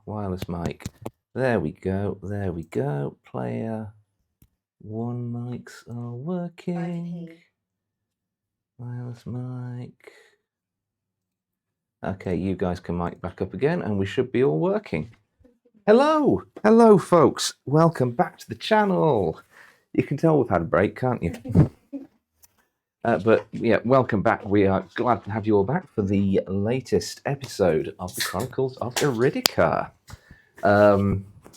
wireless mic. There we go. There we go. Player 1 mics are working. Wireless mic. Okay, you guys can mic back up again and we should be all working. Hello! Hello, folks. Welcome back to the channel. You can tell we've had a break, can't you? But yeah, welcome back. We are glad to have you all back for the latest episode of the Chronicles of Iridica.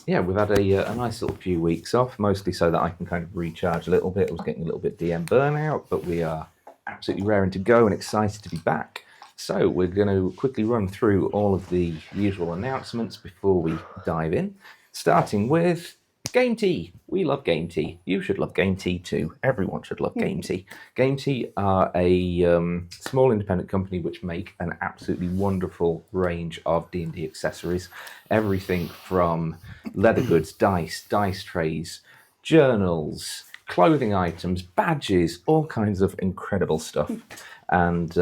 Yeah, we've had a nice little few weeks off, mostly so that I can kind of recharge a little bit. I was getting a little bit DM burnout, but we are absolutely raring to go and excited to be back. So we're going to quickly run through all of the usual announcements before we dive in, starting with Game Tea. We love Game Tea. You should love Game Tea too. Everyone should love Game Tea. Game Tea are a small independent company which make an absolutely wonderful range of D&D accessories. Everything from leather goods, dice trays, journals, clothing items, badges, all kinds of incredible stuff. And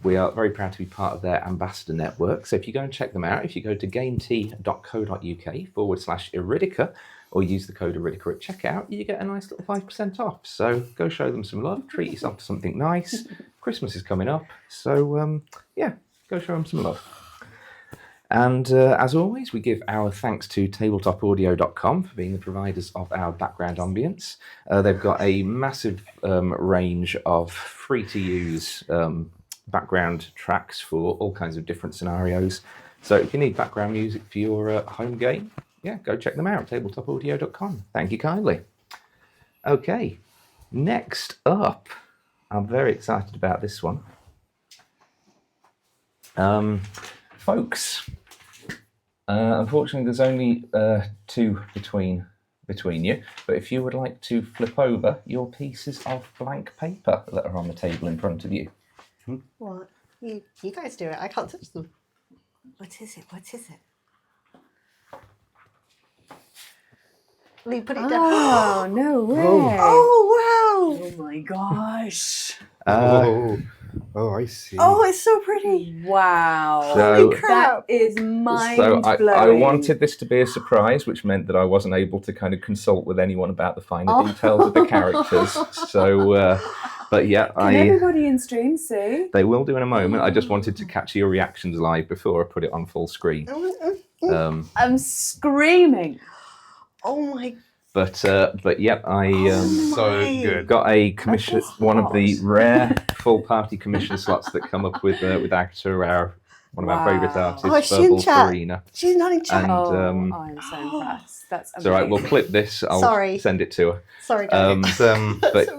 we are very proud to be part of their ambassador network. So if you go and check them out, if you go to gametea.co.uk/Iridica, or use the code Iridica at checkout, you get a nice little 5% off. So go show them some love, treat yourself to something nice. Christmas is coming up, so yeah, go show them some love. And as always, we give our thanks to tabletopaudio.com for being the providers of our background ambience. They've got a massive range of free-to-use background tracks for all kinds of different scenarios. So if you need background music for your home game, yeah, go check them out, tabletopaudio.com. Thank you kindly. Okay, next up, I'm very excited about this one. Folks, unfortunately there's only two between you, but if you would like to flip over your pieces of blank paper that are on the table in front of you. What? You guys do it. I can't touch them. What is it? Lee, put it down. Oh, no way. Oh, wow. Oh my gosh. Oh, I see. Oh, it's so pretty. Wow. Holy crap. That is mind So blowing. I wanted this to be a surprise, which meant that I wasn't able to kind of consult with anyone about the finer details of the characters. So, but yeah, Can everybody in stream see? They will do in a moment. I just wanted to capture your reactions live before I put it on full screen. I'm screaming. Oh my. But yeah, I So good. got a commission, one of the rare full party commission slots that come up with Agatha, one of our favourite artists, Oh, she's in Verbal chat. Serena. She's not in chat. And, I'm so impressed. That's It's amazing. all right. We'll clip this. I'll Sorry. send it to her. Sorry, guys. But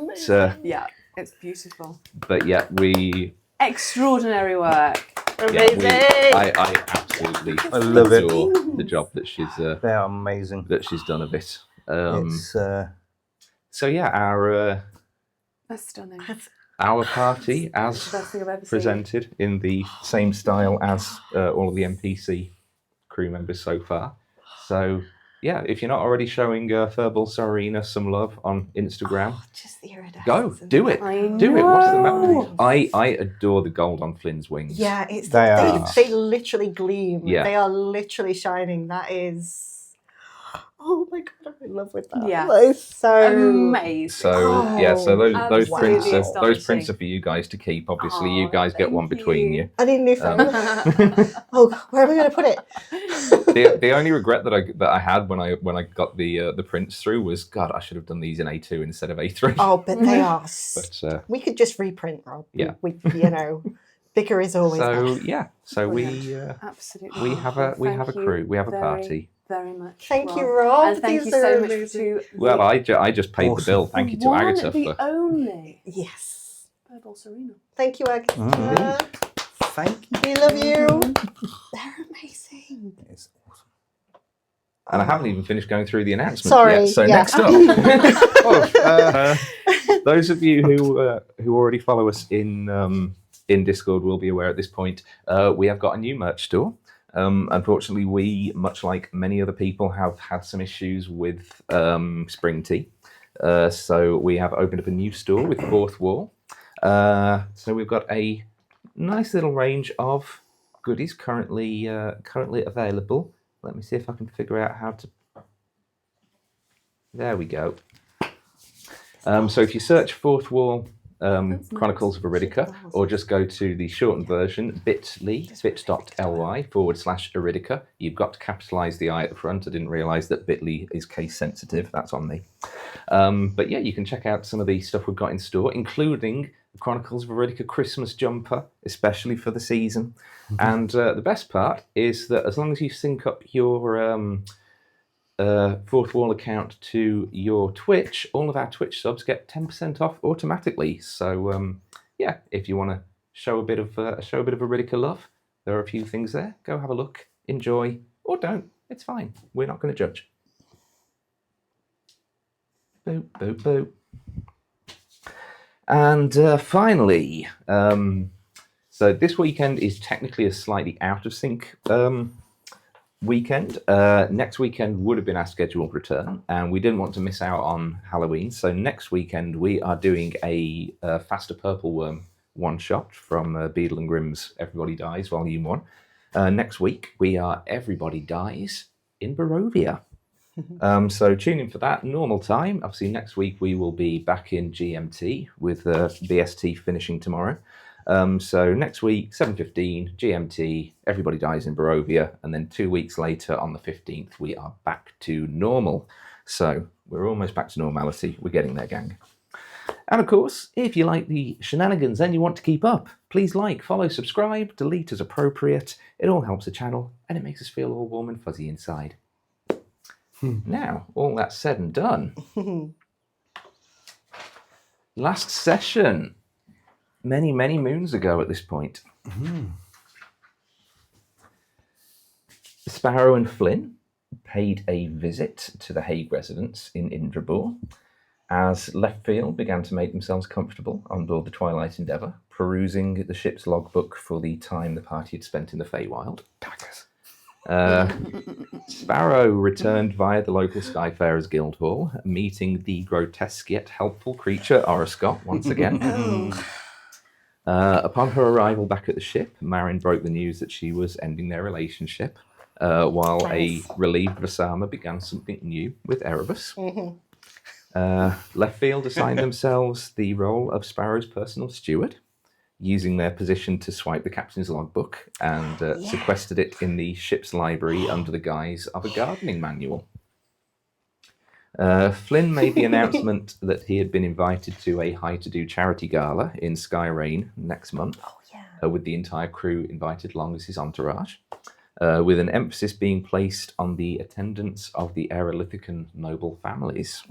Yeah, it's beautiful. but yeah, we. Extraordinary work. Amazing. I absolutely I love it. adore the job that she's They are amazing. done of it. It's So yeah, That's stunning. our party as Best thing I've ever seen. presented in the same style as all of the NPC crew members so far. So yeah, if you're not already showing Verbal Serena some love on Instagram, Just the iridescence. go do it. I Do it. What's the matter? know. I adore the gold on Flynn's wings. Yeah, it's They are. they literally gleam. Yeah. They are literally shining. That is. Oh my god, I'm in love with that. Yeah. That is so Amazing. So yeah, so those absolutely prints those astonishing. prints are for you guys to keep. Obviously, Oh, you guys get thank one between you. you. I need a new phone. Oh, where am I going to put it? The only regret that I had when I got the prints through was, God, I should have done these in A2 instead of A3. Oh, but they are. But We could just reprint, Rob. Yeah. We bigger is always so better. yeah, so Absolutely. we have a Thank crew. you We have a very, party. Very much. Thank you, Rob. And thank you These are so much amazing. to Well, I just paid the Awesome. bill. Thank you to one, Agatha the for. only Yes. Verbal Serena. Thank you, Agatha. Mhm. Thank you. We love you. They're amazing. It's awesome. And I haven't even finished going through the announcements Sorry, yet. So yeah. next up, those of you who already follow us in Discord will be aware at this point. We have got a new merch store. Unfortunately, we, much like many other people, have had some issues with Spring Tea. So we have opened up a new store with Fourth Wall. So we've got a nice little range of goodies currently available Let me see if I can figure out how to... There we go. So if you search Fourth Wall Chronicles of Iridica, or just go to the shortened version, bit.ly/Iridica. You've got to capitalise the I at the front. I didn't realise that bit.ly is case sensitive. That's on me. But yeah, you can check out some of the stuff we've got in store, including the Chronicles of Iridica Christmas jumper, especially for the season. And the best part is that as long as you sync up your Fourth Wall account to your Twitch, all of our Twitch subs get 10% off automatically. So yeah, if you want to show a bit of Iridica love, there are a few things there. Go have a look, enjoy, or don't. It's fine. We're not going to judge. Boo, boo, boo. And finally, so this weekend is technically a slightly out of sync weekend. Next weekend would have been our scheduled return, and we didn't want to miss out on Halloween. So next weekend we are doing a Faster Purple Worm one-shot from Beadle and Grimm's Everybody Dies Volume 1. Next week we are Everybody Dies in Barovia. So tune in for that, normal time. Obviously next week we will be back in GMT with BST finishing tomorrow. So next week, 7:15 GMT, Everybody Dies in Barovia, and then 2 weeks later on the 15th, we are back to normal. So we're almost back to normality. We're getting there, gang. And of course, if you like the shenanigans and you want to keep up, please like, follow, subscribe, delete as appropriate. It all helps the channel, and it makes us feel all warm and fuzzy inside. Now, all that said and done, last session, many, many moons ago at this point, Sparrow and Flynn paid a visit to the Hague residence in Indrabor as Leftfield began to make themselves comfortable on board the Twilight Endeavour, perusing the ship's logbook for the time the party had spent in the Feywild. Sparrow returned via the local Skyfarers Guildhall, meeting the grotesque yet helpful creature Oroscott once again. Upon her arrival back at the ship, Marin broke the news that she was ending their relationship, while a relieved Vasama began something new with Erebus. Leftfield assigned themselves the role of Sparrow's personal steward, using their position to swipe the captain's logbook and sequestered it in the ship's library under the guise of a gardening manual. Flynn made the announcement that he had been invited to a high-to-do charity gala in Skyrain next month, with the entire crew invited along as his entourage, with an emphasis being placed on the attendance of the Erelithican noble families.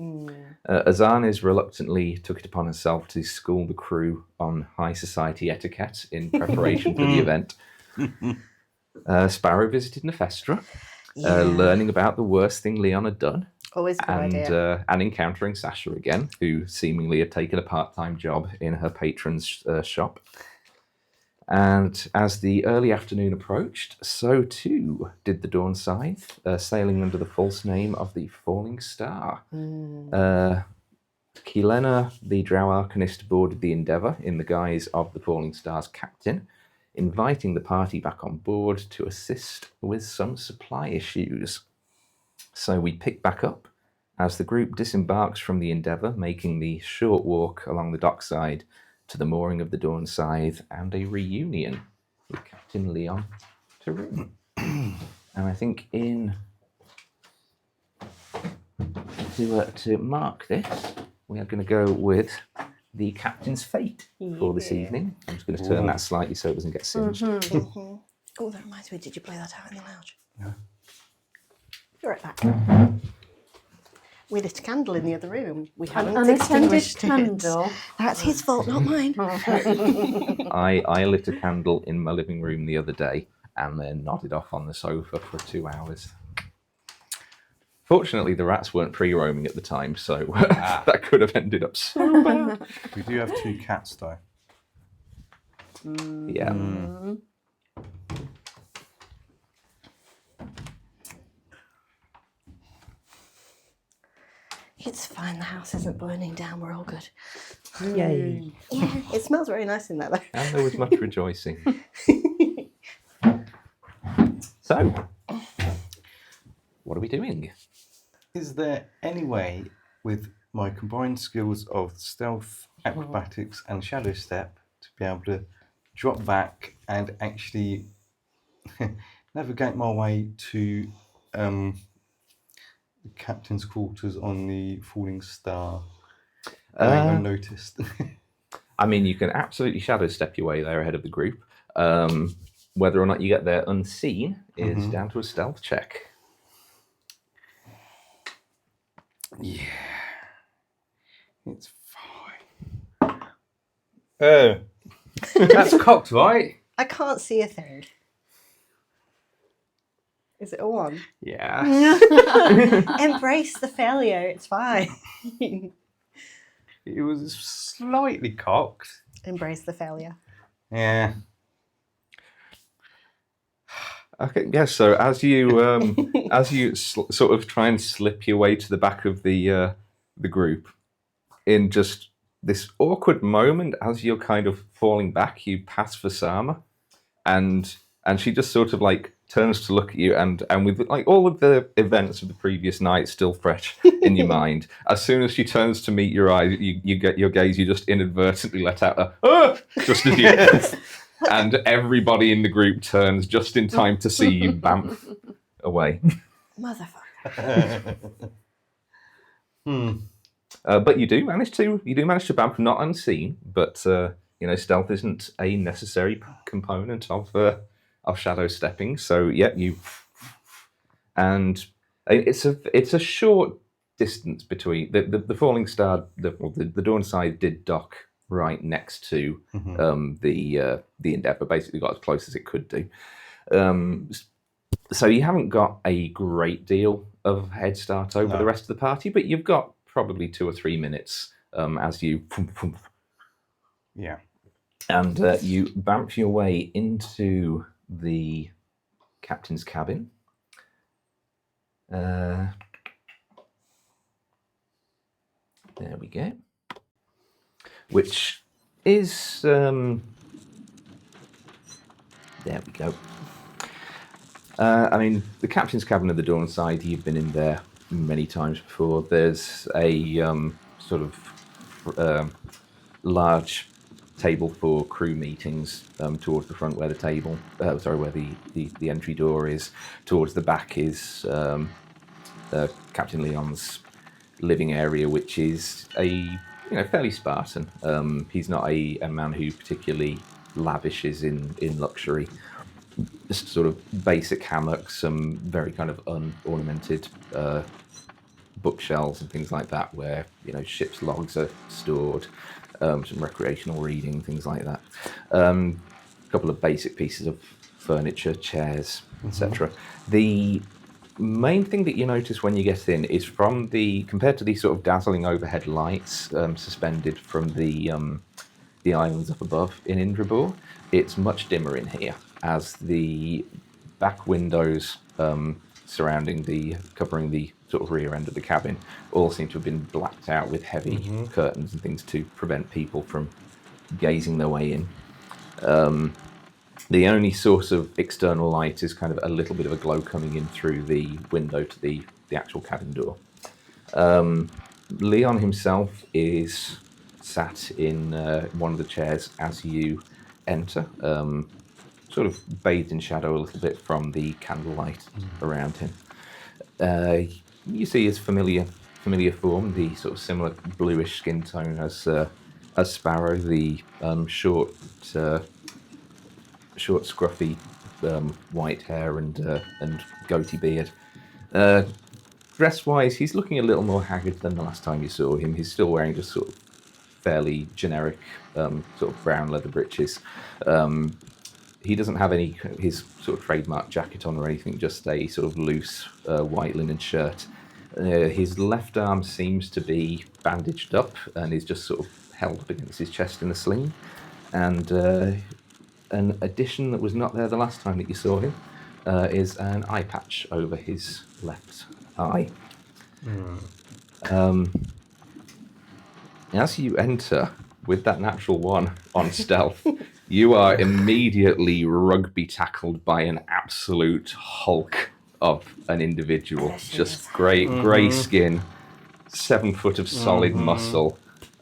Azanes reluctantly took it upon herself to school the crew on high society etiquette in preparation for the event. Sparrow visited Nefestra, learning about the worst thing Leon had done. Always a good idea. And encountering Sasha again, who seemingly had taken a part-time job in her patron's shop. And as the early afternoon approached, so too did the Dawn Scythe, sailing under the false name of the Falling Star. Kilena, the Drow Arcanist, boarded the Endeavour in the guise of the Falling Star's captain, inviting the party back on board to assist with some supply issues. So we pick back up as the group disembarks from the Endeavour, making the short walk along the dockside to the mooring of the Dawn Scythe and a reunion with Captain Leon Tarun. And I think to mark this, we are going to go with the Captain's Fate for this evening. I'm just going to turn that slightly so it doesn't get singed. Oh, that reminds me, did you play that out in the lounge? No. Be right back. We lit a candle in the other room. We haven't An unattended extinguished it. candle. That's his fault, not mine. I lit a candle in my living room the other day and then nodded off on the sofa for 2 hours. Fortunately, the rats weren't free-roaming at the time, so that could have ended up so bad. We do have 2 cats, though. Yeah. It's fine, the house isn't burning down, we're all good. Yay. Yeah, it smells very nice in there, though. And there was much rejoicing. So, doing? Is there any way, with my combined skills of stealth, acrobatics, and shadow step, to be able to drop back and actually navigate my way to the captain's quarters on the Falling Star, going unnoticed? I mean, you can absolutely shadow step your way there ahead of the group. Whether or not you get there unseen is down to a stealth check. Yeah, it's fine. Oh, that's cocked, right? I can't see a thing. Is it a 1? Yeah. Embrace the failure. It's fine. It was slightly cocked. Embrace the failure. Yeah. Okay, yes. So as you sort of try and slip your way to the back of the group, in just this awkward moment, as you're kind of falling back, you pass Vasama, and she just sort of like turns to look at you, and with like all of the events of the previous night still fresh in your mind, as soon as she turns to meet your eyes, you get your gaze, you just inadvertently let out a just as you. And everybody in the group turns just in time to see you bamf away. Motherfucker. But you do manage to bamf, not unseen. But stealth isn't a necessary component of shadow stepping. So yeah, and it's a short distance between the Falling Star. The Dawn Side did dock right next to the Endeavour, basically got as close as it could do. So you haven't got a great deal of head start over the rest of the party, but you've got probably 2 or 3 minutes as you... Yeah. And you bamf your way into the captain's cabin. There we go. Which is... there we go. I mean, the captain's cabin of the Dawn Side, you've been in there many times before. There's a sort of large table for crew meetings towards the front where the table, where the entry door is. Towards the back is Captain Leon's living area, which is fairly Spartan. He's not a man who particularly lavishes in luxury. Just sort of basic hammocks, some very kind of unornamented bookshelves and things like that, where ship's logs are stored, some recreational reading, things like that. A couple of basic pieces of furniture, chairs, etc. The main thing that you notice when you get in is compared to these sort of dazzling overhead lights suspended from the islands up above in Indrabur, it's much dimmer in here, as the back windows covering the sort of rear end of the cabin all seem to have been blacked out with heavy curtains and things to prevent people from gazing their way in. The only source of external light is kind of a little bit of a glow coming in through the window to the actual cabin door. Leon himself is sat in one of the chairs as you enter, sort of bathed in shadow a little bit from the candlelight around him. You see his familiar form, the sort of similar bluish skin tone as Sparrow, the short, scruffy white hair and goatee beard. Dress-wise, he's looking a little more haggard than the last time you saw him. He's still wearing just sort of fairly generic sort of brown leather breeches. He doesn't have his sort of trademark jacket on or anything, just a sort of loose white linen shirt. His left arm seems to be bandaged up and is just sort of held up against his chest in a sling. And an addition that was not there the last time that you saw him is an eye patch over his left eye. As you enter with that natural 1 on stealth, you are immediately rugby tackled by an absolute hulk of an individual. There she Just is. grey skin, 7 foot of solid muscle.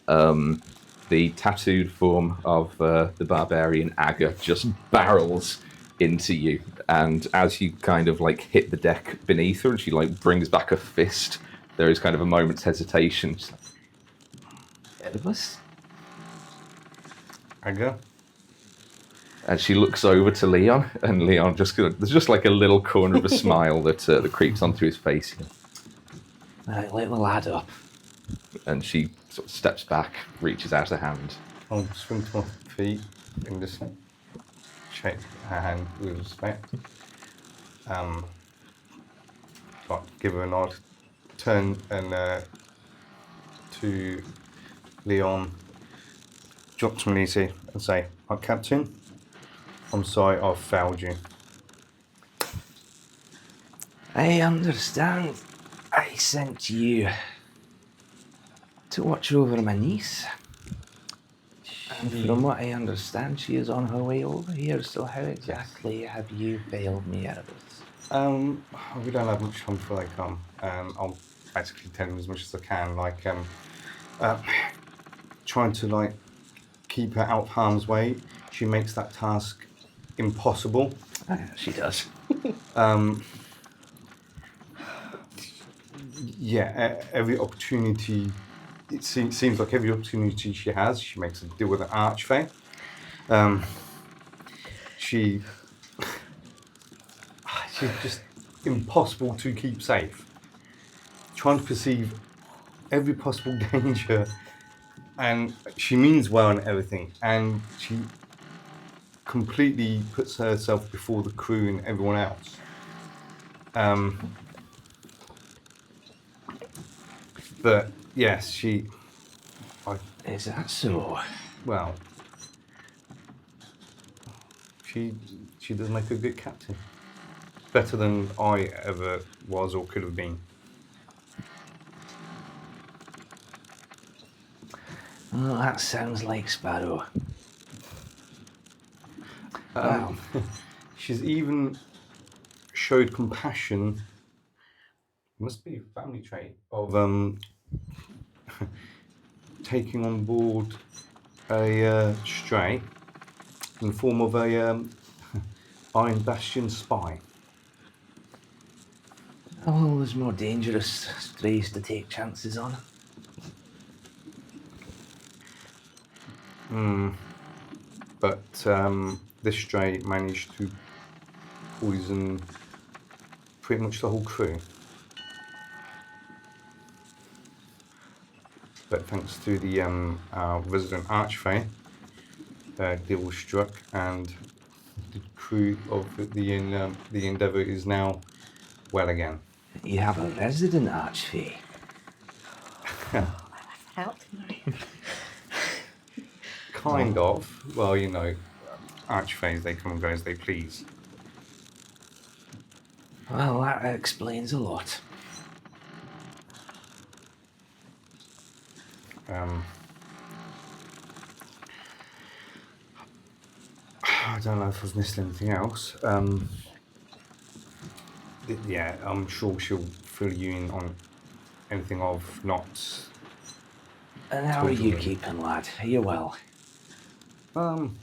The tattooed form of the barbarian Aga just barrels into you, and as you kind of like hit the deck beneath her and she like brings back a fist, there is kind of a moment's hesitation. She's like, Erebus? Aga? And she looks over to Leon, and Leon there's just like a little corner of a smile that creeps onto his face. Right, let the lad up. And she sort of steps back, reaches out a hand. I'll swing to my feet and just shake her hand with respect. Like give her a nod, turn and to Leon, drop to my knees here and say, Captain, I'm sorry I've failed you. I understand. I sent you to watch over my niece. And from what I understand, she is on her way over here, so how exactly have you failed me, Erebus? We don't have much time before they come. I'll basically tell them as much as I can, like trying to like keep her out of harm's way. She makes that task impossible. She does. Yeah, every opportunity, it seems like every opportunity she has, she makes a deal with an archfey. She's just impossible to keep safe. Trying to perceive every possible danger, and she means well and everything, and she completely puts herself before the crew and everyone else. But yes, Is that so? well, she does make a good captain. Better than I ever was or could have been. Oh, that sounds like Sparrow. Wow. She's even showed compassion. Must be a family trait of taking on board a stray in the form of a Iron Bastion spy. Oh, there's more dangerous strays to take chances on. But this stray managed to poison pretty much the whole crew. But thanks to the our resident archfey, deal was struck, and the crew of the Endeavour is now well again. You have a resident archfey. Help. Kind of. Well, you know, archfeys, they come and go as they please. Well, that explains a lot. I don't know if I've missed anything else. Yeah, I'm sure she'll fill you in on anything I've not. And how are you Totally. keeping, lad? Are you well? I'm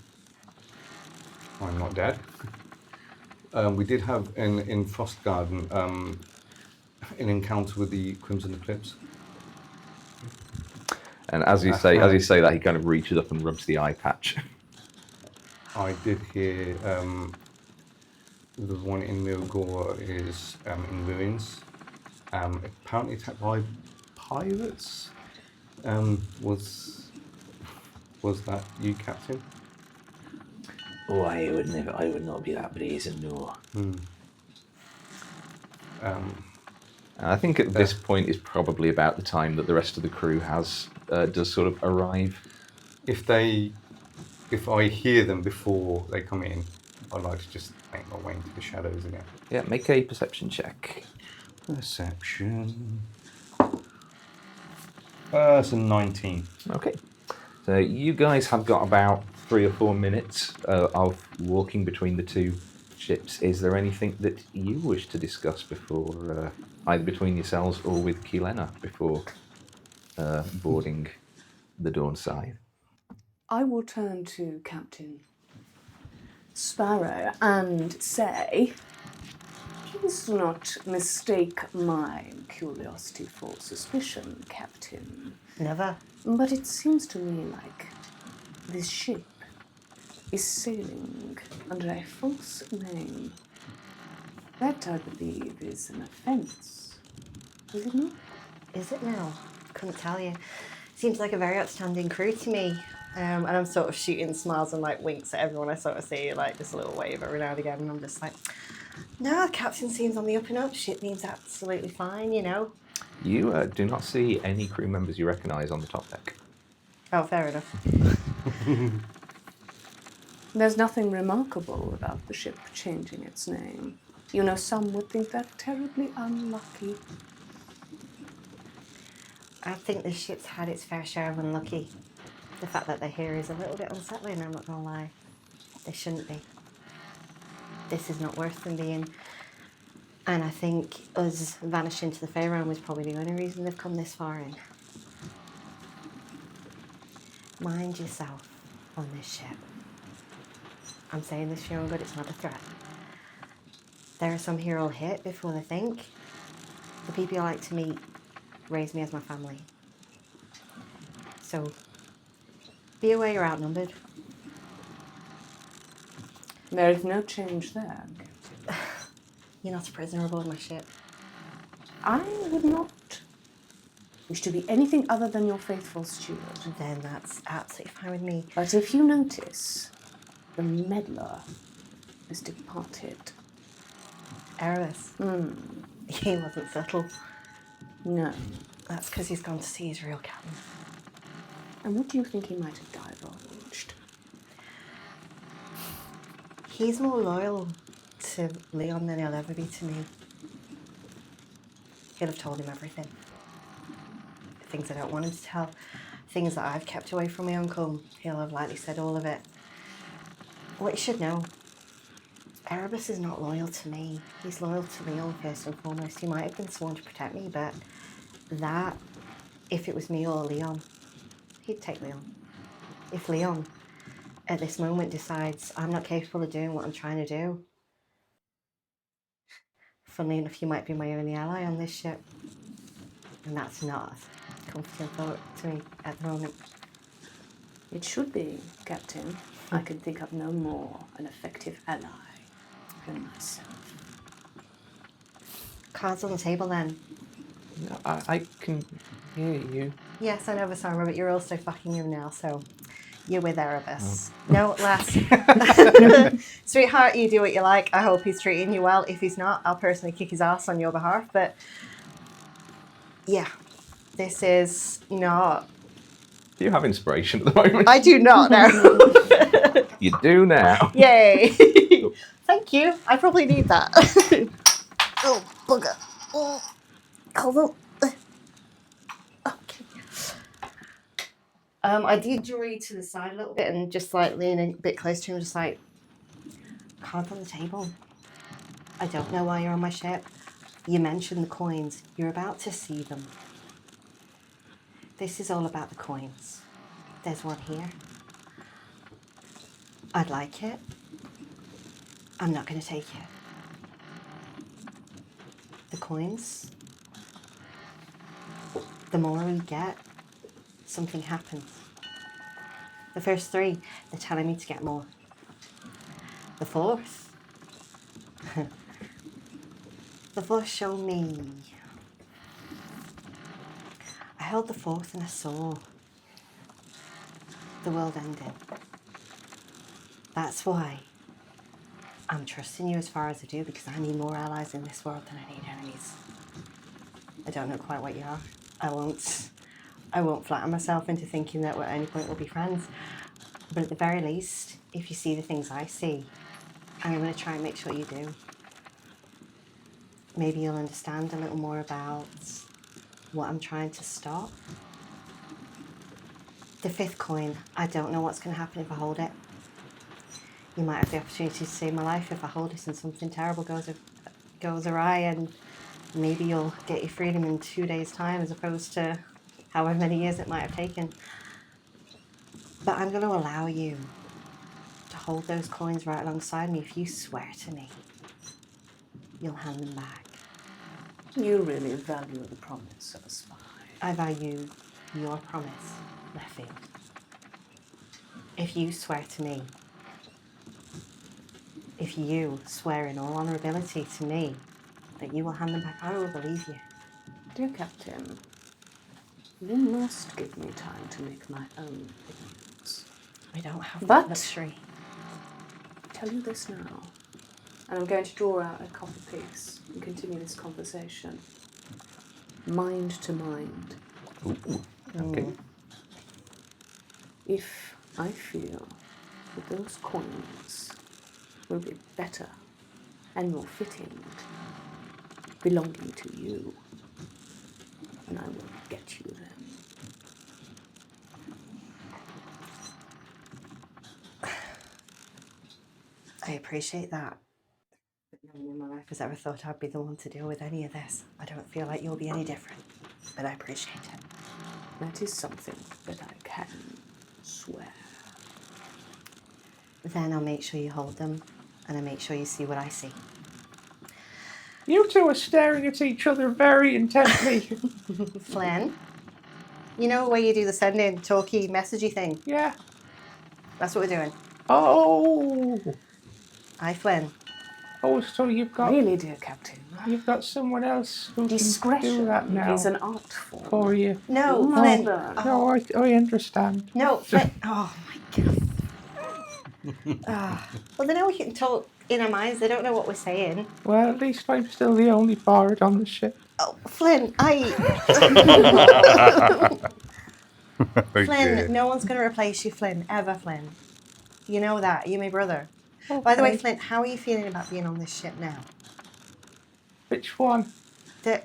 not dead. We did have in Frost Garden an encounter with the Crimson Eclipse. And as you say that, he kind of reaches up and rubs the eye patch. I did hear the one in Milgore is in ruins. Apparently attacked by pirates. Was that you, Captain? Oh, I would not be that brazen, no. I think at this point is probably about the time that the rest of the crew does sort of arrive. If I hear them before they come in, I'd like to just make my way into the shadows again. Yeah, make a perception check. Perception. It's a 19. Okay. So you guys have got about 3 or 4 minutes of walking between the two ships, is there anything that you wish to discuss before, either between yourselves or with Kilena before boarding the Dawn Scythe? I will turn to Captain Sparrow and say, please do not mistake my curiosity for suspicion, Captain. Never. But it seems to me like this ship is sailing under a false name. That, I believe, is an offence. Is it not? Is it now? Couldn't tell you. Seems like a very outstanding crew to me. And I'm sort of shooting smiles and like winks at everyone I sort of see, like just a little wave every now and again. And I'm just like, no, the captain seems on the up and up. Ship seems absolutely fine, you know. You do not see any crew members you recognise on the top deck. Oh, fair enough. There's nothing remarkable about the ship changing its name. You know, some would think that terribly unlucky. I think this ship's had its fair share of unlucky. The fact that they're here is a little bit unsettling, I'm not gonna lie. They shouldn't be. This is not worse than being. And I think us vanishing to the fair realm was probably the only reason they've come this far in. Mind yourself on this ship. I'm saying this for your own good, it's not a threat. There are some here who'll hit before they think. The people I like to meet raised me as my family. So, be aware you're outnumbered. There is no change there. You're not a prisoner aboard my ship. I would not wish to be anything other than your faithful steward. Then that's absolutely fine with me. But if you notice, the meddler has departed. Erebus. He wasn't subtle. No. That's because he's gone to see his real captain. And what do you think he might have divulged? He's more loyal to Leon than he'll ever be to me. He'll have told him everything. Things I don't want him to tell. Things that I've kept away from my uncle. He'll have likely said all of it. What you should know, Erebus is not loyal to me. He's loyal to Leon first and foremost. He might have been sworn to protect me, but that, if it was me or Leon, he'd take Leon. If Leon, at this moment, decides I'm not capable of doing what I'm trying to do, funnily enough, you might be my only ally on this ship. And that's not a comforting thought to me at the moment. It should be, Captain. I can think of no more an effective ally than myself. Cards on the table then. No, I can hear you. Yes, I know, Vasara, but you're also fucking him now, so you're with Erebus. No, last. Sweetheart, you do what you like. I hope he's treating you well. If he's not, I'll personally kick his ass on your behalf. But yeah, this is not. Do you have inspiration at the moment? I do not now. You do now. Yay. Thank you. I probably need that. Oh, bugger. Oh, hold on. Okay. I did draw you to the side a little bit and just like lean a bit close to him, just like, cards on the table. I don't know why you're on my ship. You mentioned the coins. You're about to see them. This is all about the coins. There's one here. I'd like it. I'm not going to take it. The coins, the more we get, something happens. The first three, they're telling me to get more. The fourth, showed me. I held the fourth and I saw the world ending. That's why I'm trusting you as far as I do, because I need more allies in this world than I need enemies. I don't know quite what you are. I won't flatter myself into thinking that at any point we'll be friends. But at the very least, if you see the things I see, I'm going to try and make sure you do. Maybe you'll understand a little more about what I'm trying to stop. The fifth coin, I don't know what's going to happen if I hold it. you might have the opportunity to save my life if I hold it and something terrible goes awry, and maybe you'll get your freedom in 2 days' time as opposed to however many years it might have taken. But I'm going to allow you to hold those coins right alongside me if you swear to me you'll hand them back. You really value the promise of a spy. I value your promise, Leftfield. If you swear to me, if you swear in all honourability to me that you will hand them back, I will believe you. Dear Captain, you must give me time to make my own opinions. We don't have But- that luxury. I tell you this now, and I'm going to draw out a copper piece and continue this conversation. Mind to mind. Ooh, okay. If I feel that those coins will be better and more fitting belonging to you, and I will get you them. I appreciate that. But no one in my life has ever thought I'd be the one to deal with any of this. I don't feel like you'll be any different, but I appreciate it. That is something that I can swear. Then I'll make sure you hold them, and I'll make sure you see what I see. You two are staring at each other very intently. Flynn, you know where you do the sending, talky, messagey thing? Yeah. That's what we're doing. Oh. Hi, Flynn. Oh, so you've got Really, dear Captain, someone else who can do discretion that now is an art form. for you. No, You must Flynn. learn. No, I understand. No, Flynn. Oh, my God. Well, they know we can talk in our minds. They don't know what we're saying. Well, at least I'm still the only bard on the ship. Oh, Flynn, Flynn, no one's going to replace you, Flynn. Ever, Flynn. You know that. You're my brother. Okay. By the way, Flynn, how are you feeling about being on this ship now? Which one? Flynn,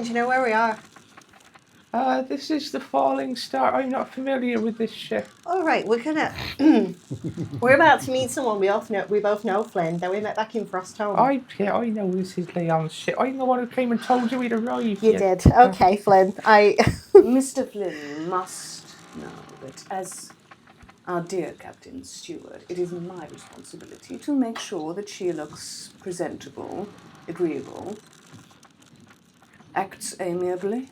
do you know where we are? This is the Falling Star. I'm not familiar with this ship. All right, we're gonna. We're about to meet someone we both know, Flynn. That we met back in Frostholm. I know this is Leon's ship. I'm the one who came and told you we'd arrived. You did. Okay, Flynn. Mr. Flynn must know that as our dear Captain's steward, it is my responsibility to make sure that she looks presentable, agreeable, acts amiably.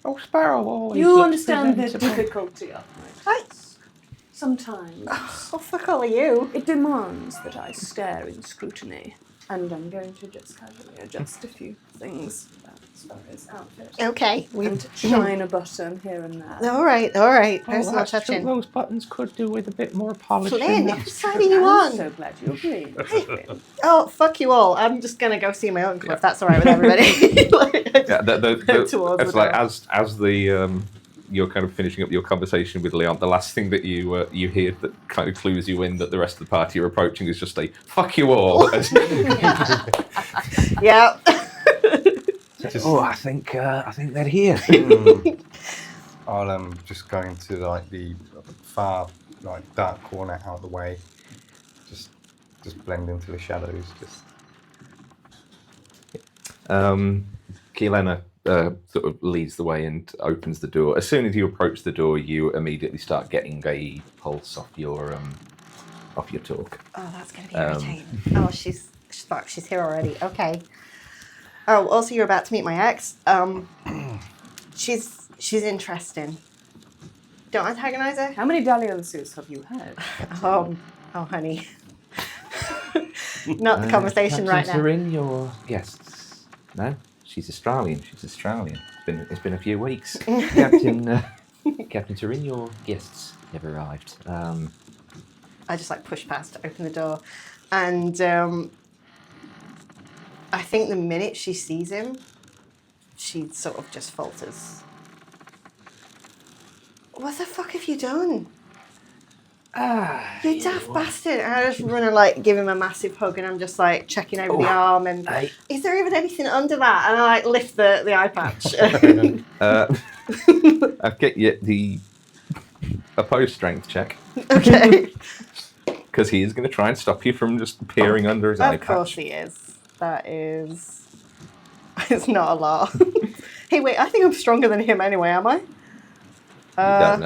Oh, Sparrow always You looks understand the presentable. difficulty of my task. Sometimes Oh, fuck all of you. it demands that I stare in scrutiny, and I'm going to just casually adjust a few things about Sparrow's outfit. Okay. And shine a button here and there. All right. There's Oh, no that's true. touching. Those buttons could do with a bit more polishing. Flynn, That's whose side are you I'm on? so glad you agree. Mr. Flynn. Oh, fuck you all. I'm just gonna go see my uncle if that's all right with everybody. Yeah, Towards it's the like door. as the you're kind of finishing up your conversation with Leon. The last thing that you hear that kind of clues you in that the rest of the party are approaching is just a "fuck you all." Yeah. Oh, I think they're here. I'll just go into like the far like dark corner out of the way. Just blend into the shadows. Just Kielena sort of leads the way and opens the door. As soon as you approach the door, you immediately start getting a pulse off your talk. Oh, that's gonna be irritating. Oh, she's here already. Okay. Oh, also you're about to meet my ex. She's interesting. Don't antagonize her. How many dalliances have you had? Oh, honey. Not the conversation right now. Captain your guests. No, she's Australian. It's been a few weeks. Captain Turin, your guests have arrived. I just like push past, open the door, and I think the minute she sees him, she sort of just falters. What the fuck have you done? You daft bastard! And I just run and like give him a massive hug, and I'm just like checking over the arm, and is there even anything under that? And I like lift the eye patch. I'll get you the opposed strength check. Okay. because he is going to try and stop you from just peering under his eye Of course patch. he is. That is... It's not a lot. Hey, wait, I think I'm stronger than him anyway, am I?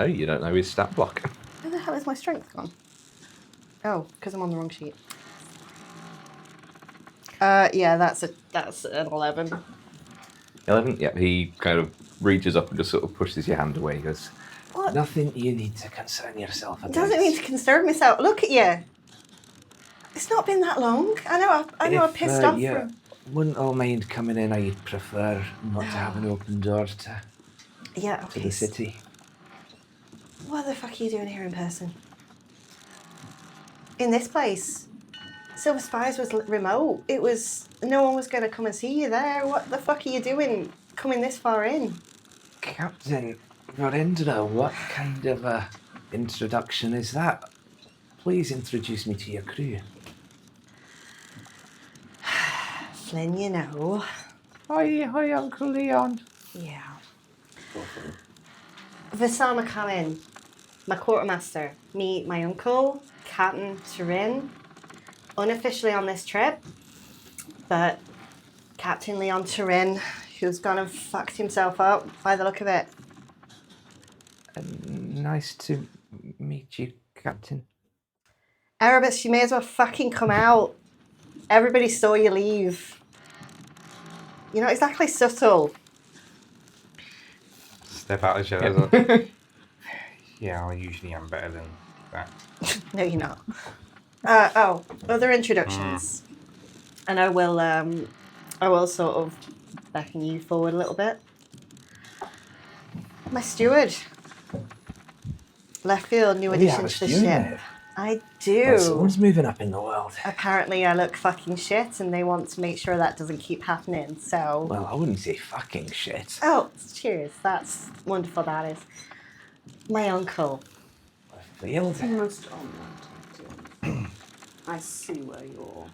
You don't know his stat block. Where the hell is my strength gone? Oh, because I'm on the wrong sheet. Yeah, that's an 11. 11? Yeah, he kind of reaches up and just sort of pushes your hand away. He goes, What? nothing you need to concern yourself about. Doesn't mean to concern myself. Look at you. It's not been that long. I know I pissed off from... Wouldn't all mind coming in, I'd prefer not to have an open door to the city. What the fuck are you doing here in person? In this place? Silver Spires was remote. It was... No one was going to come and see you there. What the fuck are you doing coming this far in? Captain Verendra, what kind of a introduction is that? Please introduce me to your crew. Flynn, you know. Hi, Uncle Leon. Yeah. Visama Khalin, my quartermaster. Me, my uncle, Captain Turin. Unofficially on this trip, but Captain Leon Turin, who's gone and fucked himself up by the look of it. Nice to meet you, Captain. Erebus, you may as well fucking come out. Everybody saw you leave. You're not exactly subtle. Step out of the shadows. Yeah, I usually am better than that. No, you're not. Other introductions. And I will sort of beckon you forward a little bit. My steward. Leftfield, new addition to the ship. I do. Well, someone's moving up in the world. Apparently I look fucking shit and they want to make sure that doesn't keep happening, so... Well, I wouldn't say fucking shit. Oh, cheers. That's wonderful, that is. My uncle. Leftfield. Most honored. I see where your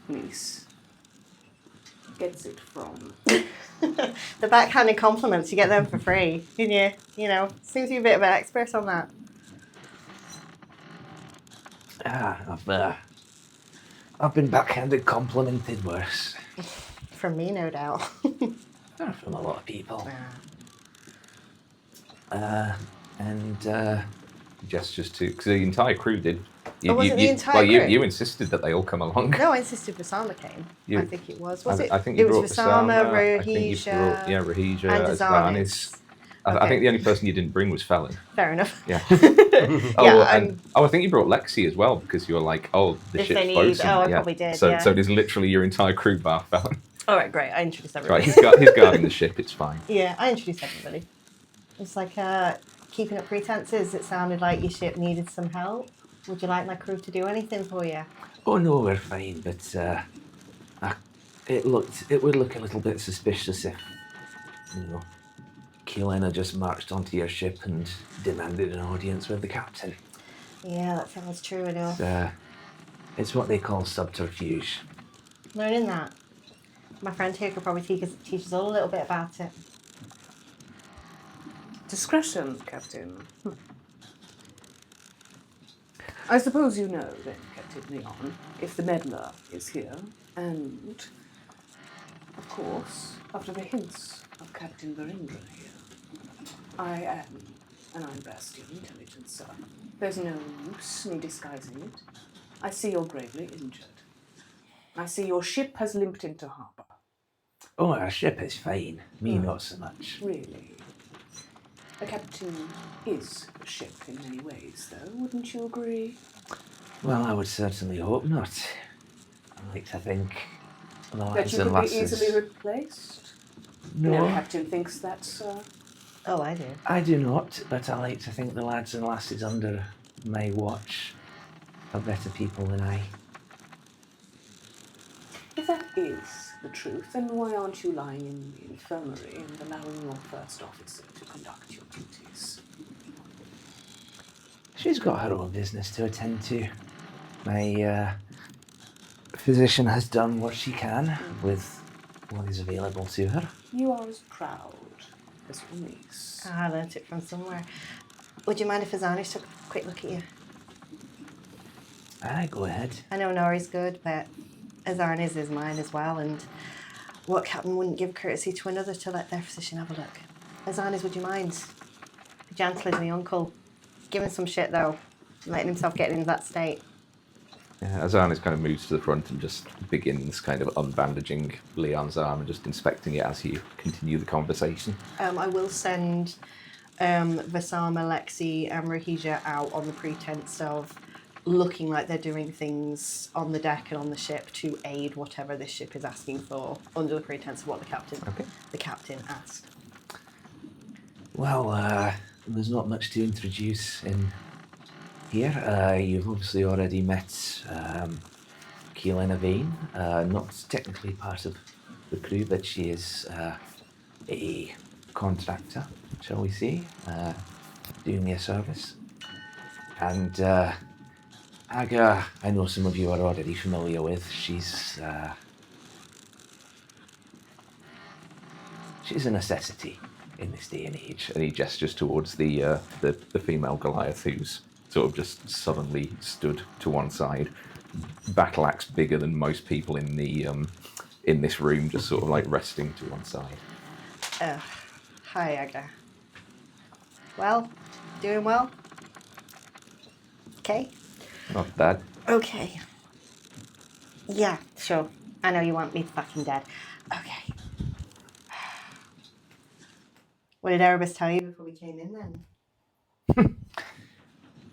niece gets it from. The backhanded compliments, you get them for free. You know, seems you're a bit of an expert on that. I've been backhanded complimented worse. From me, no doubt. From a lot of people. Yeah. Gestures to, because the entire crew did. The entire crew? You insisted that they all come along. No, I insisted Visama came. I think it was. Was it? I think it you was brought Visama, Visama, I think you brought, Rahija, Rahija, and Azanis. I think the only person you didn't bring was Felon. Fair enough. Yeah. Yeah, I think you brought Lexi as well because you were like, the if ship's they need, bosun. I probably did. So yeah. so there's literally your entire crew bar Felon. All right, great. I introduced Right, everybody. he's guarding the ship. It's fine. Yeah, I introduced everybody. It's like keeping up pretenses. It sounded like your ship needed some help. Would you like my crew to do anything for you? Oh no, we're fine. But it would look a little bit suspicious if Keelena just marched onto your ship and demanded an audience with the captain. Yeah, that sounds true enough. It's what they call subterfuge. Learning that. My friend here could probably teach us all a little bit about it. Discretion, Captain. I suppose you know then, Captain Leon, if the meddler is here, and, of course, after the hints of Captain Verendra here, I am an Iron Bastion intelligence, sir. There's no use in disguising it. I see you're gravely injured. I see your ship has limped into harbour. Oh, our ship is fine. Me, not so much. Really? A captain is a ship in many ways, though, wouldn't you agree? Well, I would certainly hope not. I like to think the That lads you and could be lasses... easily replaced? No, captain thinks that, sir. Oh, I do. I do not, but I like to think the lads and lasses under my watch are better people than I. If that is the truth, then why aren't you lying in the infirmary and allowing your first officer to conduct your duties? She's got her own business to attend to. My physician has done what she can with what is available to her. You are as proud as your niece. I learnt it from somewhere. Would you mind if Azanis took a quick look at you? Aye, go ahead. I know Nori's good, but Azarni's is mine as well, and what captain wouldn't give courtesy to another to let their physician have a look? Azarni's, would you mind? Be gentle as my uncle. Give him some shit, though. Letting himself get into that state. Azarnis kind of moves to the front and just begins kind of unbandaging Leon's arm and just inspecting it as you continue the conversation. I will send Vasama, Lexi, and Rahija out on the pretense of looking like they're doing things on the deck and on the ship to aid whatever this ship is asking for, under the pretense of what the captain asked. Well, there's not much to introduce in here. You've obviously already met Keelan Aveen, not technically part of the crew, but she is a contractor, shall we say, doing me a service. And Aga, I know some of you are already familiar with. She's a necessity in this day and age. And he gestures towards the female Goliath, who's sort of just sullenly stood to one side, battle axe bigger than most people in the in this room, just sort of like resting to one side. Hi, Aga. Well, doing well? Okay. Not bad. Okay. Yeah, sure. I know you want me fucking dead. Okay. What did Erebus tell you before we came in then?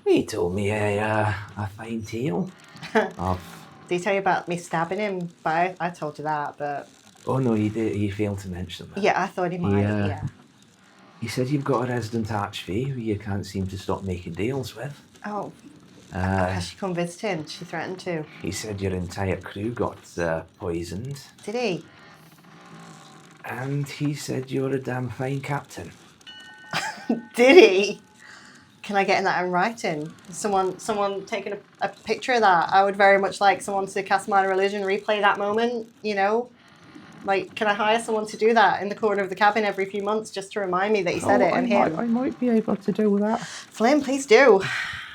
He told me a fine tale of... Did he tell you about me stabbing him? But I told you that, but... Oh no, he did. He failed to mention that. Yeah, I thought he might, yeah. He said you've got a resident archfey who you can't seem to stop making deals with. Oh. Has she come visiting? She threatened to. He said your entire crew got poisoned. Did he? And he said you're a damn fine captain. Did he? Can I get in that in writing? Someone taking a picture of that? I would very much like someone to cast minor religion, replay that moment, you know? Like, can I hire someone to do that in the corner of the cabin every few months just to remind me that he said it and him? I might be able to do that. Flynn, please do.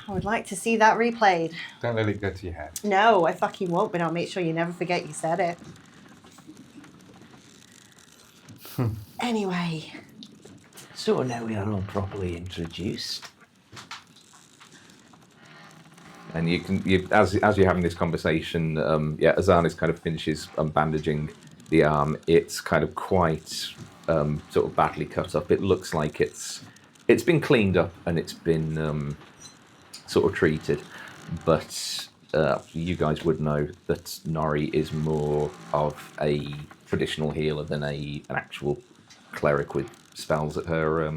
I would like to see that replayed. Don't let it go to your head. No, I fucking won't, but I'll make sure you never forget you said it. Anyway. So now we are all properly introduced. And as you're having this conversation, Azarnis kind of finishes bandaging the arm. It's kind of quite sort of badly cut up. It looks like it's been cleaned up and it's been sort of treated, but you guys would know that Nori is more of a traditional healer than an actual cleric with spells at her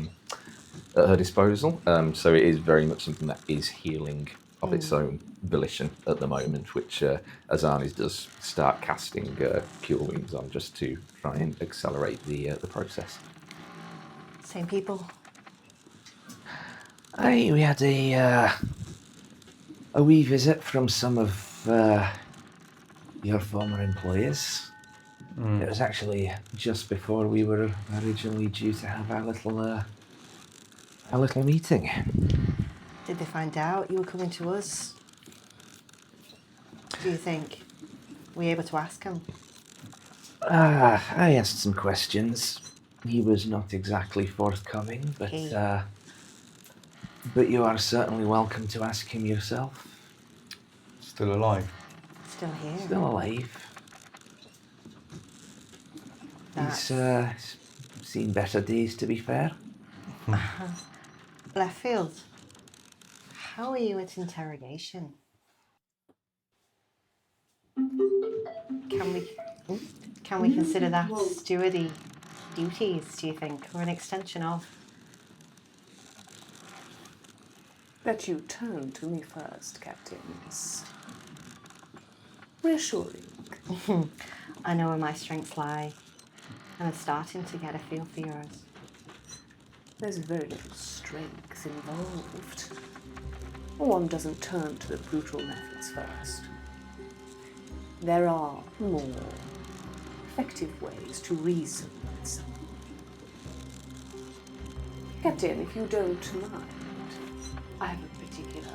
disposal. So it is very much something that is healing of its own volition at the moment, which Azarnis does start casting cure wounds on just to try and accelerate the process. Same people. Aye, we had a wee visit from some of your former employers. It was actually just before we were originally due to have our little meeting. Did they find out you were coming to us? Do you think? Were you able to ask him? I asked some questions. He was not exactly forthcoming, but you are certainly welcome to ask him yourself. Still alive? Still here. Still alive. He's seen better days, to be fair. Leftfield, how are you at interrogation? Can we consider that stewardy duties, do you think, or an extension of? That you turn to me first, Captain, is reassuring. I know where my strengths lie, and I'm starting to get a feel for yours. There's very little strength involved. One doesn't turn to the brutal methods first. There are more effective ways to reason with someone. Captain, if you don't mind, I have a particular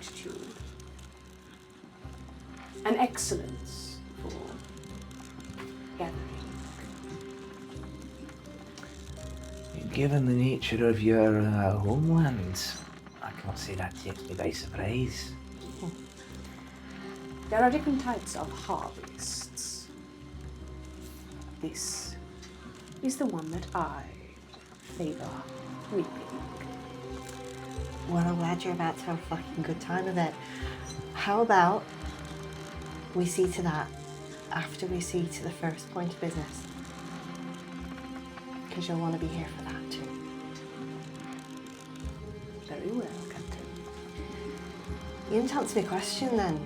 aptitude, an excellence for gathering. Given the nature of your homeland, I can't say that takes me by surprise. There are different types of harvests. This is the one that I favor reaping. Well, I'm glad you're about to have a fucking good time of it. How about we see to that after we see to the first point of business? Because you'll want to be here for that too. Very well, Captain. You didn't answer my question then.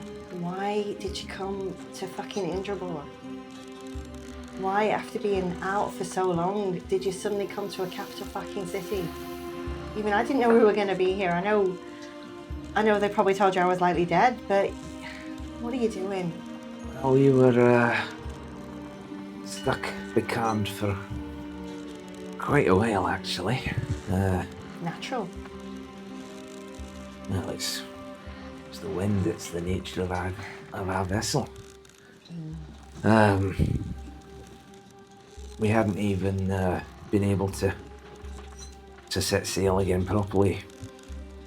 Why did you come to fucking Indrabor? Why, after being out for so long, did you suddenly come to a capital fucking city? Even I didn't know we were going to be here. I know they probably told you I was likely dead, but what are you doing? Well, we were stuck becalmed for quite a while, actually. Natural. Well, it's the wind. It's the nature of our vessel. We hadn't even been able to set sail again properly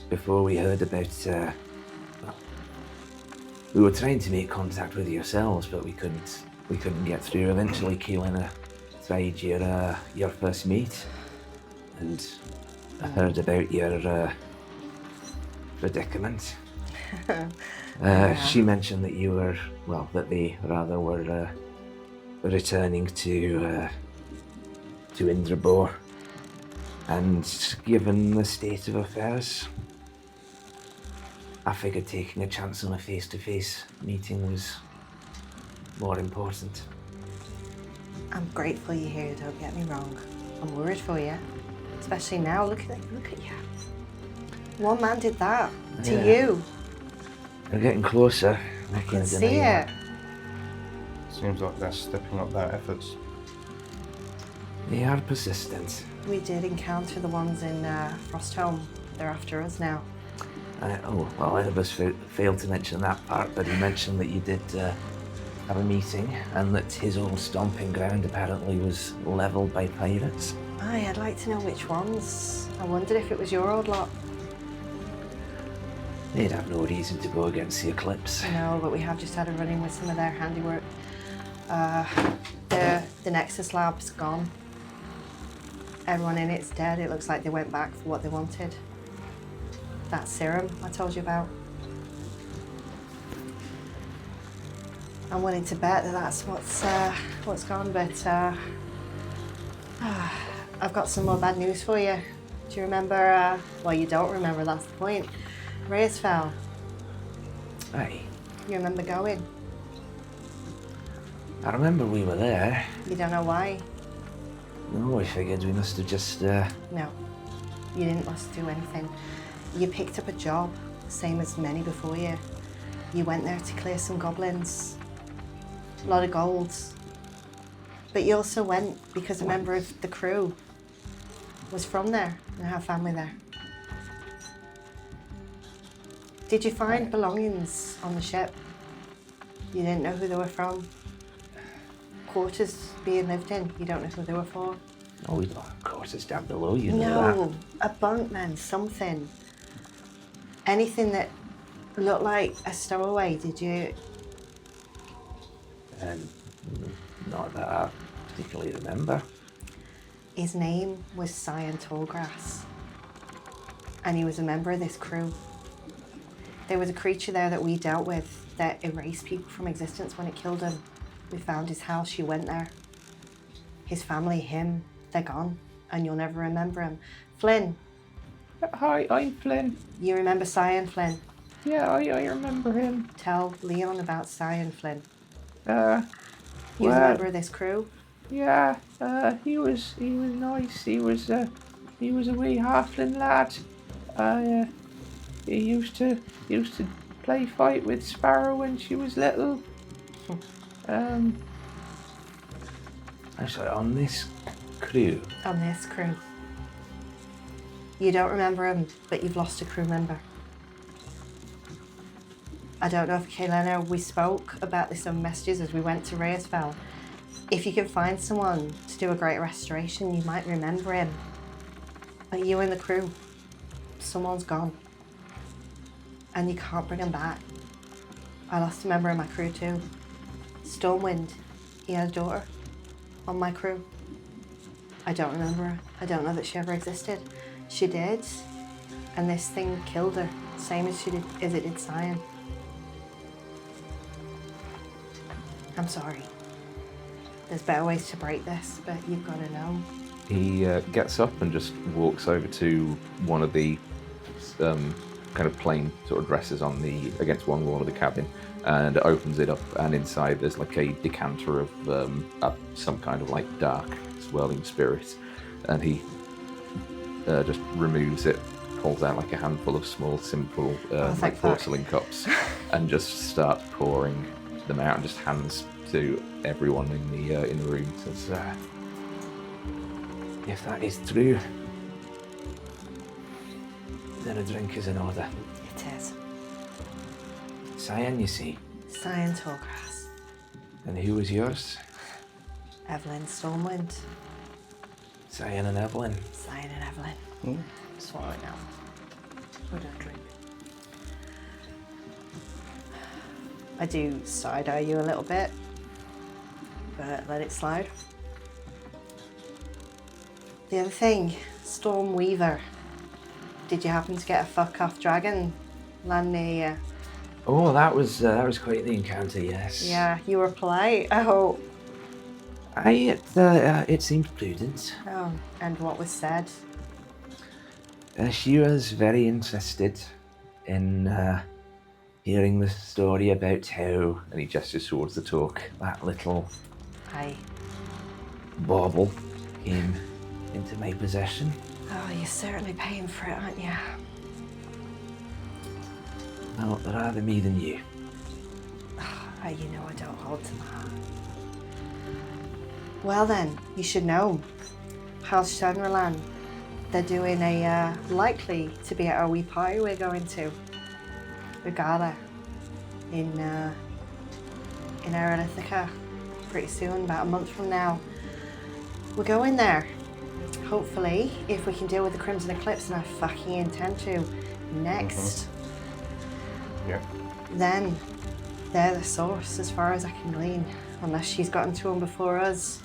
before we heard about. Well, we were trying to make contact with yourselves, but we couldn't get through. Eventually, Kaelina tried your first meet, and I heard about your predicament. She mentioned that you were, well, that they rather were returning to Indrabor, and given the state of affairs, I figured taking a chance on a face-to-face meeting was more important. I'm grateful you're here, don't get me wrong. I'm worried for you. Especially now, look at you. One man did that to you. We're getting closer. I can see it. Seems like they're stepping up their efforts. They are persistent. We did encounter the ones in Frostholm. They're after us now. Erebus failed to mention that part, but he mentioned that you did have a meeting and that his old stomping ground apparently was levelled by pirates. Aye, I'd like to know which ones. I wondered if it was your old lot. They'd have no reason to go against the Eclipse. No, but we have just had a run-in with some of their handiwork. The Nexus lab's gone. Everyone in it's dead. It looks like they went back for what they wanted. That serum I told you about. I'm willing to bet that that's what's gone, but I've got some more bad news for you. Do you remember, well, you don't remember, that's the point. Reyes fell. Aye. You remember going? I remember we were there. You don't know why? No, I figured we must have just... No, you didn't must do anything. You picked up a job, same as many before you. You went there to clear some goblins. A lot of gold. But you also went because a member of the crew was from there and had family there. Did you find belongings on the ship? You didn't know who they were from? Quarters being lived in, you don't know who they were for? Oh, we got quarters down below, you know that. A bunk then, something. Anything that looked like a stowaway, did you? Not that I particularly remember. His name was Cyan Tallgrass, and he was a member of this crew. There was a creature there that we dealt with that erased people from existence when it killed him. We found his house, you went there. His family, him, they're gone, and you'll never remember him. Flynn. Hi, I'm Flynn. You remember Cyan, Flynn? Yeah, I remember him. Tell Leon about Cyan, Flynn. He was well, a member of this crew. Yeah, he was nice. He was a wee halfling lad. He used to play fight with Sparrow when she was little. Actually, on this crew. On this crew. You don't remember him, but you've lost a crew member. I don't know if Kaylena, we spoke about this on messages as we went to Leftfield. If you can find someone to do a great restoration, you might remember him. But you and the crew, someone's gone. And you can't bring him back. I lost a member of my crew too. Stormwind, he had a daughter on my crew. I don't remember her. I don't know that she ever existed. She did, and this thing killed her, same as it did Cyan. I'm sorry. There's better ways to break this, but you've got to know. He gets up and just walks over to one of the kind of plain sort of dresses against one wall of the cabin, and opens it up, and inside there's like a decanter of some kind of like dark swirling spirit, and he just removes it, pulls out like a handful of small, simple like porcelain cups, and just starts pouring them out, and just hands to everyone in the room. Says, "If that is true, then a drink is in order." It is. Cyan, you see. Cyan Tallgrass. And who was yours? Evelyn Stormwind. Cyan and Evelyn. Cyan and Evelyn. Swallow it now. I don't drink. I do side-eye you a little bit, but let it slide. The other thing, Stormweaver. Did you happen to get a fuck-off dragon land near you? Oh, that was quite the encounter, yes. Yeah, you were polite. Oh. It seemed prudent. Oh, and what was said? She was very interested in hearing the story about how, and he gestures towards the talk, that little Aye. bauble came into my possession. Oh, you're certainly paying for it, aren't you? Well, rather me than you. Oh, you know I don't hold to that. Well then, you should know. House Shenralan, they're doing a likely to be at a wee party we're going to. A gala in Iridica pretty soon, about a month from now. We're going there. Hopefully, if we can deal with the Crimson Eclipse, and I fucking intend to, next. Yeah. Then they're the source as far as I can glean. Unless she's gotten to them before us.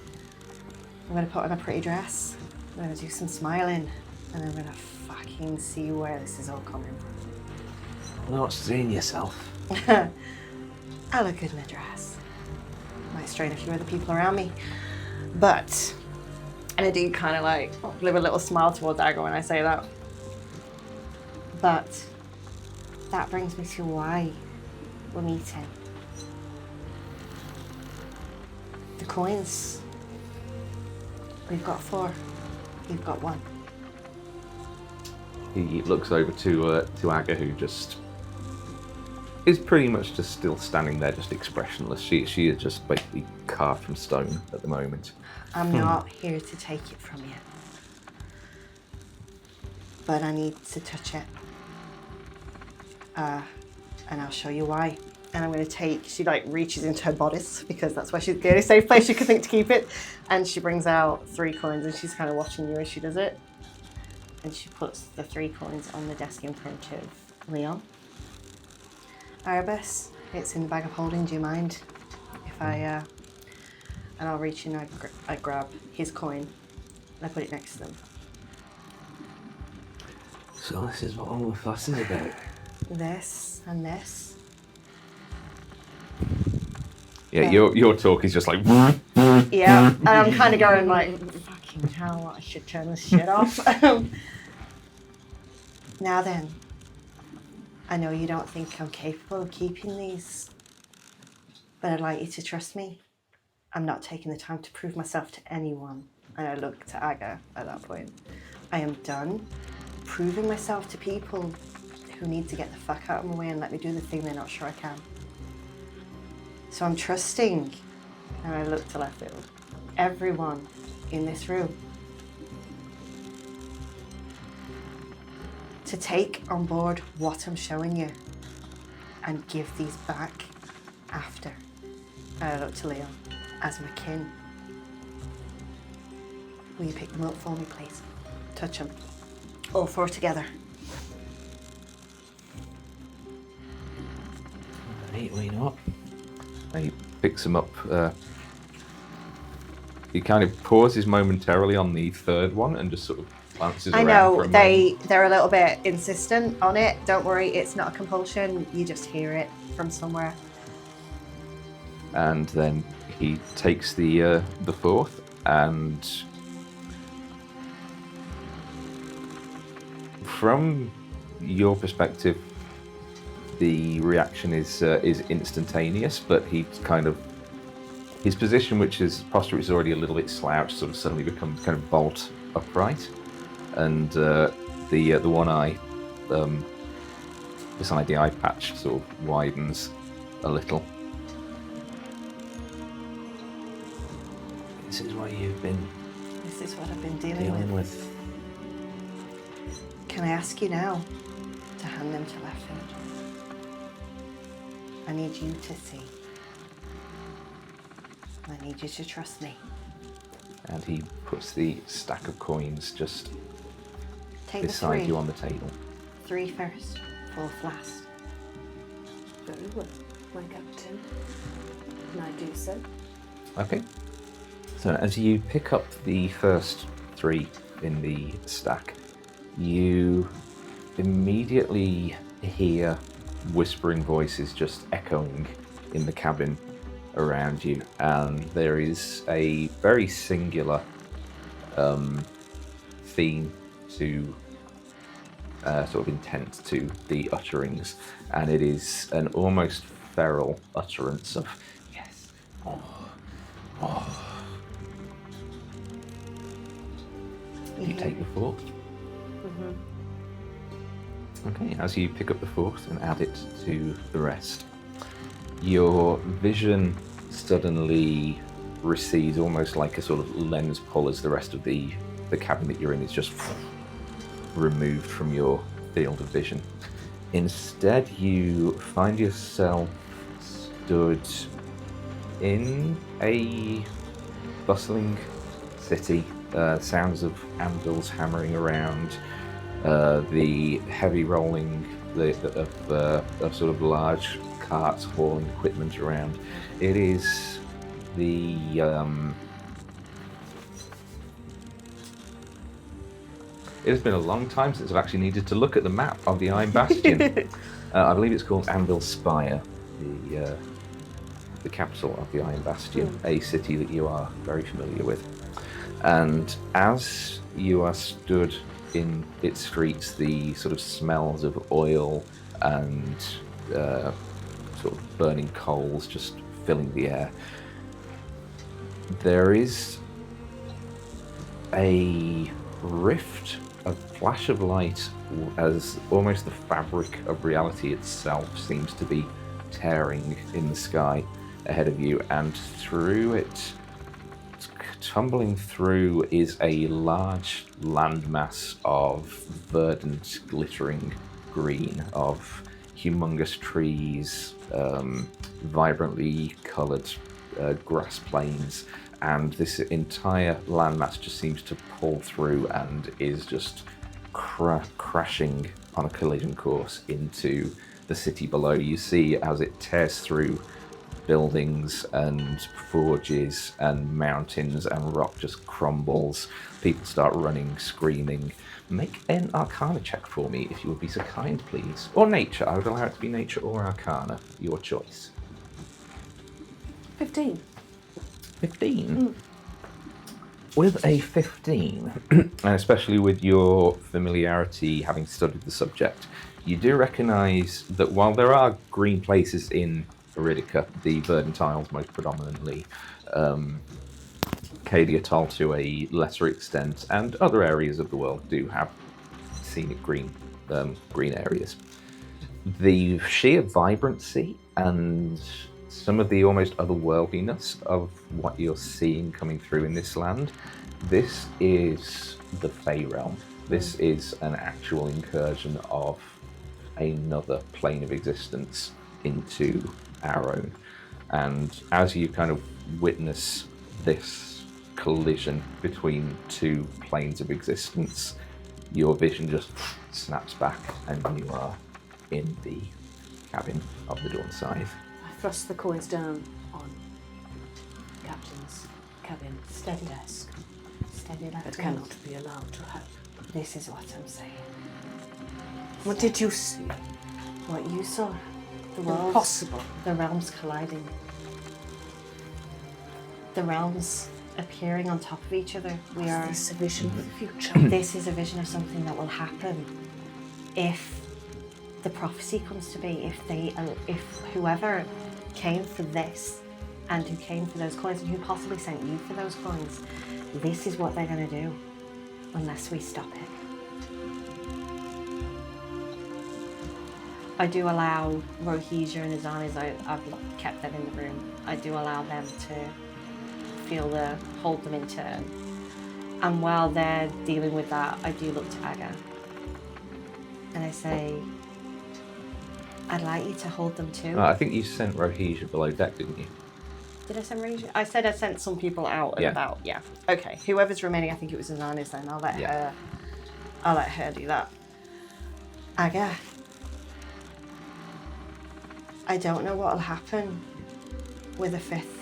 I'm gonna put on a pretty dress. I'm gonna do some smiling. And I'm gonna fucking see where this is all coming from. Don't strain yourself. I look good in a dress. Might strain a few other people around me. But, and I do kind of like live a little smile towards Aga when I say that. But that brings me to why we're meeting. The coins. We've got 4. You've got 1. He looks over to Aga, who just is pretty much just still standing there, just expressionless. She is just basically carved from stone at the moment. I'm not here to take it from you. But I need to touch it. And I'll show you why. And I'm going to take, she like reaches into her bodice because that's where she's the only safe place she could think to keep it. And she brings out 3 coins and she's kind of watching you as she does it. And she puts the 3 coins on the desk in front of Leon. Erebus, it's in the bag of holding, do you mind if I, and I'll reach in and I grab his coin and I put it next to them. So this is what all the fuss is about. This and this. Yeah, your talk is just like. Yeah, and I'm kind of going like, fucking hell, I should turn this shit off. Now then, I know you don't think I'm capable of keeping these, but I'd like you to trust me. I'm not taking the time to prove myself to anyone. And I look to Aga at that point. I am done proving myself to people who need to get the fuck out of my way and let me do the thing they're not sure I can. So I'm trusting, and I look to Leftfield, everyone in this room to take on board what I'm showing you. and give these back after. I look to Leon as my kin. Will you pick them up for me, please? Touch them. All four together. Right, well, you know what? He picks them up. He kind of pauses momentarily on the third one and just sort of glances I around know, for a moment. they're a little bit insistent on it. Don't worry, it's not a compulsion. You just hear it from somewhere. And then he takes the fourth, and from your perspective, the reaction is instantaneous, but he kind of, his position, which is posture, is already a little bit slouched, sort of suddenly becomes kind of bolt upright, and the one eye beside the eye patch sort of widens a little. This is what you've been This is what I've been dealing dealing with. with. Can I ask you now to hand them to Leftfield? I need you to see. I need you to trust me. And he puts the stack of coins just Take the beside three. you on the table. 3 first, 4th last. Very well, my captain. Can I do so? Okay. So as you pick up the first 3 in the stack, you immediately hear whispering voices just echoing in the cabin around you, and there is a very singular theme to sort of intent to the utterings, and it is an almost feral utterance of yes, oh. You take the fourth. Okay, as you pick up the fourth and add it to the rest, your vision suddenly recedes almost like a sort of lens pull as the rest of the cabin that you're in is just removed from your field of vision. Instead, you find yourself stood in a bustling city, sounds of anvils hammering around, the heavy rolling of sort of large carts hauling equipment around. It is the it has been a long time since I've actually needed to look at the map of the Iron Bastion. I believe it's called Anvil Spire, the capital of the Iron Bastion, a city that you are very familiar with. And as you are stood in its streets, the sort of smells of oil and sort of burning coals just filling the air, there is a rift, a flash of light, as almost the fabric of reality itself seems to be tearing in the sky ahead of you, and through it, tumbling through, is a large landmass of verdant, glittering green, of humongous trees, vibrantly coloured grass plains, and this entire landmass just seems to pull through and is just crashing on a collision course into the city below. You see as it tears through buildings and forges and mountains, and rock just crumbles. People start running, screaming. Make an Arcana check for me, if you would be so kind, please. Or Nature. I would allow it to be Nature or Arcana. Your choice. 15. 15? With a 15, and especially with your familiarity having studied the subject, you do recognise that while there are green places in Iridica, the Verdant Isles most predominantly, Cadia Atoll to a lesser extent, and other areas of the world do have scenic green areas. The sheer vibrancy and some of the almost otherworldliness of what you're seeing coming through in this land, this is the Fey realm. This is an actual incursion of another plane of existence into our own. And as you kind of witness this collision between two planes of existence, your vision just snaps back and you are in the cabin of the Dawn Scythe. I thrust the coins down on Captain's cabin desk. Steady That left. cannot be allowed to happen. This is what I'm saying. What did you see? What you saw. The worlds. Impossible. The realms colliding. The realms appearing on top of each other. We are. This is a vision of the future. This is a vision of something that will happen if the prophecy comes to be. If whoever came for this, and who came for those coins, and who possibly sent you for those coins, this is what they're going to do, unless we stop it. I do allow Rohija and Azanis, I've kept them in the room. I do allow them to hold them in turn. And while they're dealing with that, I do look to Aga. And I say, I'd like you to hold them too. I think you sent Rohija below deck, didn't you? Did I send Rohija? I said I sent some people out and about. Yeah. Okay. Whoever's remaining, I think it was Azanis then. I'll let her do that. Aga. I don't know what'll happen with a fifth.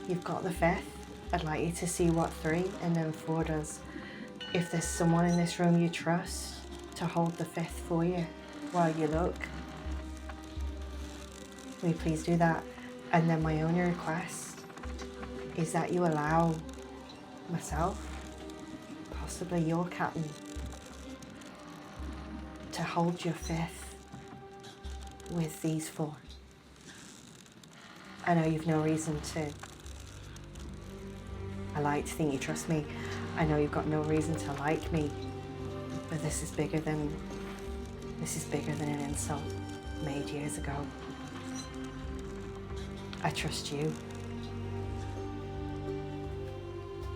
You've got the fifth. I'd like you to see what 3 and then 4 does. If there's someone in this room you trust to hold the fifth for you while you look, will you please do that? And then my only request is that you allow myself, possibly your captain, to hold your fifth with these 4. I know you've no reason to. I like to think you trust me. I know you've got no reason to like me, but this is bigger than an insult made years ago. I trust you.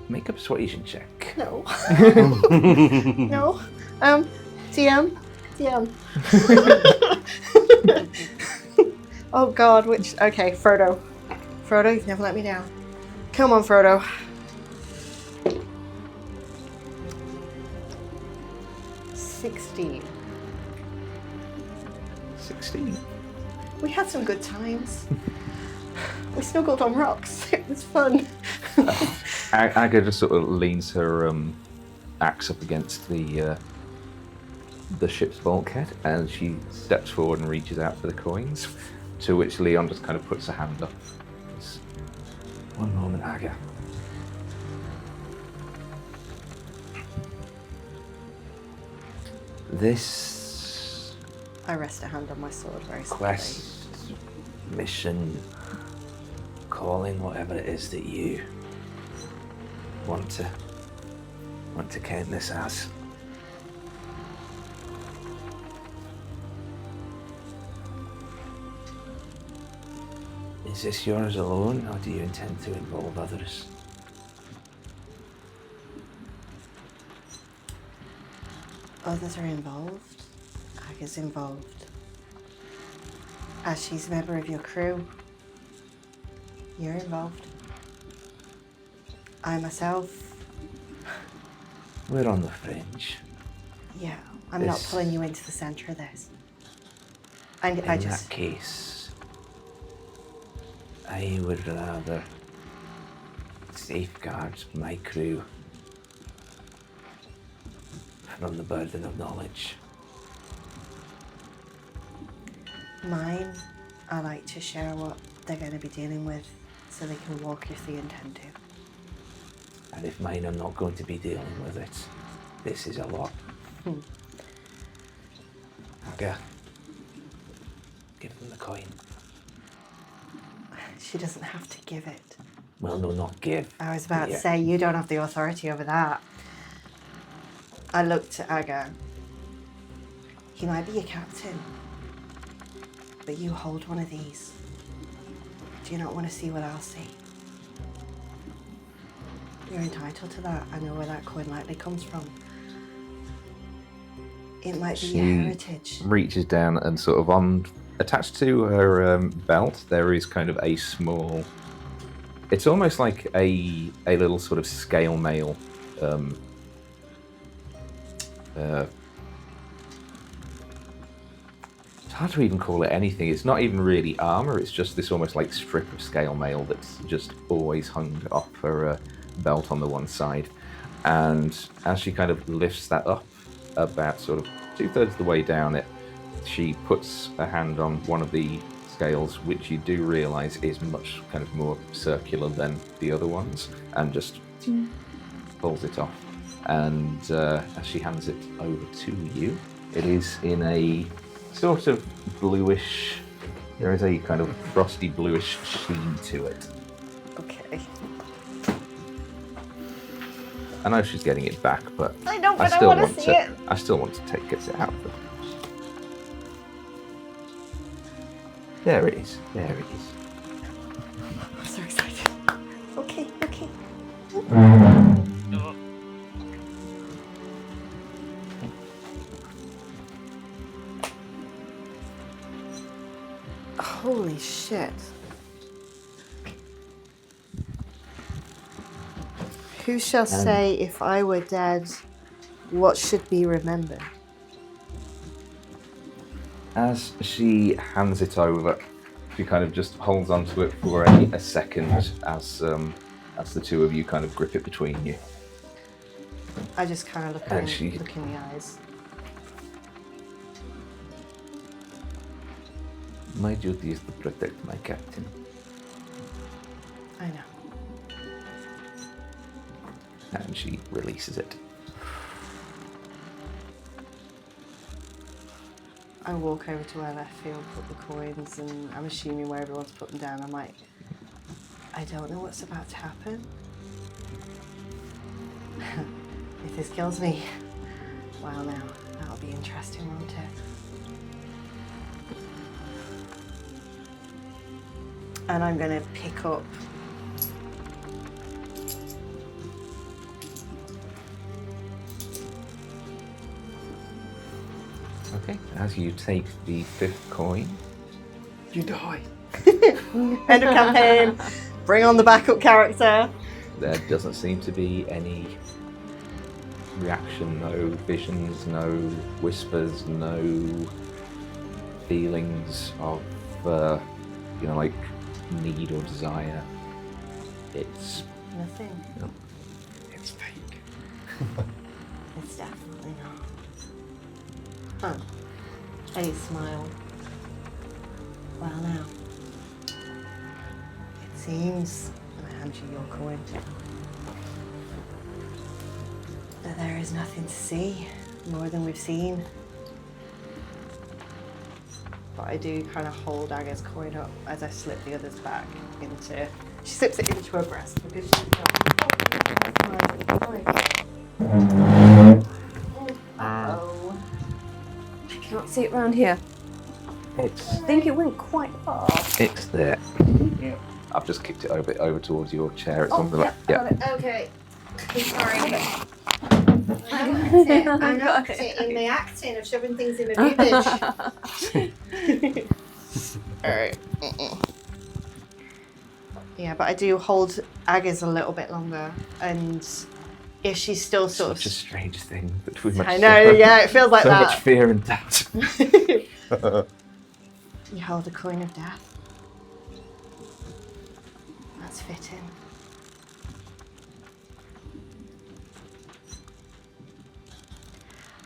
Make a persuasion check. No. No. DM. Oh God, okay, Frodo. Frodo, you've never let me down. Come on, Frodo. 16. 16. We had some good times. We snuggled on rocks. It was fun. Aga just sort of leans her axe up against the ship's bulkhead, and she steps forward and reaches out for the coins, to which Leon just kind of puts her hand up. Just, one moment, Aga. This I rest a hand on my sword very slowly. quest, mission, calling, whatever it is that you want to count this as. Is this yours alone, or do you intend to involve others? Others are involved. Aga's involved. As she's a member of your crew, you're involved. I myself, We're on the fringe. yeah, I'm not This- pulling you into the centre of this. And In I just, that case, I would rather safeguard my crew from the burden of knowledge. mine, I like to share what they're going to be dealing with so they can walk if they intend to. And if mine are not going to be dealing with it, this is a lot. Aga, give them the coin. She doesn't have to give it. Well, no, not give. I was about Yeah. to say, you don't have the authority over that. I looked at Aga. He might be your captain, but you hold one of these. Do you not want to see what I'll see? You're entitled to that. I know where that coin likely comes from. It might be your She heritage. reaches down and sort of on attached to her belt, there is kind of a small. It's almost like a little sort of scale mail. It's hard to even call it anything. It's not even really armor. It's just this almost like strip of scale mail that's just always hung off her belt on the one side. And as she kind of lifts that up, about sort of 2/3 of the way down it, she puts a hand on one of the scales, which you do realise is much kind of more circular than the other ones, and just pulls it off. And as she hands it over to you, it is in a sort of bluish. There is a kind of frosty bluish sheen to it. Okay. I know she's getting it back, but I know, but I still want to see it. I still want to get it out of it. There it is. There it is. I'm so excited. Okay, okay. Holy shit. Who shall say if I were dead, what should be remembered? As she hands it over, she kind of just holds onto it for a second as the two of you kind of grip it between you. I just kind of look And look in the eyes. My duty is to protect my captain. I know. And she releases it. I walk over to where Leftfield put the coins, and I'm assuming where everyone's put them down. I'm like, I don't know what's about to happen. If this kills me, well now, that'll be interesting, won't it? And I'm gonna pick up Okay. As you take the 5th coin, you die. end of campaign, bring on the backup character. There doesn't seem to be any reaction, no visions, no whispers, no feelings of, like need or desire. It's Nothing. no, it's fake. It's definitely not. Huh. I smile. Well now. It seems, and I hand you your coin, that there is nothing to see, more than we've seen. But I do kind of hold Aga's coin up as I slip the others back into. She slips it into her breast because she's not. Oh. I cannot see it round here. I think it went quite far. It's there. I've just kicked it over towards your chair. It's on the left. Got it. Okay. Sorry. I'm not in my acting of shoving things in my boobage. Alright. Yeah, but I do hold Aga's a little bit longer, and if she's still sort Such a strange thing that we must. I know, yeah, it feels like so that. much fear and doubt. You hold a coin of death. That's fitting.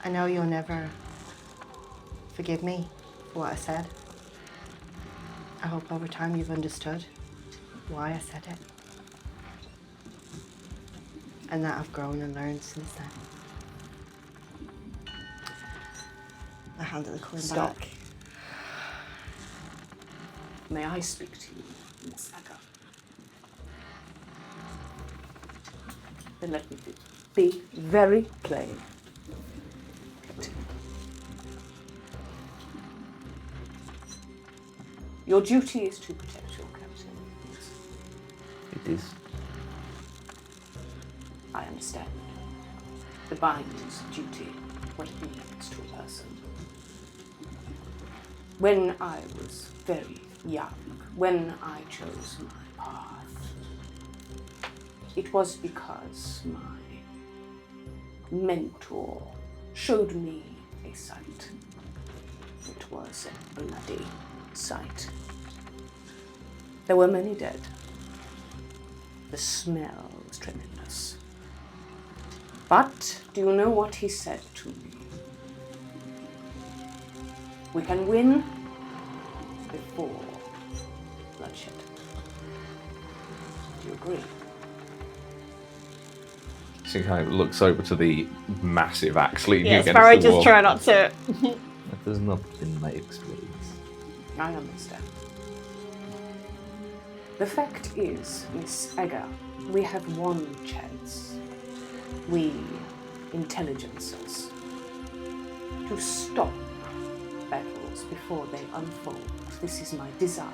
I know you'll never forgive me for what I said. I hope over time you've understood why I said it. And that I've grown and learned since then. I handed the coin Stop. back. May I speak to you, Miss Aga? Then let me be very plain. Your duty is to protect your captain. It is. I understand. The binds duty, what it means to a person. When I was very young, when I chose my path, it was because my mentor showed me a sight. It was a bloody sight. There were many dead. The smell was tremendous. But do you know what he said to me? We can win before bloodshed. Do you agree? She kind of looks over to the massive axe leaning Yeah, against Sparrow the just wall. try not to. That does not in my experience. I understand. The fact is, Miss Egger, we have one chance. We intelligencers. To stop battles before they unfold. This is my desire.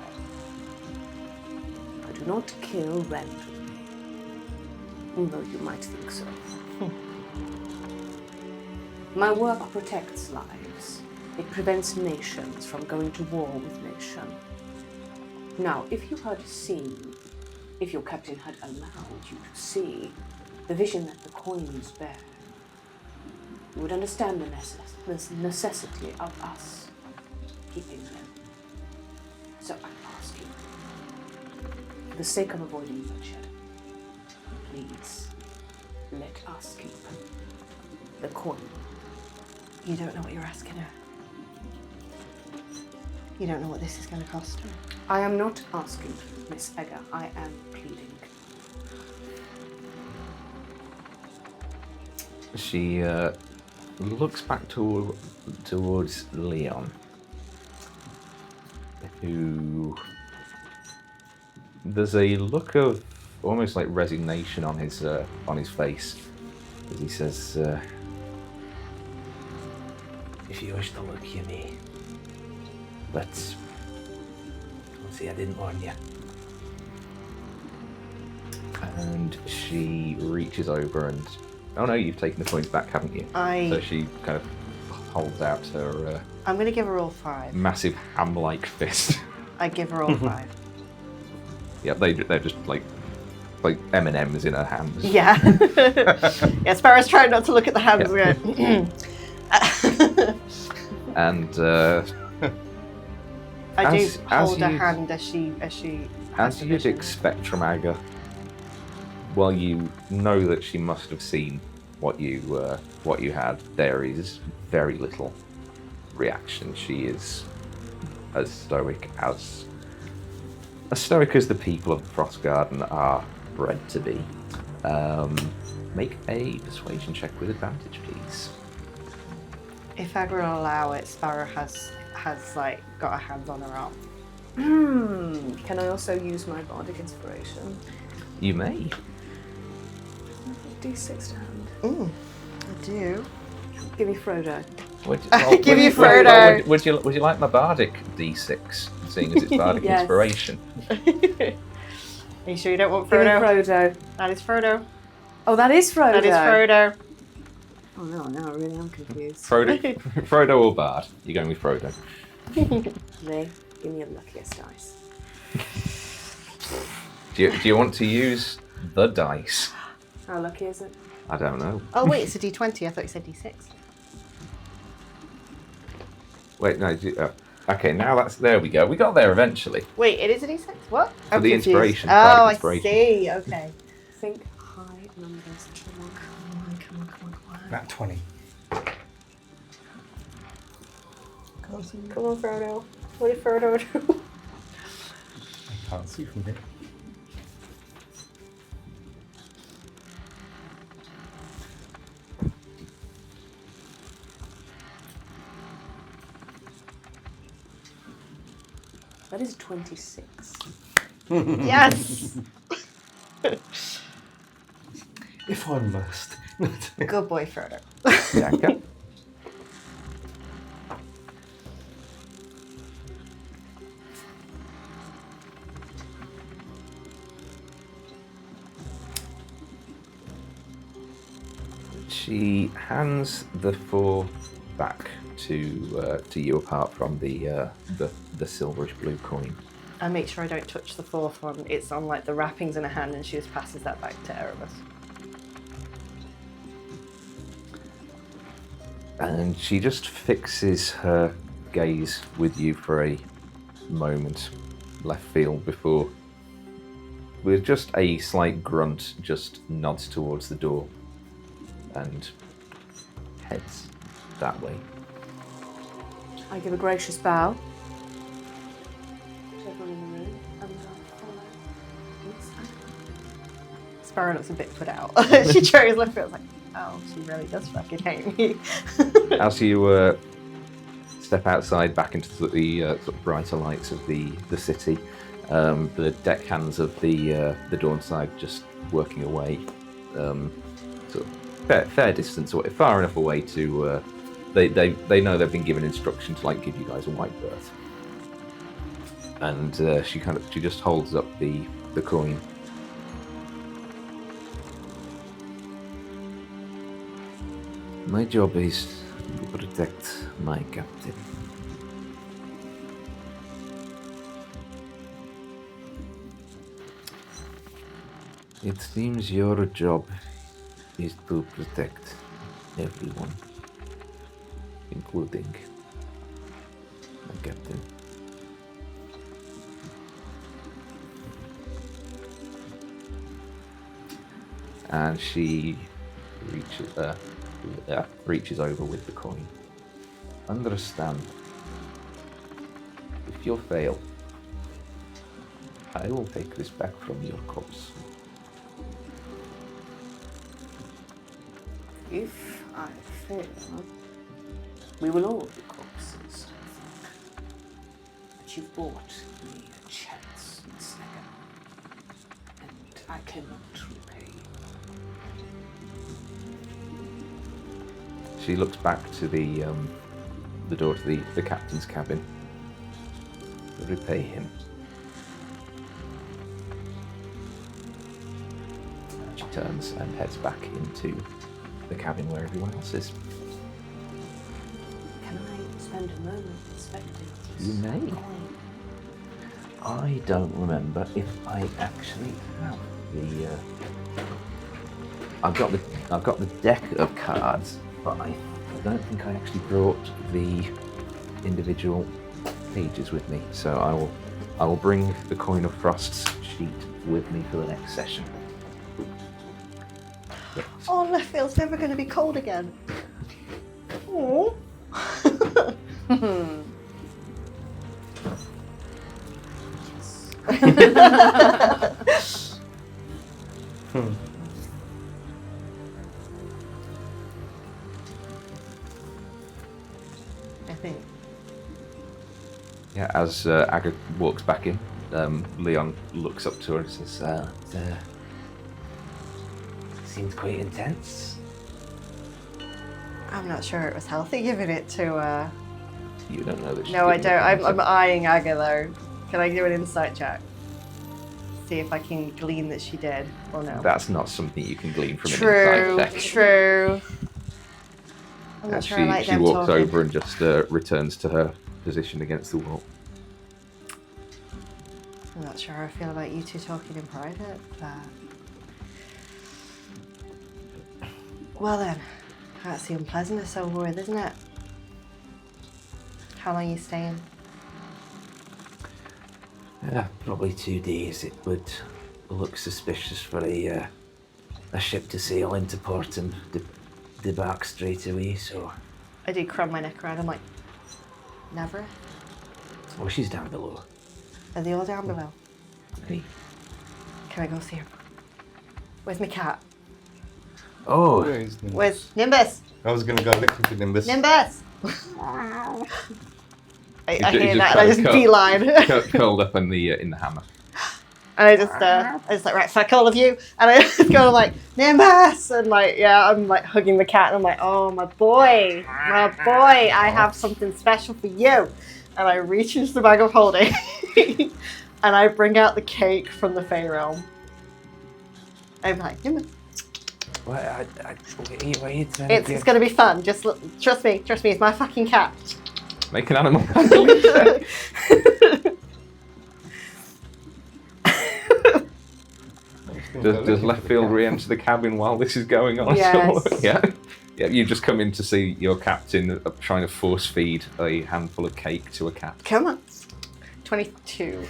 I do not kill randomly, although you might think so. My work protects lives. It prevents nations from going to war with nation. Now, if you had seen, if your captain had allowed you to see the vision that the coins bear, you would understand the necessity of us keeping them. So I ask you, for the sake of avoiding bloodshed, please let us keep the coin. You don't know what you're asking her. You don't know what this is going to cost her. I am not asking, Miss Egger, I am pleading. She looks back towards Leon, who there's a look of almost like resignation on his face as he says, "If you wish to look, you may, but see, I didn't warn you." And she reaches over and, oh no, you've taken the coins back, haven't you? So she kind of holds out her I'm going to give her all 5. massive ham-like fist. I give her all 5. Yeah, they're just like M&Ms in her hands. Yeah. Yeah, Sparrow's trying not to look at the hands. Yeah. And I do as hold her you'd- hand as she as you'd expect from Aga, well, you know that she must have seen what you had. There is very little reaction. She is as stoic as the people of the Frost Garden are bred to be. Make a persuasion check with advantage, please. If I will allow it, Sparrow has like got her hands on her arm. Can I also use my bardic inspiration? You may. D6 to hand. I do. Give me Frodo. Give you Frodo. Would you like my bardic D6, seeing as it's bardic Yes. inspiration? Are you sure you don't want Give me Frodo? Frodo. That is Frodo. Oh, that is Frodo. That is Frodo. Oh no, now I really am confused. Frodo or Bard? You're going with Frodo. Ray, give me your luckiest dice. Do you want to use the dice? How lucky is it? I don't know. Oh wait, it's a D20. I thought you said D6. Wait, no. Okay, now there we go. We got there eventually. Wait, it is a D6. What? For the confused. inspiration, Oh, bardic I inspiration. see. Okay. Think high numbers. Come on. About 20. Come on, Frodo. What did Frodo do? I can't see from here. That is 26. Yes. If I must. Good boy, Frodo. Bianca? She hands the 4 back to you apart from the silverish blue coin. I make sure I don't touch the fourth one. It's on like the wrappings in her hand, and she just passes that back to Erebus. And she just fixes her gaze with you for a moment, Leftfield, before, with just a slight grunt, just nods towards the door and heads that way. I give a gracious bow to everyone in the room and follow Miss Anna. Sparrow looks a bit put out. She chose Leftfield. Like, oh, she really does fucking hate me. As you step outside back into the sort of brighter lights of the city, the deckhands of the Dawn side just working away, sort of fair distance away, far enough away to they know they've been given instruction to like give you guys a white berth. And she just holds up the coin. My job is to protect my captain. It seems your job is to protect everyone, including my captain. And she reaches over with the coin. Understand, if you fail, I will take this back from your corpse. If I fail, we will all be corpses. But you've bought me a chance, Miss Negan, and I cannot repay you. She looks back to the door to the captain's cabin. Repay him. She turns and heads back into the cabin where everyone else is. Can I spend a moment inspecting this You may. coin? I don't remember if I actually have the. I've got the deck of cards, but I don't think I actually brought the individual pages with me. So I will bring the Coin of Frost's sheet with me for the next session. But Oh, Leftfield's never going to be cold again. Oh. I think. yeah, as Aga walks back in, Leon looks up to her and says, seems quite intense. I'm not sure it was healthy giving it to. You don't know that. No, I don't. I'm eyeing Aga though. Can I do an insight check? See if I can glean that she did or no. That's not something you can glean from True. an inside check. True. I'm not And sure I like she them walks talking. over and just returns to her position against the wall. I'm not sure how I feel about you two talking in private, but... Well then, that's the unpleasantness over with, isn't it? How long are you staying? Yeah, probably 2 days. It would look suspicious for a ship to sail into port and debark straight away, so... I do crumb my neck around, I'm like, never? Oh, she's down below. Are they all down below? Hey. Can I go see her? Where's my cat? Oh, Where is Nimbus? Where's Nimbus? I was going to go looking for Nimbus. Nimbus! I He's hear just that and I just curled- beeline. curled up in the hammock. And I just like, right, fuck all of you. And I just go like, Nimbus! And like, yeah, I'm like hugging the cat and I'm like, oh, my boy, I have something special for you. And I reach into the bag of holding and I bring out the cake from the Fey realm. I'm like, Nimbus. What are you trying to It's do? going to be fun. Just trust me. Trust me. It's my fucking cat. Make an animal handling check. Does Leftfield re-enter the cabin while this is going on? Yes. Yeah. Yeah. You just come in to see your captain trying to force feed a handful of cake to a cat. Come on. 22.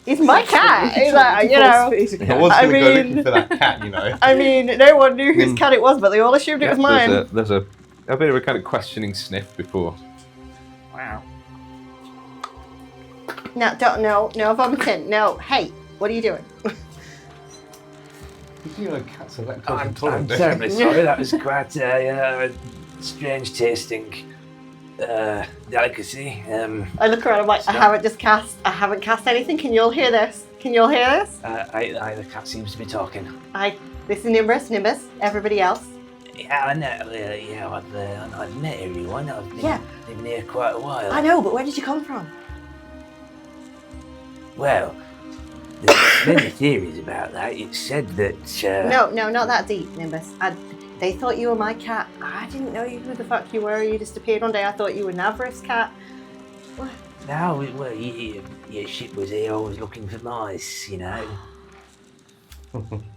He's my cat. He's like, you know. I was going to go looking for that cat, you know. I mean, no one knew whose cat it was, but they all assumed it was mine. There's a bit of a kind of questioning sniff before. Wow. No, don't, no vomiting. No, hey, what are you doing? You know, cats are lactose I'm intolerant. terribly sorry. That was quite a strange tasting delicacy. I look around, I'm like, I haven't cast anything. Can you all hear this? Can you all hear this? The cat seems to be talking. This is Nimbus, everybody else. Yeah, I know. I've met everyone. I've been here quite a while. I know, but where did you come from? Well, there's many theories about that. It's said that. No, not that deep, Nimbus. They thought you were my cat. I didn't know who the fuck you were. You just appeared one day. I thought you were Navarre's cat. What? No, well, your ship was here always looking for mice, you know.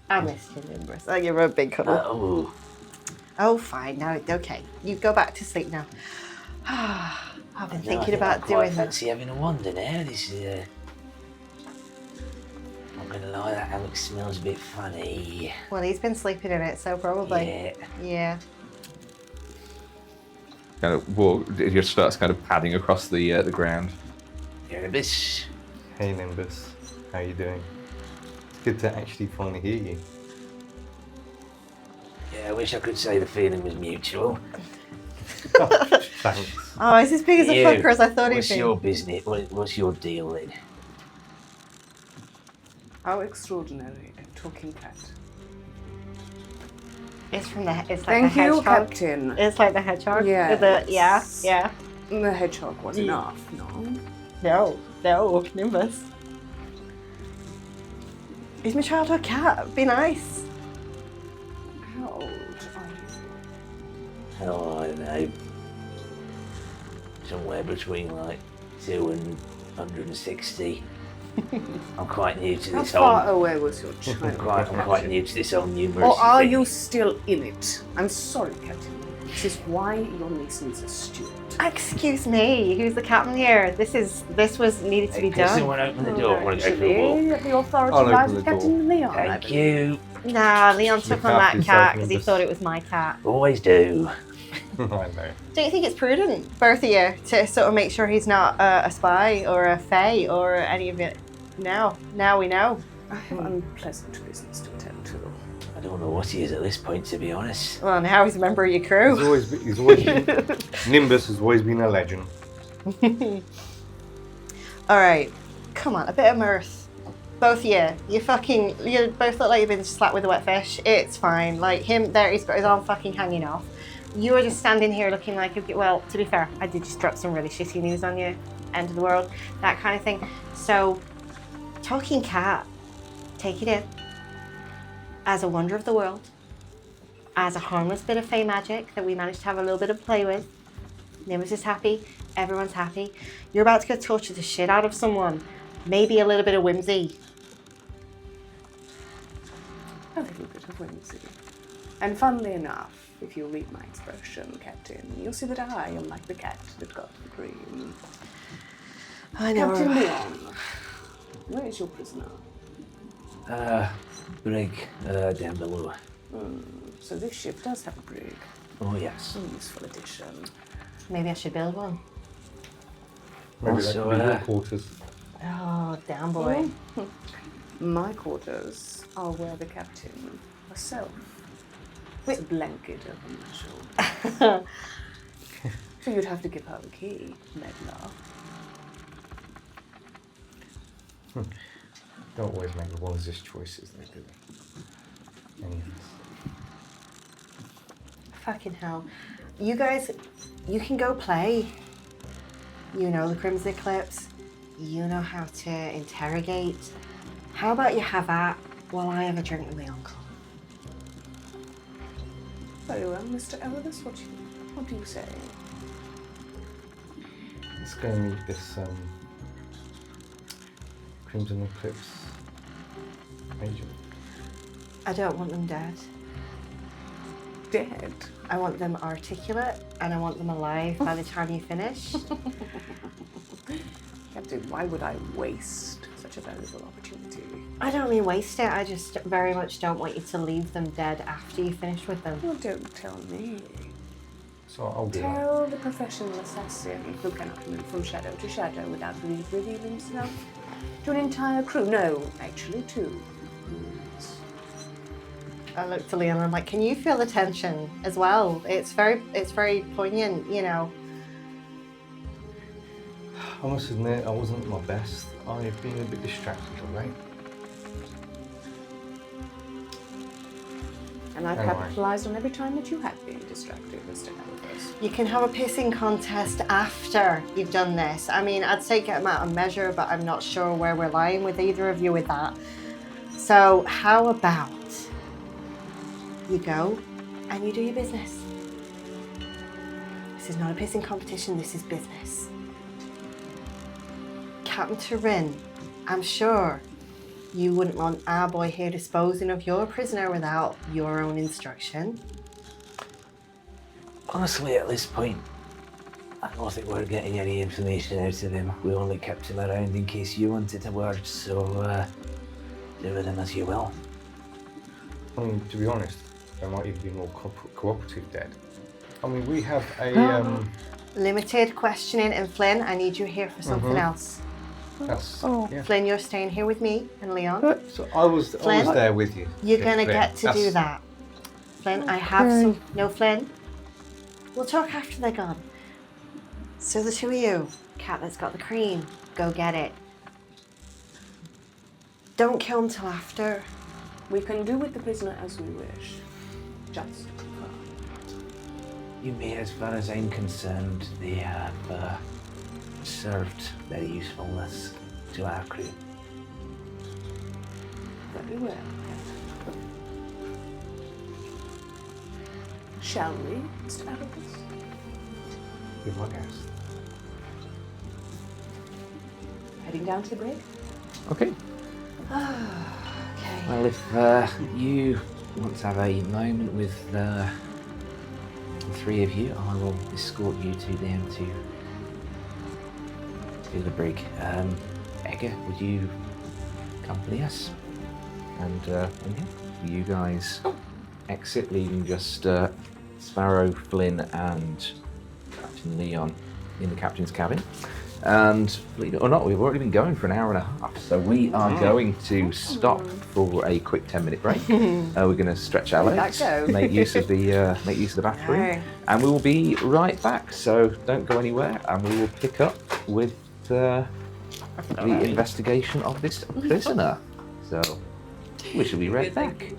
I missed you, Nimbus. Oh, you're a big cuddle. Oh, fine. Now, okay. You go back to sleep now. I've been thinking about doing I that. fancy having a wander now. This is. I'm not gonna lie, that hammock smells a bit funny. Well, he's been sleeping in it, so probably. Yeah. Kind of walk. It just starts kind of padding across the ground. Erebus. Hey Nimbus, how you doing? It's good to actually finally hear you. Yeah, I wish I could say the feeling was mutual. Thanks. Oh, is as big as a You, fucker as I thought he'd What's be? your business? What's your deal then? How extraordinary a talking cat. It's from the. It's like Thank the you, hedgehog. Captain. It's like the hedgehog. Yes. Yeah. The hedgehog was enough, no? No, Nimbus. He's my childhood cat. Be nice. How old are you? Oh, I don't know. Somewhere between like 2 and 160. I'm quite new to How this far whole. away was your child? I'm quite new to this whole numerous. Or are thing. you still in it? I'm sorry, Captain. This is why your niece needs a steward. Excuse me. Who's the captain here? This was needed to be Can done. someone open the door? I want to go for a Actually, walk. the authority I'll lies open with the door. Captain Leon. I Thank believe. you. Nah, Leon took Look on after that yourself, cat because he Nimbus. thought it was my cat. Always do. I know. Don't you think it's prudent, both of you, to sort of make sure he's not a spy or a fae or any of it? Now we know. I have unpleasant business to attend to. I don't know what he is at this point, to be honest. Well, now he's a member of your crew. He's always been, Nimbus has always been a legend. All right, come on, a bit of mirth. Both of you, you both look like you've been slapped with a wet fish. It's fine. Like him there, he's got his arm fucking hanging off. You were just standing here looking like, well, to be fair, I did just drop some really shitty news on you. End of the world, that kind of thing. So, talking cat, take it in. As a wonder of the world, as a harmless bit of fey magic that we managed to have a little bit of play with. Nimbus is happy, everyone's happy. You're about to go torture the shit out of someone. Maybe a little bit of whimsy. A little bit of whimsy. And funnily enough, if you read my expression, Captain, you'll see that I am like the cat that got the cream. I know. Captain Leon, where is your prisoner? Brig, down below. So this ship does have a brig. Oh, yes. A useful addition. Maybe I should build one. Maybe Also, that could be your quarters. Oh, damn boy. My quarters are where the captain herself with a blanket over my shoulder. So you'd have to give her the key, Medlar. Don't always make the wisest choices, they do. Anyways. Fucking hell. You guys, you can go play. You know the Crimson Eclipse. You know how to interrogate. How about you have that while I have a drink with my uncle? Very well, Mr. Erebus, what do you say? Let's go and meet this Crimson Eclipse agent. I don't want them dead. Dead? I want them articulate and I want them alive by the time you finish. Captain, why would I waste such a valuable opportunity? I don't mean waste it, I just very much don't want you to leave them dead after you finish with them. Well, don't tell me. So I'll do that. Tell the professional assassin who cannot move from shadow to shadow without revealing himself to an entire crew. No, actually 2. I look to Leon and I'm like, can you feel the tension as well? It's very poignant, you know. I must admit, I wasn't at my best. I've been a bit distracted, alright? And I Anyway. capitalised on every time that you had been distracted, Mr. Erebus. You can have a pissing contest after you've done this. I mean, I'd say get them out of measure, but I'm not sure where we're lying with either of you with that. So how about you go and you do your business? This is not a pissing competition, this is business. Captain Turin, I'm sure you wouldn't want our boy here disposing of your prisoner without your own instruction. Honestly, at this point, I don't think we're getting any information out of him. We only kept him around in case you wanted a word, so do with him as you will. I mean, to be honest, there might even be more cooperative dead. I mean, we have a Limited questioning, and Flynn, I need you here for something else. that's yeah. Flynn, you're staying here with me and Leon. So I was Flynn? there with you. You're Yeah, gonna Flynn. get to do that. Flynn, I have some. No, Flynn. We'll talk after they're gone. So the 2 of you, cat that's got the cream, go get it. Don't kill him till after. We can do with the prisoner as we wish. Just You may, as far as I'm concerned, they have served their usefulness to our crew. very well. Shall we, Mr. Erebus? Be my guest. Heading down to the brig? Okay. Okay. Well, if you want to have a moment with the 3 of you, I will escort you to them to the brig. Edgar, would you accompany us? And yeah, you guys exit, leaving just Sparrow, Flynn, and Captain Leon in the captain's cabin. And believe it or not, we've already been going for an hour and a half, so we are going to stop for a quick 10-minute break. We're going to stretch our legs, make use of the bathroom, No. and we will be right back. So don't go anywhere, and we will pick up with the investigation of this prisoner. So we shall be right back.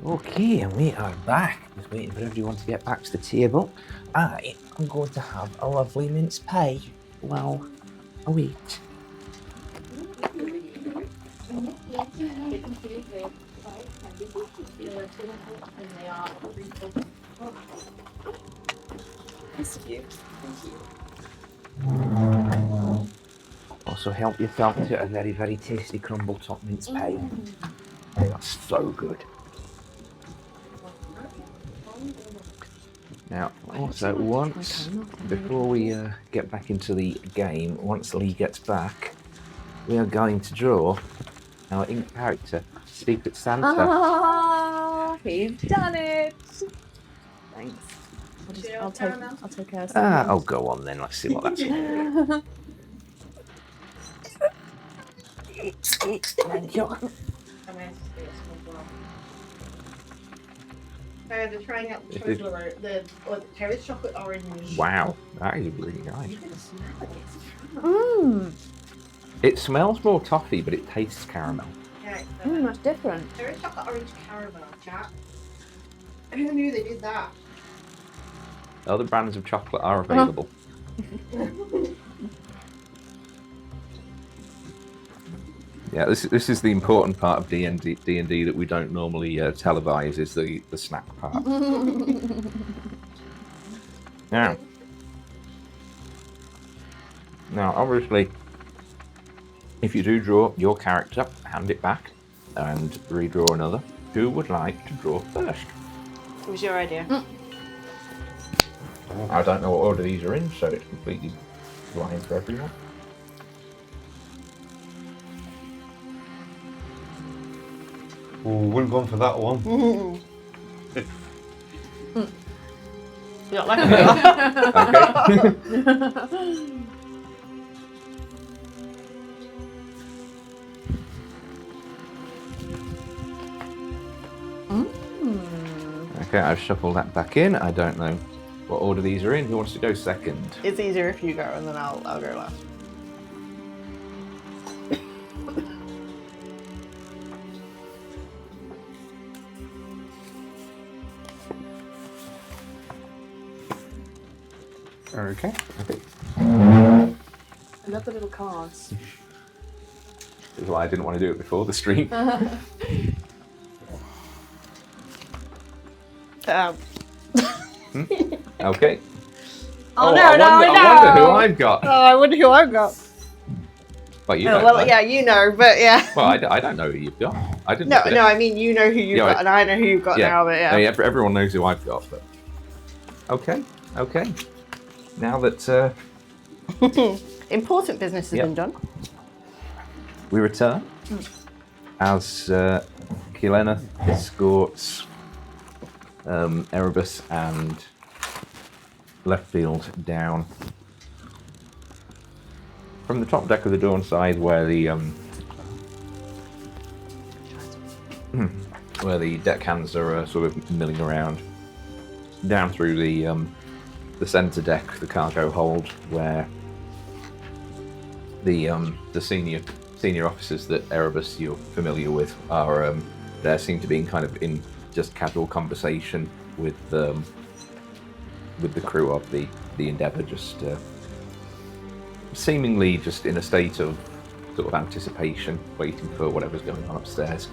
Okay, and we are back. Just waiting for everyone to get back to the table. I am going to have a lovely mince pie while I wait. Also help yourself to a very, very tasty crumble top mince pie. Oh, that's so good. Now, also once, before we get back into the game, once Lee gets back, we are going to draw our in character, Secret Santa. Ah, he's done it. Thanks. I'll take care of something. Oh, go on then. Let's see what that's all. Thank you. They're trying out the cherry chocolate orange. Wow, that is really nice. Mmm, It smells more toffee, but it tastes caramel. Yeah, that's different. cherry chocolate orange caramel, chat. Who knew they did that? Other brands of chocolate are available. Yeah, this is the important part of D&D that we don't normally televise, is the snack part. Now, obviously, if you do draw your character, hand it back and redraw another. Who would like to draw first? It was your idea. I don't know what order these are in, so it's completely blind for everyone. Oh, wouldn't gone for that one. You don't like it? Okay. Okay, I've shuffled that back in. I don't know what order these are in. Who wants to go second? It's easier if you go and then I'll go last. Okay. I love the little cards. This is why I didn't want to do it before the stream. Okay. Oh, no, I wonder who I've got. Oh, I wonder who I've got. Well, you Oh, don't well, know. yeah, you know, but yeah. Well, I don't know who you've got. I didn't. No, look at no, it. I mean, you know who you've Yeah, got, and I know who you've got now, but yeah. I mean, everyone knows who I've got. But okay. Now that Important business has Yep. been done. we return as Kilena escorts Erebus and Leftfield down from the top deck of the Dawn side, where the deckhands are sort of milling around, down through the centre deck, the cargo hold, where the senior officers that Erebus you're familiar with are there, seem to be in kind of in just casual conversation with the crew of the Endeavour, just seemingly just in a state of sort of anticipation, waiting for whatever's going on upstairs.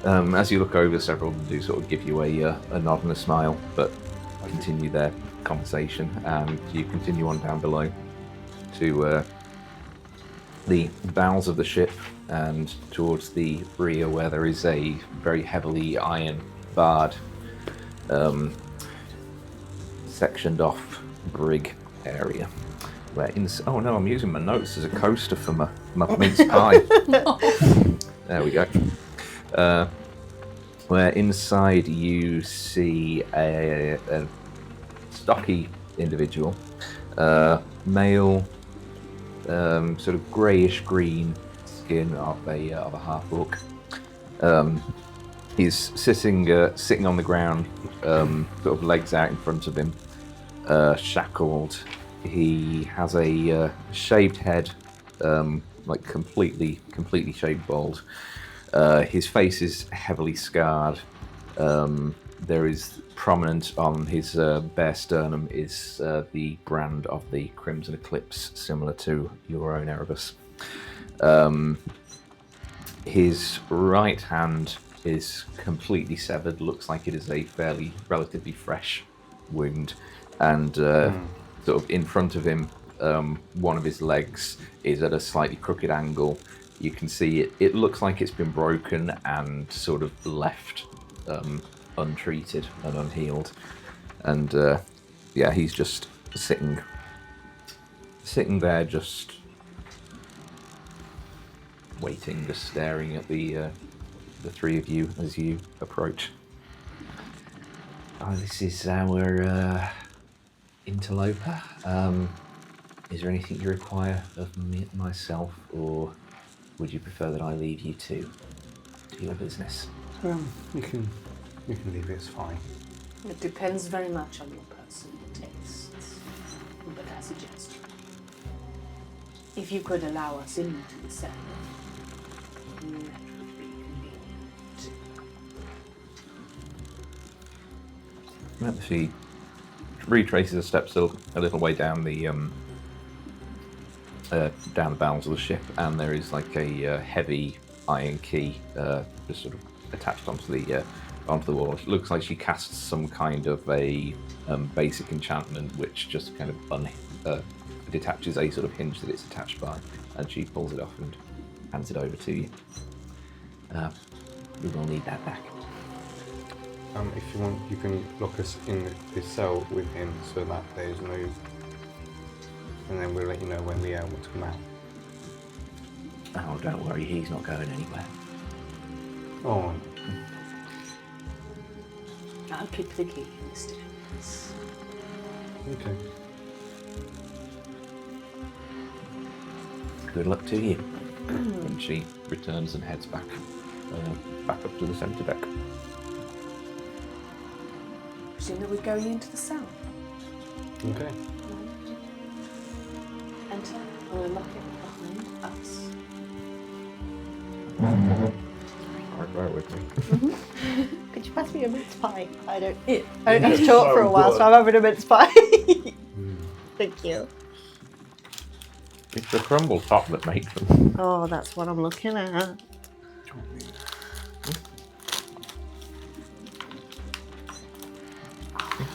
As you look over, several of them do sort of give you a nod and a smile, but continue their conversation, and you continue on down below to the bowels of the ship and towards the rear, where there is a very heavily iron barred sectioned off brig area, where oh no, I'm using my notes as a coaster for my mince pie. There we go. Where inside you see a stocky individual, male, sort of greyish green skin of a half orc. He's sitting on the ground, sort of legs out in front of him, shackled. He has a shaved head, like completely shaved bald. His face is heavily scarred, There is prominent on his bare sternum is the brand of the Crimson Eclipse, similar to your own Erebus. His right hand is completely severed. Looks like it is a relatively fresh wound, and sort of in front of him, one of his legs is at a slightly crooked angle. You can see it looks like it's been broken and sort of left untreated and unhealed. And yeah, he's just sitting there, just waiting, just staring at the three of you as you approach. Oh, this is our interloper. Is there anything you require of myself, or would you prefer that I leave you to your business? You can leave it. It's fine. It depends very much on your personal tastes, but I suggest if you could allow us into the cell, that would be convenient. She retraces her steps a little way down the bowels of the ship, and there is like a heavy iron key just sort of attached onto the wall. It looks like she casts some kind of a basic enchantment, which just kind of detaches a sort of hinge that it's attached by, and she pulls it off and hands it over to you. We will need that back. If you want, you can lock us in this cell with him so that there's no... And then we'll let you know when we are able to come out. Oh, don't worry, he's not going anywhere. Oh, I'll keep the key in the stairs. okay. Good luck to you. And she returns and heads back up to the centre deck. Presume that we're going into the cell. Okay. Enter, and we'll lock it behind us. Right with me. Could you pass me a mince pie? I don't need to talk for a while, so I'm having a mince pie. Thank you. It's the crumble top that makes them. Oh, that's what I'm looking at.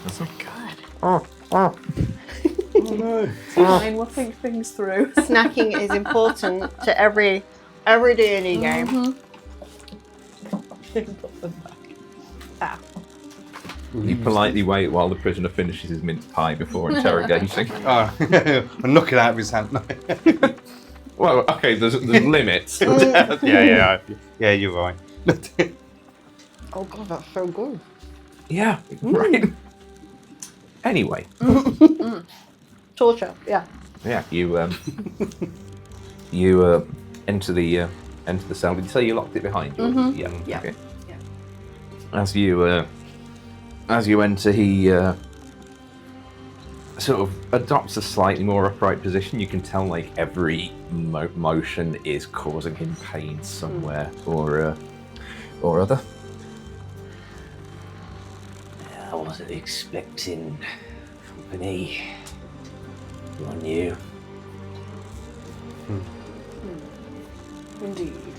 So good. Oh. Oh no. Fine, we'll think things through. Snacking is important to every D&D game. Put them back. Ah. You politely wait while the prisoner finishes his mince pie before interrogating. Oh, I'm knocking it out of his hand. Well, okay, there's limits. Yeah, you're right. Oh god, that's so good. Yeah, right. Anyway, Torture, yeah. yeah, you enter the cell. Did you say you locked it behind you? Yeah. Yeah. Okay. Yeah. As you enter, he sort of adopts a slightly more upright position. You can tell like every motion is causing him pain somewhere or other. I wasn't expecting company on you. Indeed.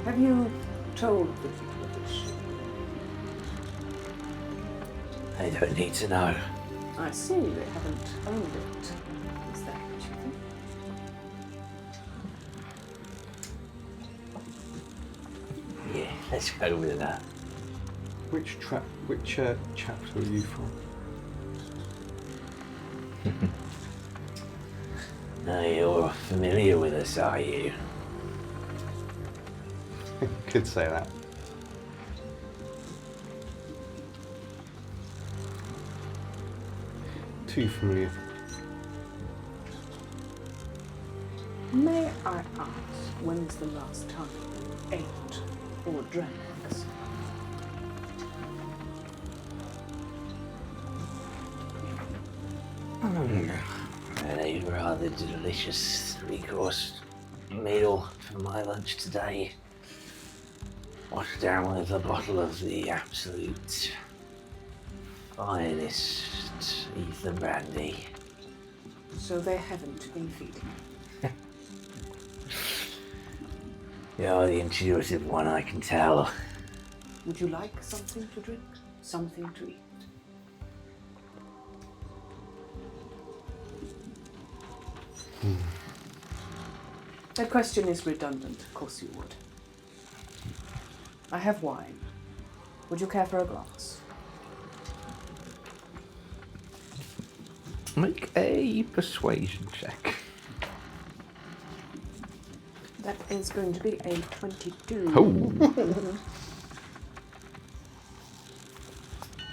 Have you told the people of this ship? I don't need to know. I see they haven't owned it. Is that what you think? Yeah, let's go with that. Which chapter are you from? Now you're familiar with us, are you? Could say that. Too familiar. May I ask, when was the last time you ate or drank? A rather delicious three-course meal for my lunch today. Wash down with a bottle of the absolute finest Ethan brandy. So they haven't been feeding. You're the intuitive one, I can tell. Would you like something to drink? Something to eat? That question is redundant, of course you would. I have wine. Would you care for a glass? Make a persuasion check. That is going to be a 22. Oh!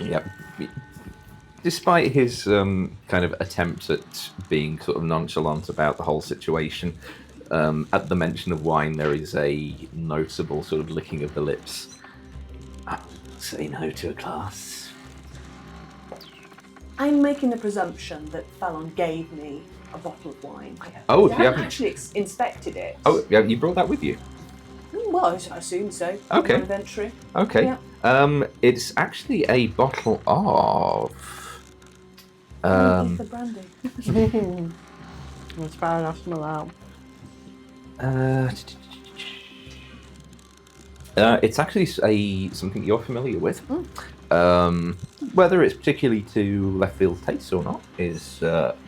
Yep. Despite his kind of attempt at being sort of nonchalant about the whole situation, at the mention of wine, there is a noticeable sort of licking of the lips. Say no to a glass. I'm making the presumption that Fallon gave me a bottle of wine. Oh, I if you haven't haven't. actually inspected it. Oh, yeah, you brought that with you. Well, I assume so. Okay. My inventory. Okay. Yeah. It's actually a bottle of. Ethan brandy. That's fair enough, smell out. It's actually something you're familiar with. Whether it's particularly to Leftfield's taste or not is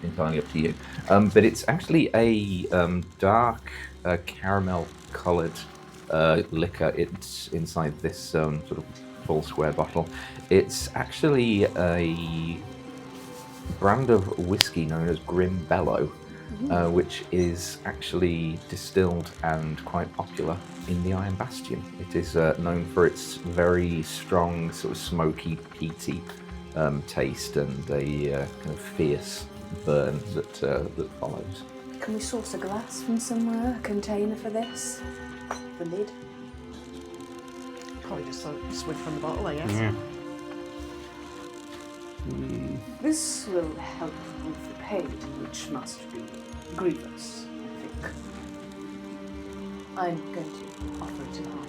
entirely up to you. But it's actually a dark caramel-coloured liquor. It's inside this sort of full square bottle. It's actually a brand of whiskey known as Grim Bellow, which is actually distilled and quite popular in the Iron Bastion. It is known for its very strong, sort of smoky, peaty taste and a kind of fierce burn that follows. Can we source a glass from somewhere? A container for this? The lid? Probably just swig from the bottle, I guess. Yeah. This will help with the pain, which must be grievous, I think. I'm going to offer it to half.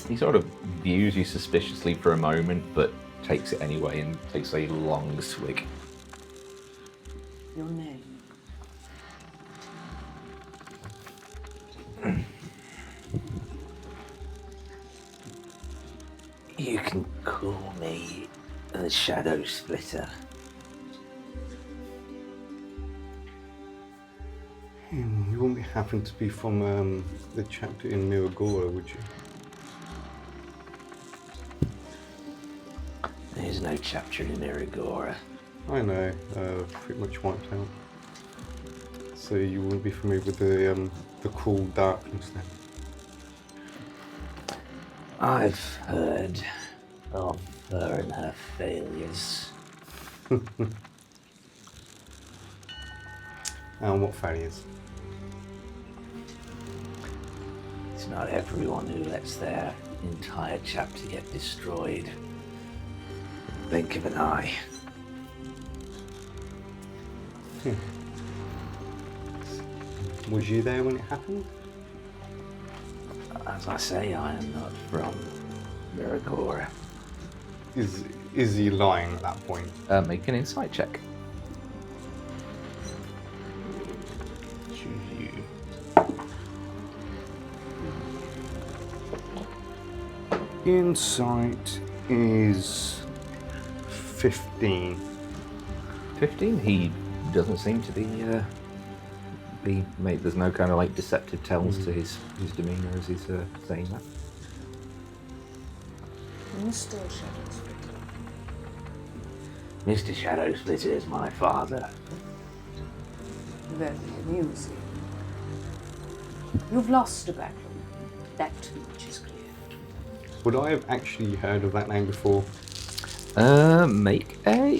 He sort of views you suspiciously for a moment, but takes it anyway and takes a long swig. Your name? You can call me the Shadow Splitter. You wouldn't happen to be from the chapter in Miragora, would you? There's no chapter in Miragora. I know, pretty much wiped out. So you wouldn't be familiar with the cruel darkness then? I've heard of her and her failures. And what failures? It's not everyone who lets their entire chapter get destroyed. Blink of an eye. Was you there when it happened? As I say, I am not from Miragora. Is he lying at that point? Make an insight check. Choose you. Insight is 15. 15. He doesn't seem to be made. There's no kind of like deceptive tells to his demeanour as he's saying that. Mr. Shadowsplitter. Mr. Shadowsplitter is my father. Very amusing. You've lost a battle. That much is clear. Would I have actually heard of that name before? Make a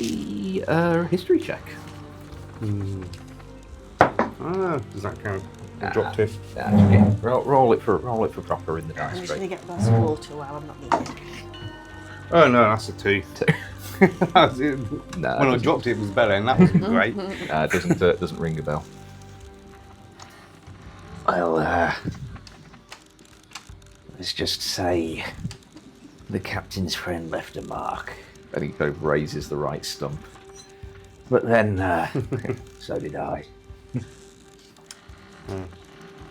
history check. Does that count? I dropped it. Yeah, roll it for proper in the I'm dice just tray. going to get a glass of water while I'm not needed. Oh no, that's a 2. That's it. No, When I it dropped it, it was better, and that was great. doesn't ring a bell. Well, Let's just say the captain's friend left a mark. And he kind of raises the right stump. But then, so did I.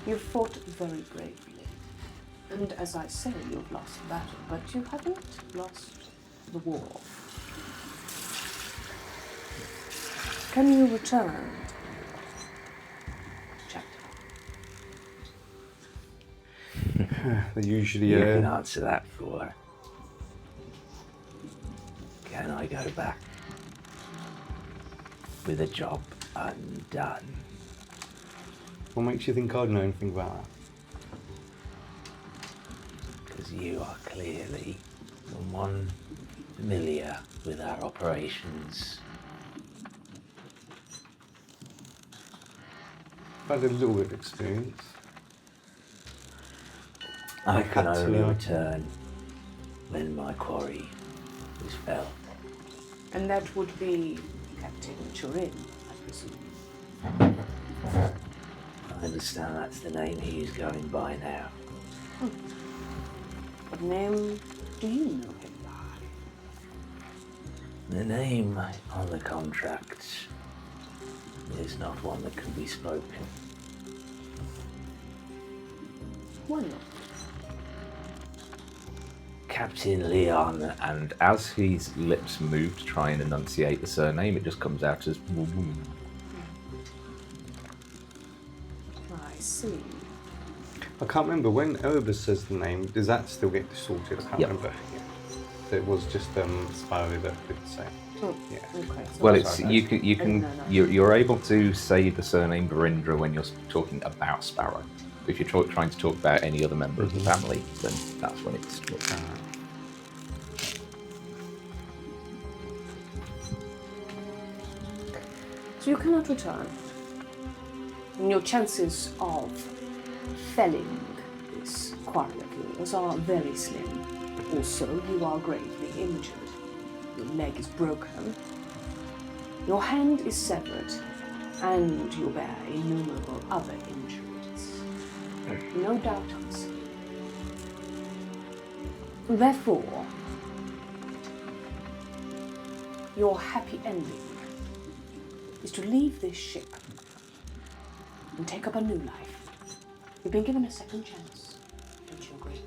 You fought very bravely. And as I say, you've lost the battle, but you haven't lost the war. Can you return? Chapter. They usually You can answer that for her. Can I go back with a job undone? What makes you think I'd know anything about that? Because you are clearly someone familiar with our operations. I've had a little bit of experience. I I've can had to, only return when my quarry is felled. And that would be Captain Turin, I presume. I understand that's the name he's going by now. What name do you know him by? The name on the contract is not one that can be spoken. Why not? Captain Leon, and as his lips move to try and enunciate the surname, it just comes out as I see. I can't remember when Erebus says the name. Does that still get distorted? I can't Yep. remember. Yeah. So it was just Sparrow that could say. Oh, Yeah. okay. So well. that's It's right. you can No. you're able to say the surname Verindra when you're talking about Sparrow. If you're trying to talk about any other member of the family, then that's when it's. So you cannot return. And your chances of felling this quarry of yours are very slim. Also, you are gravely injured. Your leg is broken. Your hand is severed. And you bear innumerable other injuries. No doubt of it. Therefore, your happy ending is to leave this ship and take up a new life. You've been given a second chance. Don't you agree?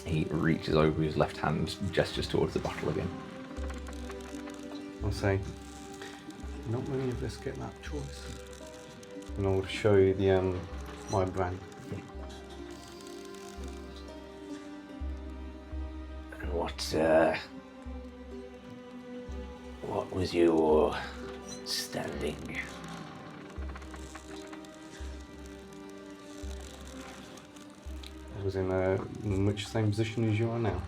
He reaches over his left hand, gestures towards the bottle again. I'll say, not many of us get that choice. And I'll show you the my brand. And what was your standing? I was in much the same position as you are now.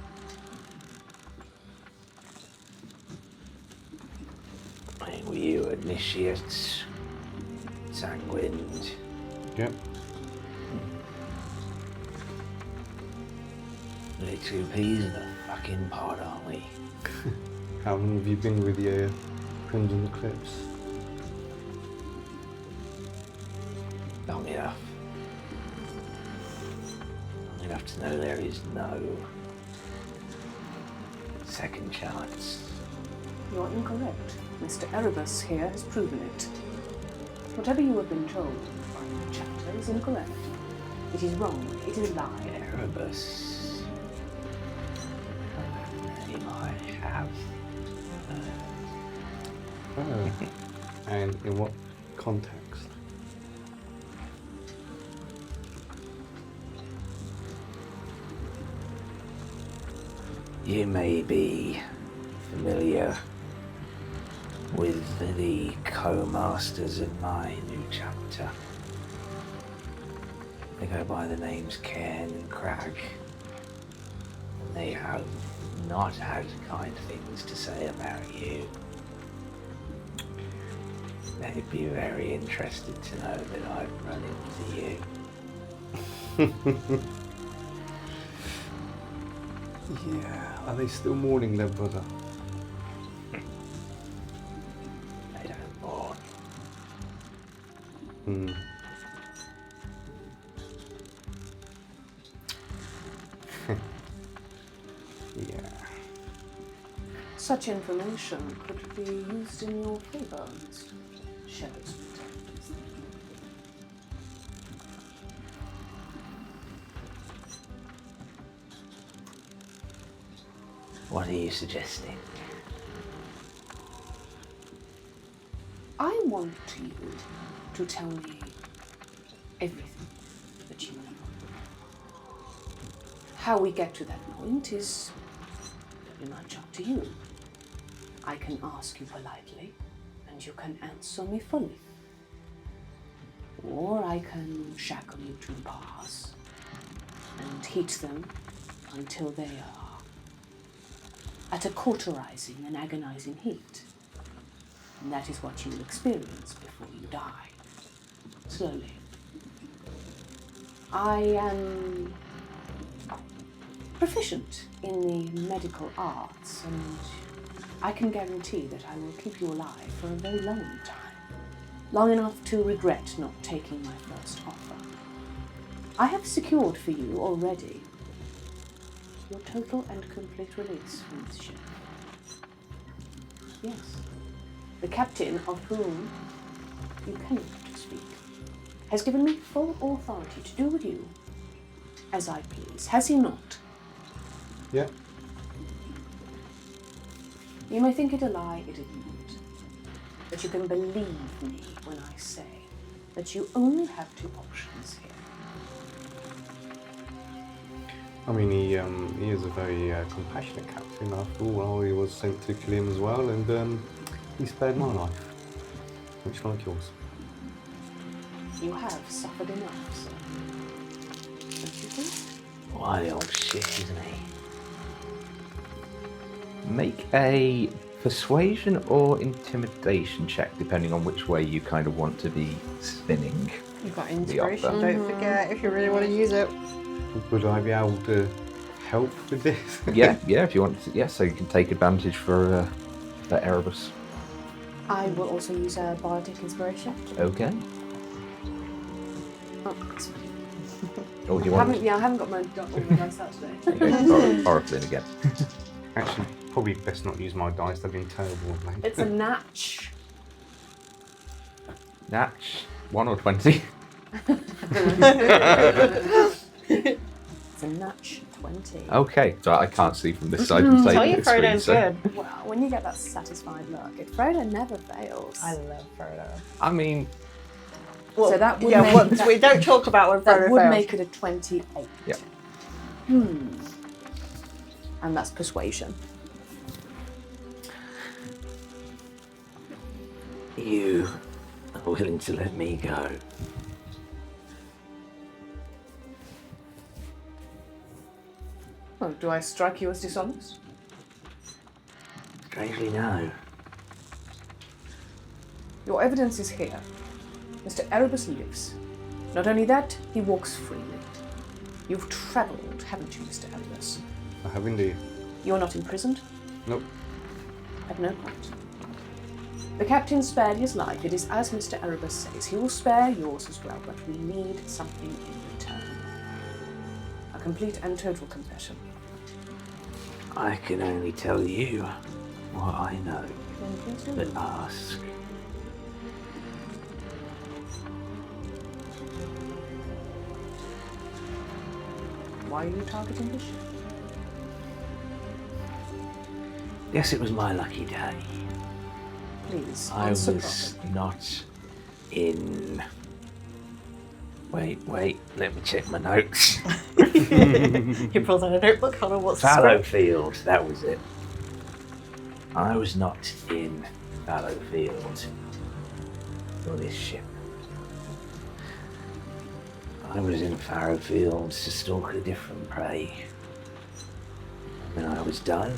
Were you initiate, sanguined? Yep. We're two peas in a fucking pod, aren't we? How long have you been with your Crimson Eclipse? Long enough. Long enough to know there is no second chance. You are incorrect. Mr. Erebus here has proven it. Whatever you have been told by the chapter is incorrect. It is wrong. It is a lie. Erebus. Name I have. Oh. And in what context? You may be familiar with the co-masters of my new chapter. They go by the names Cairn and Crag. They have not had kind things to say about you. They'd be very interested to know that I've run into you. Yeah. Are they still mourning their brother? They don't mourn. Such information could be used in your favor, Mr. Sheriff's Lieutenant. What are you suggesting? I want you to tell me everything that you know. How we get to that point is very much up to you. I can ask you politely, and you can answer me fully. Or I can shackle you to bars and heat them until they are at a cauterizing and agonizing heat. And that is what you will experience before you die. Slowly. I am proficient in the medical arts, and I can guarantee that I will keep you alive for a very long time. Long enough to regret not taking my first offer. I have secured for you already your total and complete release from this ship. Yes. The captain, of whom you cannot speak, has given me full authority to do with you as I please. Has he not? Yeah. You may think it a lie, it is not. But you can believe me when I say that you only have two options here. I mean, he is a very compassionate captain. After all, I was sent to kill him as well, and he spared my life, much like yours. You have suffered enough, sir. Don't you think? Why old shit, isn't he? Make a persuasion or intimidation check, depending on which way you kind of want to be spinning. You've got The inspiration, offer. don't forget, if you really want to use it. Would I be able to help with this? Yeah, if you want to. Yeah, so you can take advantage for Erebus. I will also use a bardic inspiration. Okay. Oh, that's fine. Or do you want I haven't got all my dice out today. Oriflin again? Actually, probably best not use my dice. They've been terrible of late. It's a natch. Natch, 1 or 20. It's a natch 20. Okay, so I can't see from this side and say Tell you this screen, Frodo's so. good. Well, when you get that satisfied look, Frodo never fails. I love Frodo. I mean, Well, So that would yeah, make once that- we don't talk about when that Frodo would fails. make it a 28. Yeah. And that's persuasion. you are willing to let me go. Oh, do I strike you as dishonest? Strangely, no. Your evidence is here. Mr. Erebus lives. Not only that, he walks freely. You've travelled, haven't you, Mr. Erebus? I have indeed. You're not imprisoned? Nope. At no point. The captain spared his life. It is as Mr. Erebus says. He will spare yours as well, but we need something in return. A complete and total confession. I can only tell you what I know, Then please do. but ask. Why are you targeting this ship? Yes, it was my lucky day. Please, I answer was properly. not in. Wait, let me check my notes. He pulls out a notebook, hold on, what's the script? Fallowfield, that was it. I was not in Fallowfield for this ship. I was in Fallowfield to stalk a different prey. When I was done,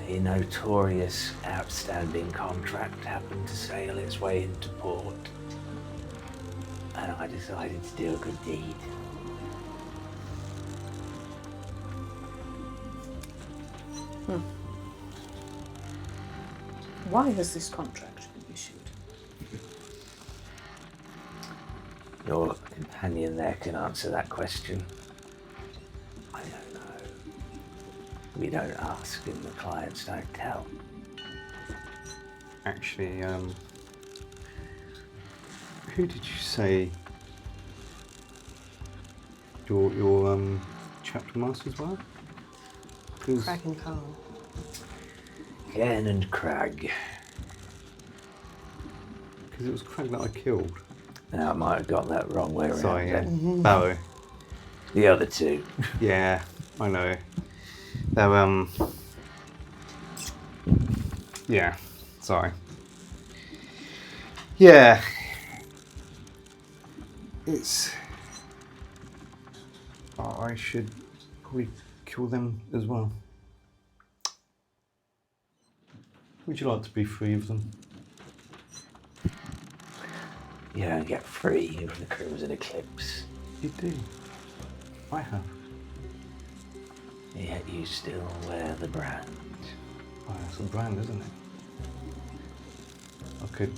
a notorious outstanding contract happened to sail its way into port. And I decided to do a good deed. Why has this contract been issued? Your companion there can answer that question. I don't know. We don't ask and the clients don't tell. Actually, who did you say your chapter masters were? Because Craig and Carl. Ken and Crag. it was Craig that I killed. Now I might have got that wrong way around. Sorry, yeah. then. Sparrow. The other two. Yeah, I know. They're yeah, sorry. Yeah. It's I should probably kill them as well. Would you like to be free of them? You don't get free of the Crimson Eclipse, You do. I have. yet you still wear the brand. Oh, it's a brand, isn't it? I could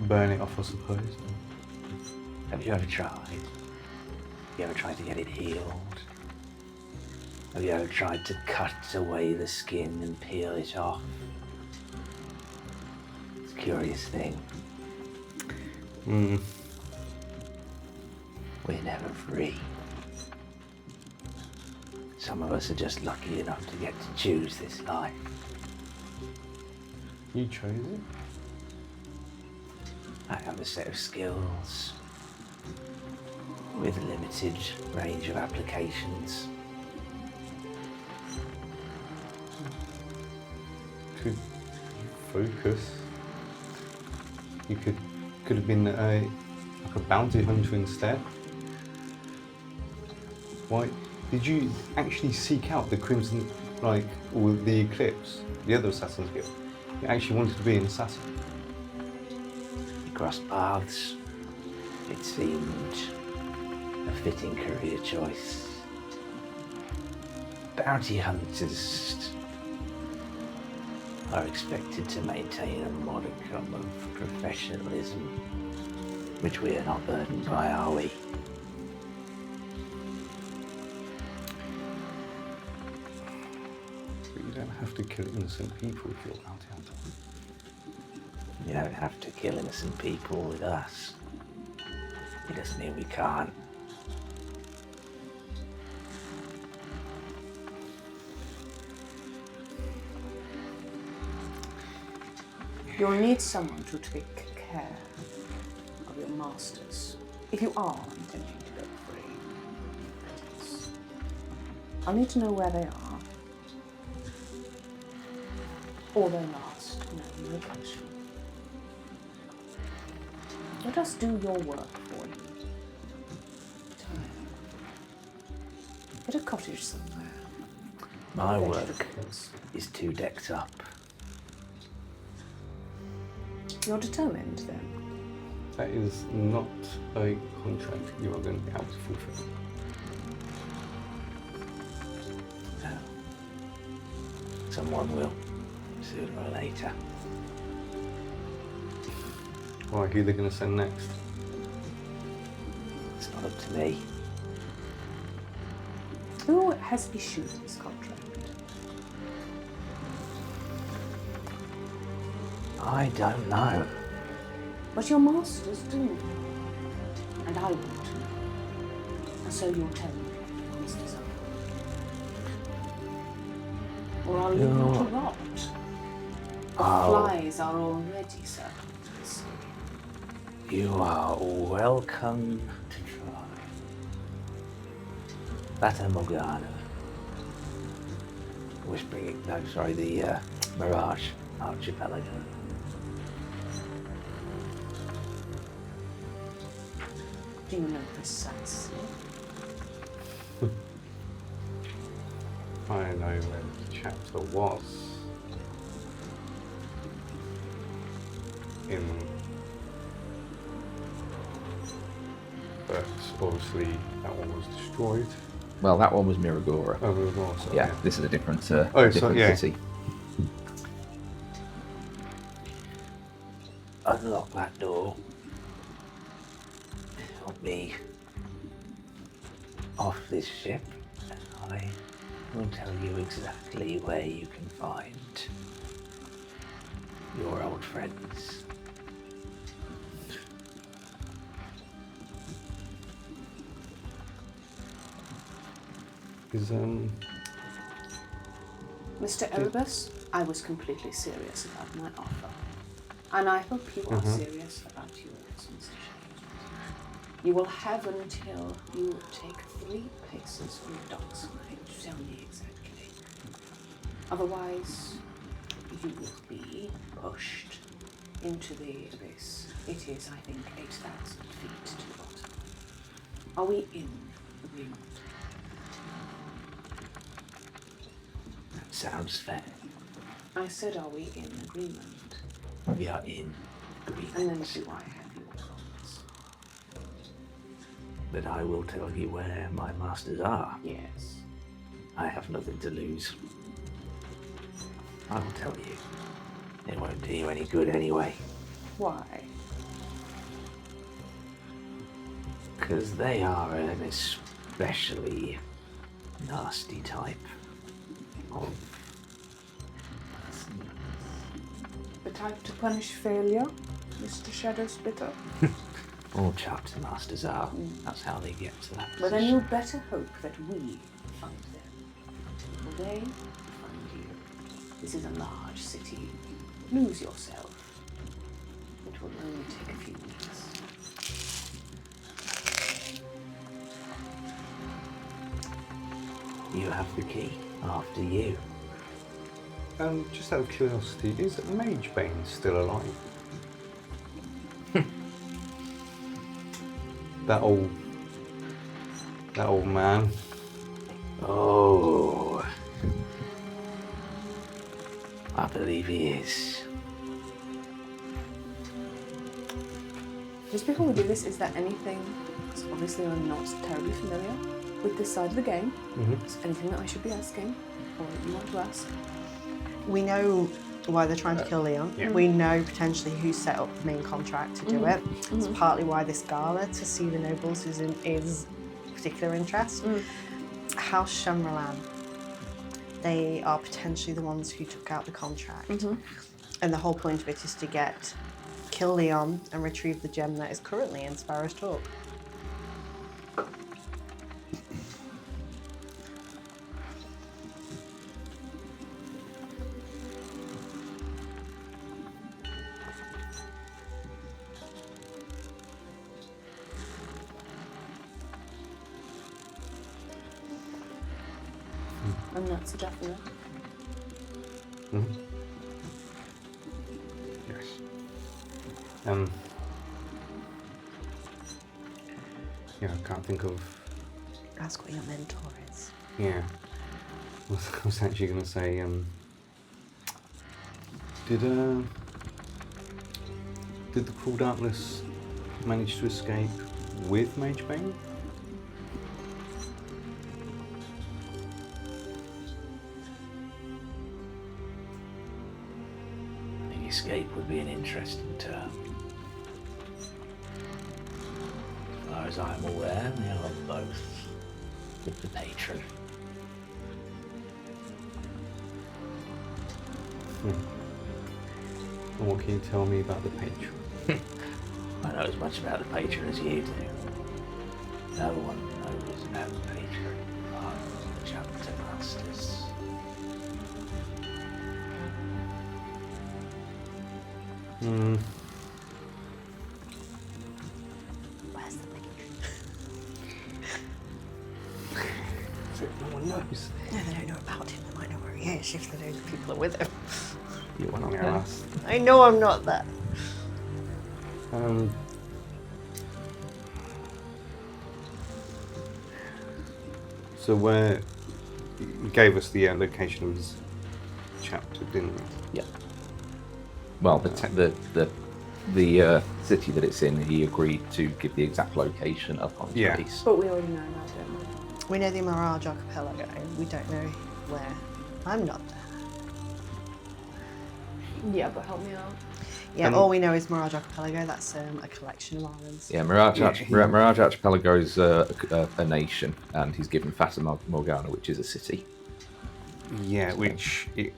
burn it off, I suppose. Have you ever tried? You ever tried to get it healed? Have you ever tried to cut away the skin and peel it off? It's a curious thing. We're never free. Some of us are just lucky enough to get to choose this life. You chose it? I have a set of skills with a limited range of applications. Could focus. You could have been like a bounty hunter instead. Why did you actually seek out the Crimson, or the Eclipse, the other Assassin's Guild? You actually wanted to be an assassin. We crossed paths. It seemed a fitting career choice. Bounty hunters are expected to maintain a modicum of professionalism, which we are not burdened by, are we? But you don't have to kill innocent people if you're a bounty hunter. You don't have to kill innocent people with us. It doesn't mean we can't. You'll need someone to take care of your masters if you are intending to go free. That is. I'll need to know where they are, or their last known location. Let us do your work for you. Get a cottage somewhere. My work Vegetables. is too decked up. You're determined then. That is not a contract you are going to be able to fulfill. No. Someone will, sooner or later. Why, who are they going to send next? It's not up to me. Who has issued this contract? I don't know. But your masters do. And I want to know. And so you'll tell me what your masters are. Or I'll leave you to rot. The flies are already circled the sea. You are welcome to try. Fata Morgana. Whispering, no, sorry, the Mirage Archipelago. Do you know precisely? I don't know where the chapter was. But obviously that one was destroyed. Well, that one was Miragora. Oh, it was. So, Yeah, this is a different, Oh, so, different yeah. city. Unlock that door. Help me off this ship, and I will tell you exactly where you can find your old friends. Is Mr. Erebus, I was completely serious about my offer. And I hope you are serious about yours, Mr. Shepard. You will have until you take 3 paces from the dockside to tell me exactly. Otherwise, you will be pushed into the abyss. It is, I think, 8,000 feet to the bottom. Are we in agreement? That sounds fair. I said, are we in agreement? We are in agreement. And then do I have your promise? That I will tell you where my masters are. Yes. I have nothing to lose. I will tell you. It won't do you any good anyway. Why? Because they are an especially nasty type of person. The type to punish failure, Mr. Shadow Splitter? All chapter masters are. That's how they get to that Well, then position. you better hope that we find them. Will they find you? This is a large city. Lose yourself. It will only take a few weeks. You have the key. After you. just out of curiosity, is Magebane still alive? that old man. Oh. I believe he is. Just before we do this, is there anything, because obviously I'm not terribly familiar with this side of the game, is there anything that I should be asking, or that you want to ask? We know why they're trying to kill Leon. Yeah. We know potentially who set up the main contract to do it. It's partly why this gala, to see the nobles, is particular interest. House Shamralan, they are potentially the ones who took out the contract. And the whole point of it is to kill Leon and retrieve the gem that is currently in Sparrow's talk. And that's a definite. Yes. Yeah, I can't think of. Ask what your mentor is. Yeah. I was actually going to say, did the Cruel Darkness manage to escape with Magebane? I think escape would be an interesting term. As far as I'm aware, they are both with the patron. And what can you tell me about the patron? I know as much about the patron as you do. No one knows about the patron apart from the chapter masters. Where's the patron? No one knows. No, they don't know about him. They might know where he is if they know the people are with him. You were not Yeah, there. that's- I know I'm not there. So where you gave us the location of his chapter, didn't we? Yeah. Well, the city that it's in, he agreed to give the exact location upon his Yeah. release. But we already know that, don't we? We know the Mirage Archipelago. We don't know where. I'm not there. Yeah, but help me out. Yeah, all we know is Mirage Archipelago. That's a collection of islands. Yeah, Mirage Archipelago is a nation, and he's given Fata Morgana, which is a city. Yeah, which it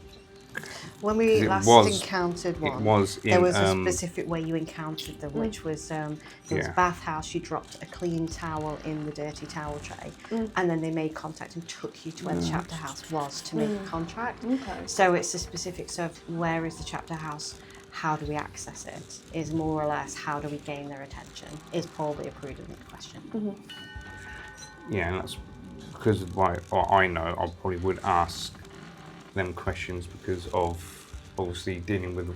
When we it last was- encountered one, it was in there was a specific way you encountered them, which was there was a Yeah. bathhouse. You dropped a clean towel in the dirty towel tray, and then they made contact and took you to where the chapter house was to make a contract. Okay. So it's the specifics of where is the chapter house, how do we access it, is more or less how do we gain their attention, is probably a prudent question. Yeah, and that's because of what I know. I probably would ask them questions because of obviously dealing with.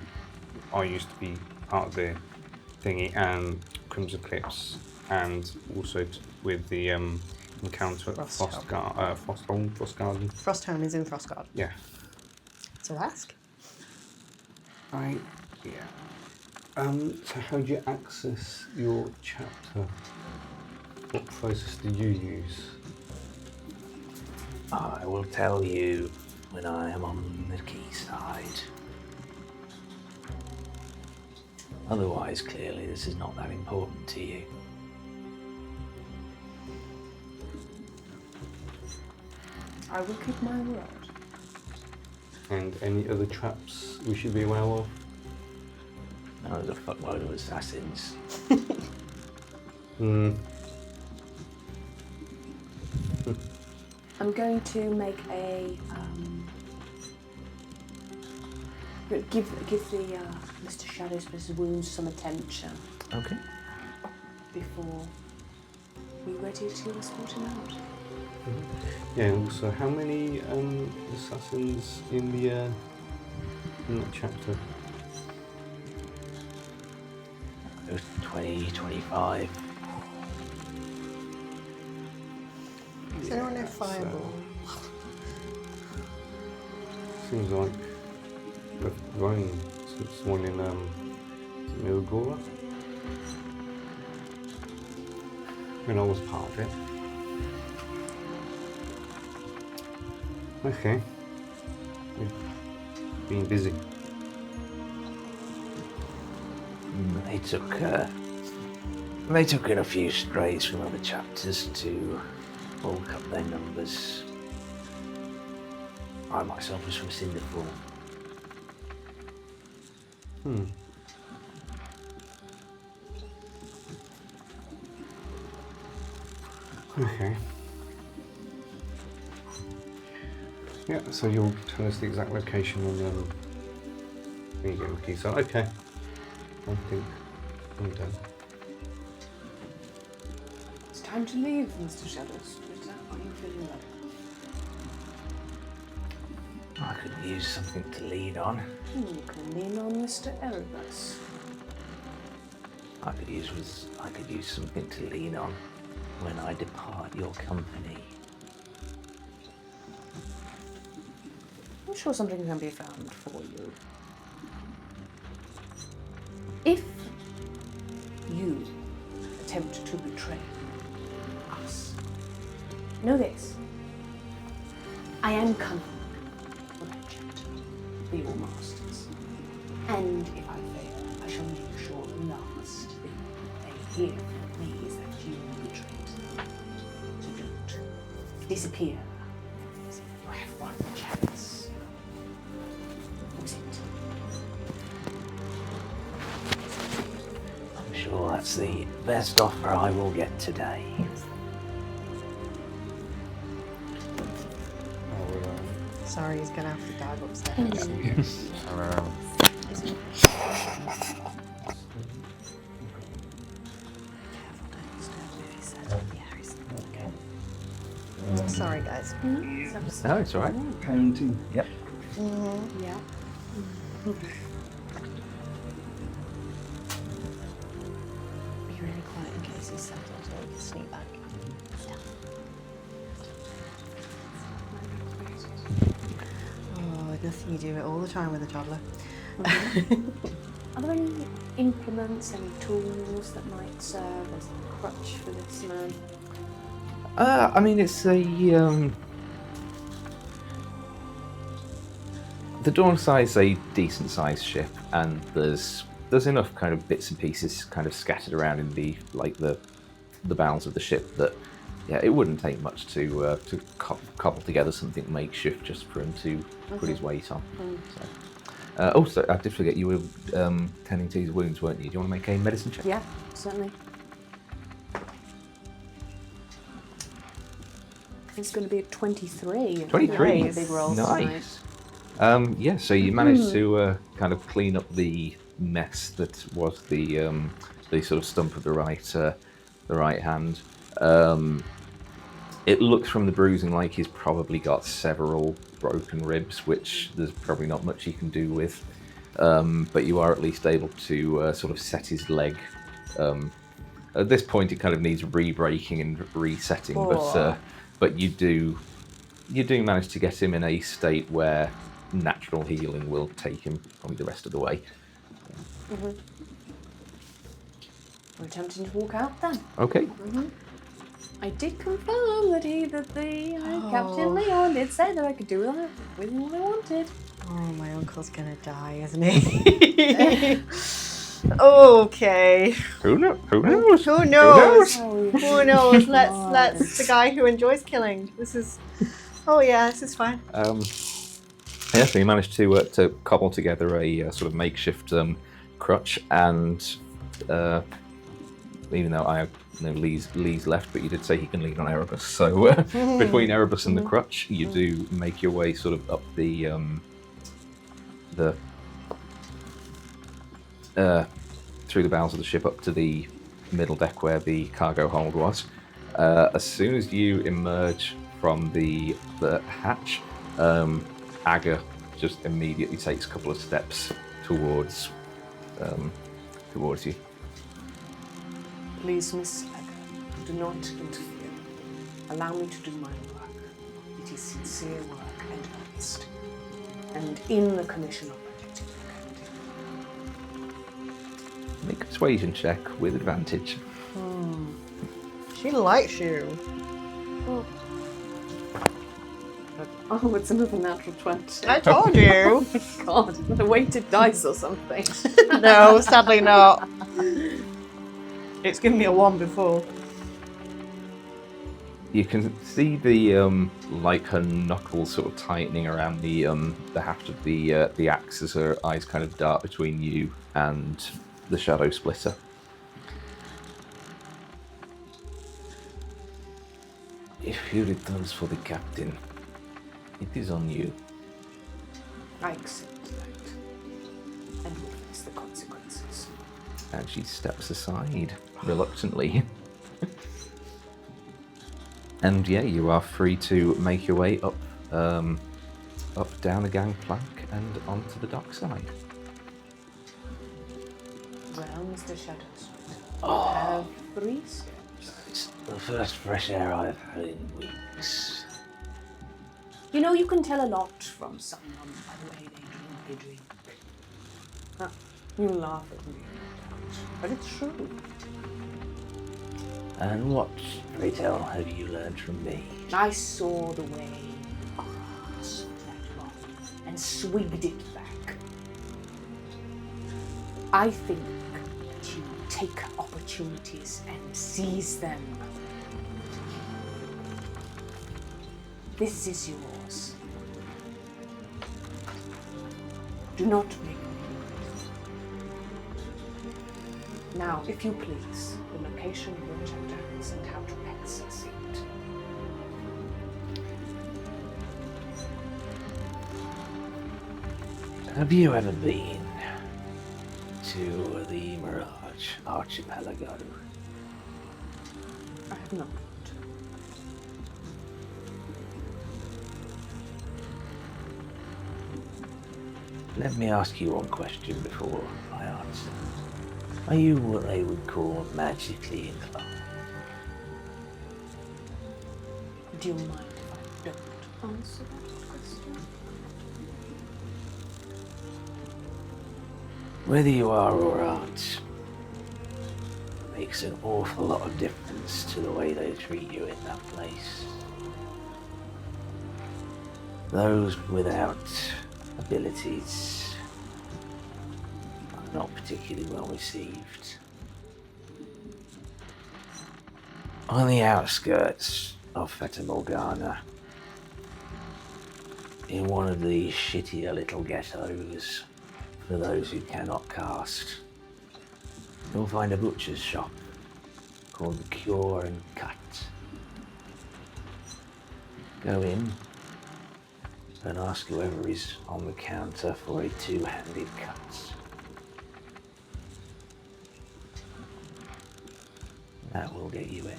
I used to be part of the thingy and Crimson Eclipse, and also with the encounter at Frostgarden. Frosthome is in Frostguard. Yeah. So ask. Yeah. So how do you access your chapter? What process do you use? I will tell you when I am on the quayside. Otherwise, clearly, this is not that important to you. I will keep my word. And any other traps we should be aware of? Now there's a fuckload of assassins. I'm going to make a give the Mr. Shadowsplitter's wounds some attention Okay. before we're ready to escort him out. Yeah, and also how many assassins in that chapter? There's 20, 25. Is anyone know Fireball? Seems like we've grown since one in Milgora. When I was part of it. Okay. We've been busy. They took in a few strays from other chapters to bulk up their numbers. I myself was from Cinderfall. Okay. Yeah, so you'll tell us the exact location and when you get the key. So, okay. I think I'm done. It's time to leave, Mr. Shadowsplitter. Are you feeling ready? I could use something to lean on. You can lean on Mr. Erebus. I could use something to lean on when I depart your company. I'm sure something can be found for you. If you attempt to betray us, know this. I am coming for that chapter for your masters. And if I fail, I shall make sure the last thing they hear from me is that you betrayed them. So don't disappear. You have one chance. Use it. I'm sure that's the best offer I will get today. Sorry, he's gonna have to dive upstairs. Yes. Sorry, guys. No, it's all right. Parenting. Yep. Yeah. Be really quiet in case he's settled so we can sneak back. Oh, nothing you do it all the time with a toddler. Are there any implements, any tools that might serve as a crutch for this man? I mean, it's a the Dawnside's a decent sized ship, and there's enough kind of bits and pieces kind of scattered around in the bowels of the ship that yeah, it wouldn't take much to cobble together something makeshift just for him to put his weight on. So. Also, I did forget you were tending to his wounds, weren't you? Do you want to make a medicine check? Yeah, certainly. It's going to be a 23. 23. Nice. Big rolls tonight. Nice. Yeah, so you managed to kind of clean up the mess that was the sort of stump of the right hand. It looks from the bruising like he's probably got several broken ribs, which there's probably not much you can do with. But you are at least able to sort of set his leg. At this point, it kind of needs re-breaking and resetting, but you do manage to get him in a state where natural healing will take him probably the rest of the way. We're attempting to walk out then. Okay. I did confirm that Captain Leon did say that I could do with what I wanted. Oh, my uncle's gonna die, isn't he? Okay. Who knows? Who knows? Who knows? Oh, Who knows? Let's the guy who enjoys killing. This is. Oh yeah, this is fine. Yeah, so you managed to cobble together a sort of makeshift crutch, and even though I know Lee's left, but you did say he can lean on Erebus. So between Erebus and the crutch, you do make your way sort of up the through the bowels of the ship up to the middle deck where the cargo hold was. As soon as you emerge from the hatch, Aga just immediately takes a couple of steps towards you. Please, Miss Aga, do not interfere. Allow me to do my work. It is sincere work and earnest, and in the commission of protecting the captain. Make a persuasion check with advantage. She likes you. Oh, it's another natural 20. I told you. God, a weighted dice or something. No, sadly not. It's given me a 1 before. You can see the like her knuckles sort of tightening around the haft of the axe as her eyes kind of dart between you and the shadow splitter. If he returns for the captain, it is on you. I accept that, and will face the consequences. And she steps aside reluctantly. And yeah, you are free to make your way up down a gangplank and onto the dockside. Well, Mr. Shadowsmith, I have 3 steps. It's the first fresh air I've had in weeks. You know, you can tell a lot from someone by the way they drink. Huh, you laugh at me, no doubt, but it's true. And what, pray tell, have you learned from me? I saw the way you grasped that rock and swigged it back. I think that you take opportunities and seize them. This is yours. Do not make me regret. Now, if you please, the location of your chapters and how to access it. Have you ever been to the Mirage Archipelago? I have not. Let me ask you one question before I answer. Are you what they would call magically inclined? Do you mind if I don't answer that question? Whether you are or aren't makes an awful lot of difference to the way they treat you in that place. Those without abilities are not particularly well received. On the outskirts of Fata Morgana, in one of these shittier little ghettos for those who cannot cast, you'll find a butcher's shop called the Cure and Cut. Go in and ask whoever is on the counter for a two-handed cut. That will get you in.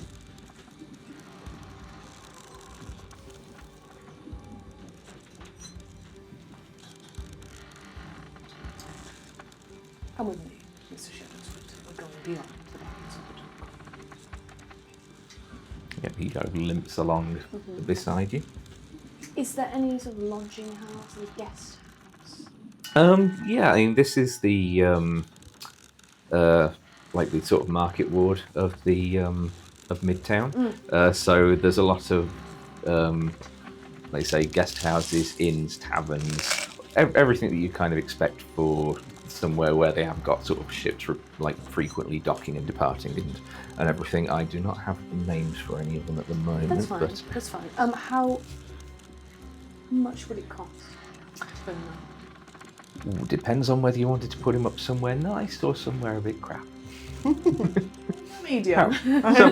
Come with me, Mr. Shadowsfoot. We're going beyond the bounds of the Yep, he kind of limps along beside you. Is there any sort of lodging house or guest house? Yeah, I mean, this is the like the sort of market ward of the of Midtown. So there's a lot of they say guest houses, inns, taverns, everything that you kind of expect for somewhere where they have got sort of ships like frequently docking and departing and everything. I do not have the names for any of them at the moment. That's fine. But That's fine. How much would it cost for a night? depends on whether you wanted to put him up somewhere nice or somewhere a bit crap. Medium.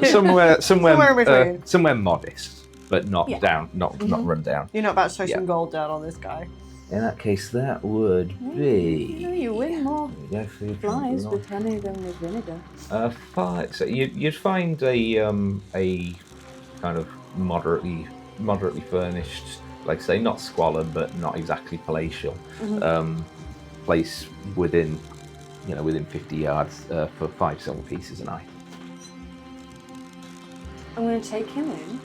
Somewhere Somewhere in between. somewhere modest, but not Yeah. down, not run down. You're not about to throw Yeah. some gold down on this guy. In that case, that would be. You know, you win more Go for your flies drink, with honey than with vinegar. Five. So you'd find a kind of moderately furnished, like say, not squalid but not exactly palatial, place within 50 yards for 5 silver pieces a night. I'm going to take him in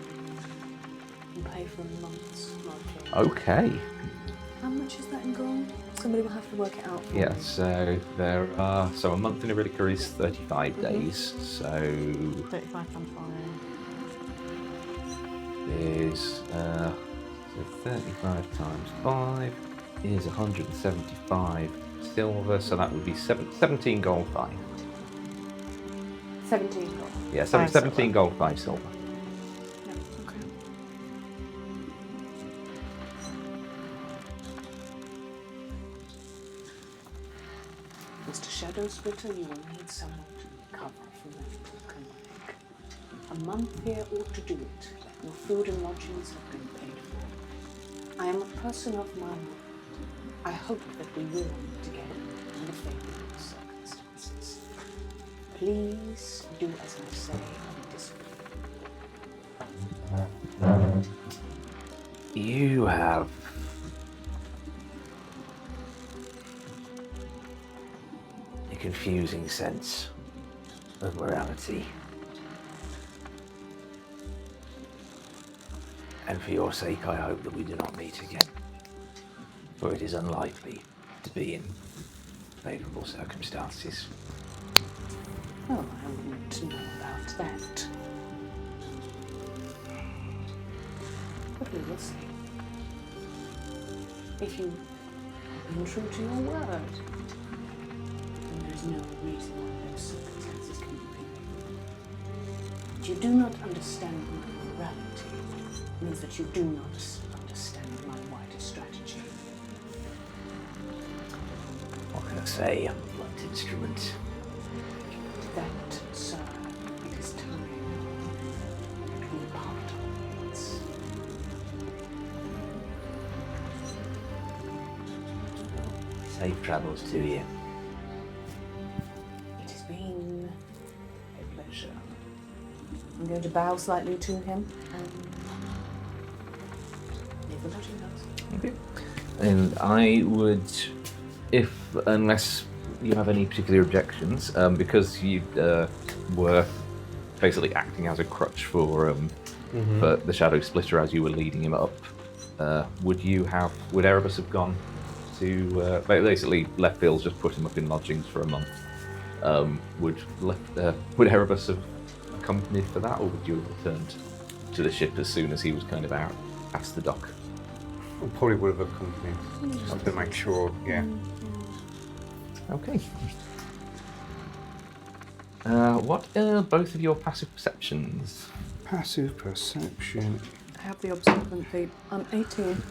and pay for a month's lodging. Okay. How much is that in gold? Somebody will have to work it out for Yeah. me. So there are. So a month in Iridica is 35 days. So 35 times 5. is so 35 times 5 is 175 silver. So that would be 17 gold 5. 17 gold. Yeah, 5 17 silver. gold 5 silver. Yeah, okay. Mr. Shadowsplitter, you will need someone to recover from that broken leg. A month here ought to do it. Your food and lodgings have been paid for. I am a person of my word. I hope that we will meet again under favorable circumstances. Please do as I say and disobey. You have a confusing sense of morality. And for your sake, I hope that we do not meet again, for it is unlikely to be in favourable circumstances. Oh, I wouldn't know about that. But we will see. If you have been true to your word, then there is no reason why those circumstances can be favorable. But you do not understand my morality. It means that you do not understand my wider strategy. What can I say? I'm a blunt instrument. That, sir, it is time that we part ways. Safe travels to you. It has been a pleasure. I'm going to bow slightly to him and leave the lodging house. Okay. And I would, unless you have any particular objections, because you were basically acting as a crutch for the Shadow Splitter as you were leading him up, would Erebus have gone to basically Leftfield's just put him up in lodgings for a month? Would Erebus have accompanied for that, or would you have returned to the ship as soon as he was kind of out past the dock? I probably would have accompanied, just to make sure, yeah. Okay. What are both of your passive perceptions? Passive perception. I have the observant feat. I'm 18.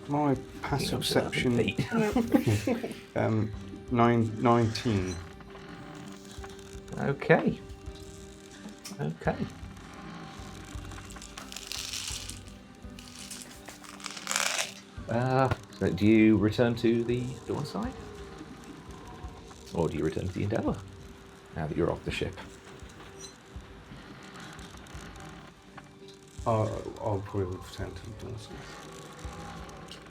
My passive perception. Feet. 19. Okay. Okay. So do you return to the dawn side? Or do you return to the Endeavour? Now that you're off the ship. I'll probably return to the dawn side.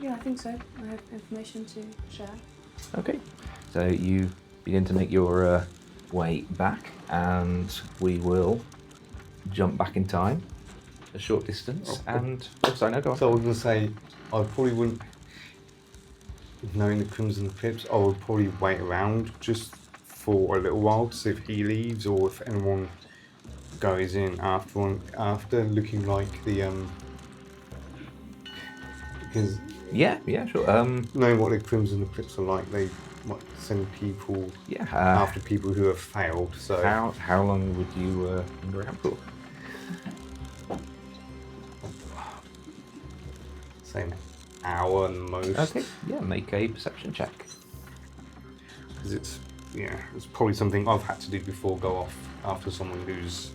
Yeah, I think so. I have information to share. Okay. So you begin to make your way back, and we will jump back in time a short distance. And oh, sorry, no, go on. So I was going to say, I probably wouldn't, knowing the Crimson Pips, I would probably wait around just for a little while to see if he leaves or if anyone goes in after looking like the because Yeah, sure. knowing what the Crimson Pips are like, they might send people Yeah. after people who have failed. So How long would you linger around for? say an hour most. Okay. Yeah, make a perception check. Because it's probably something I've had to do before. Go off after someone who's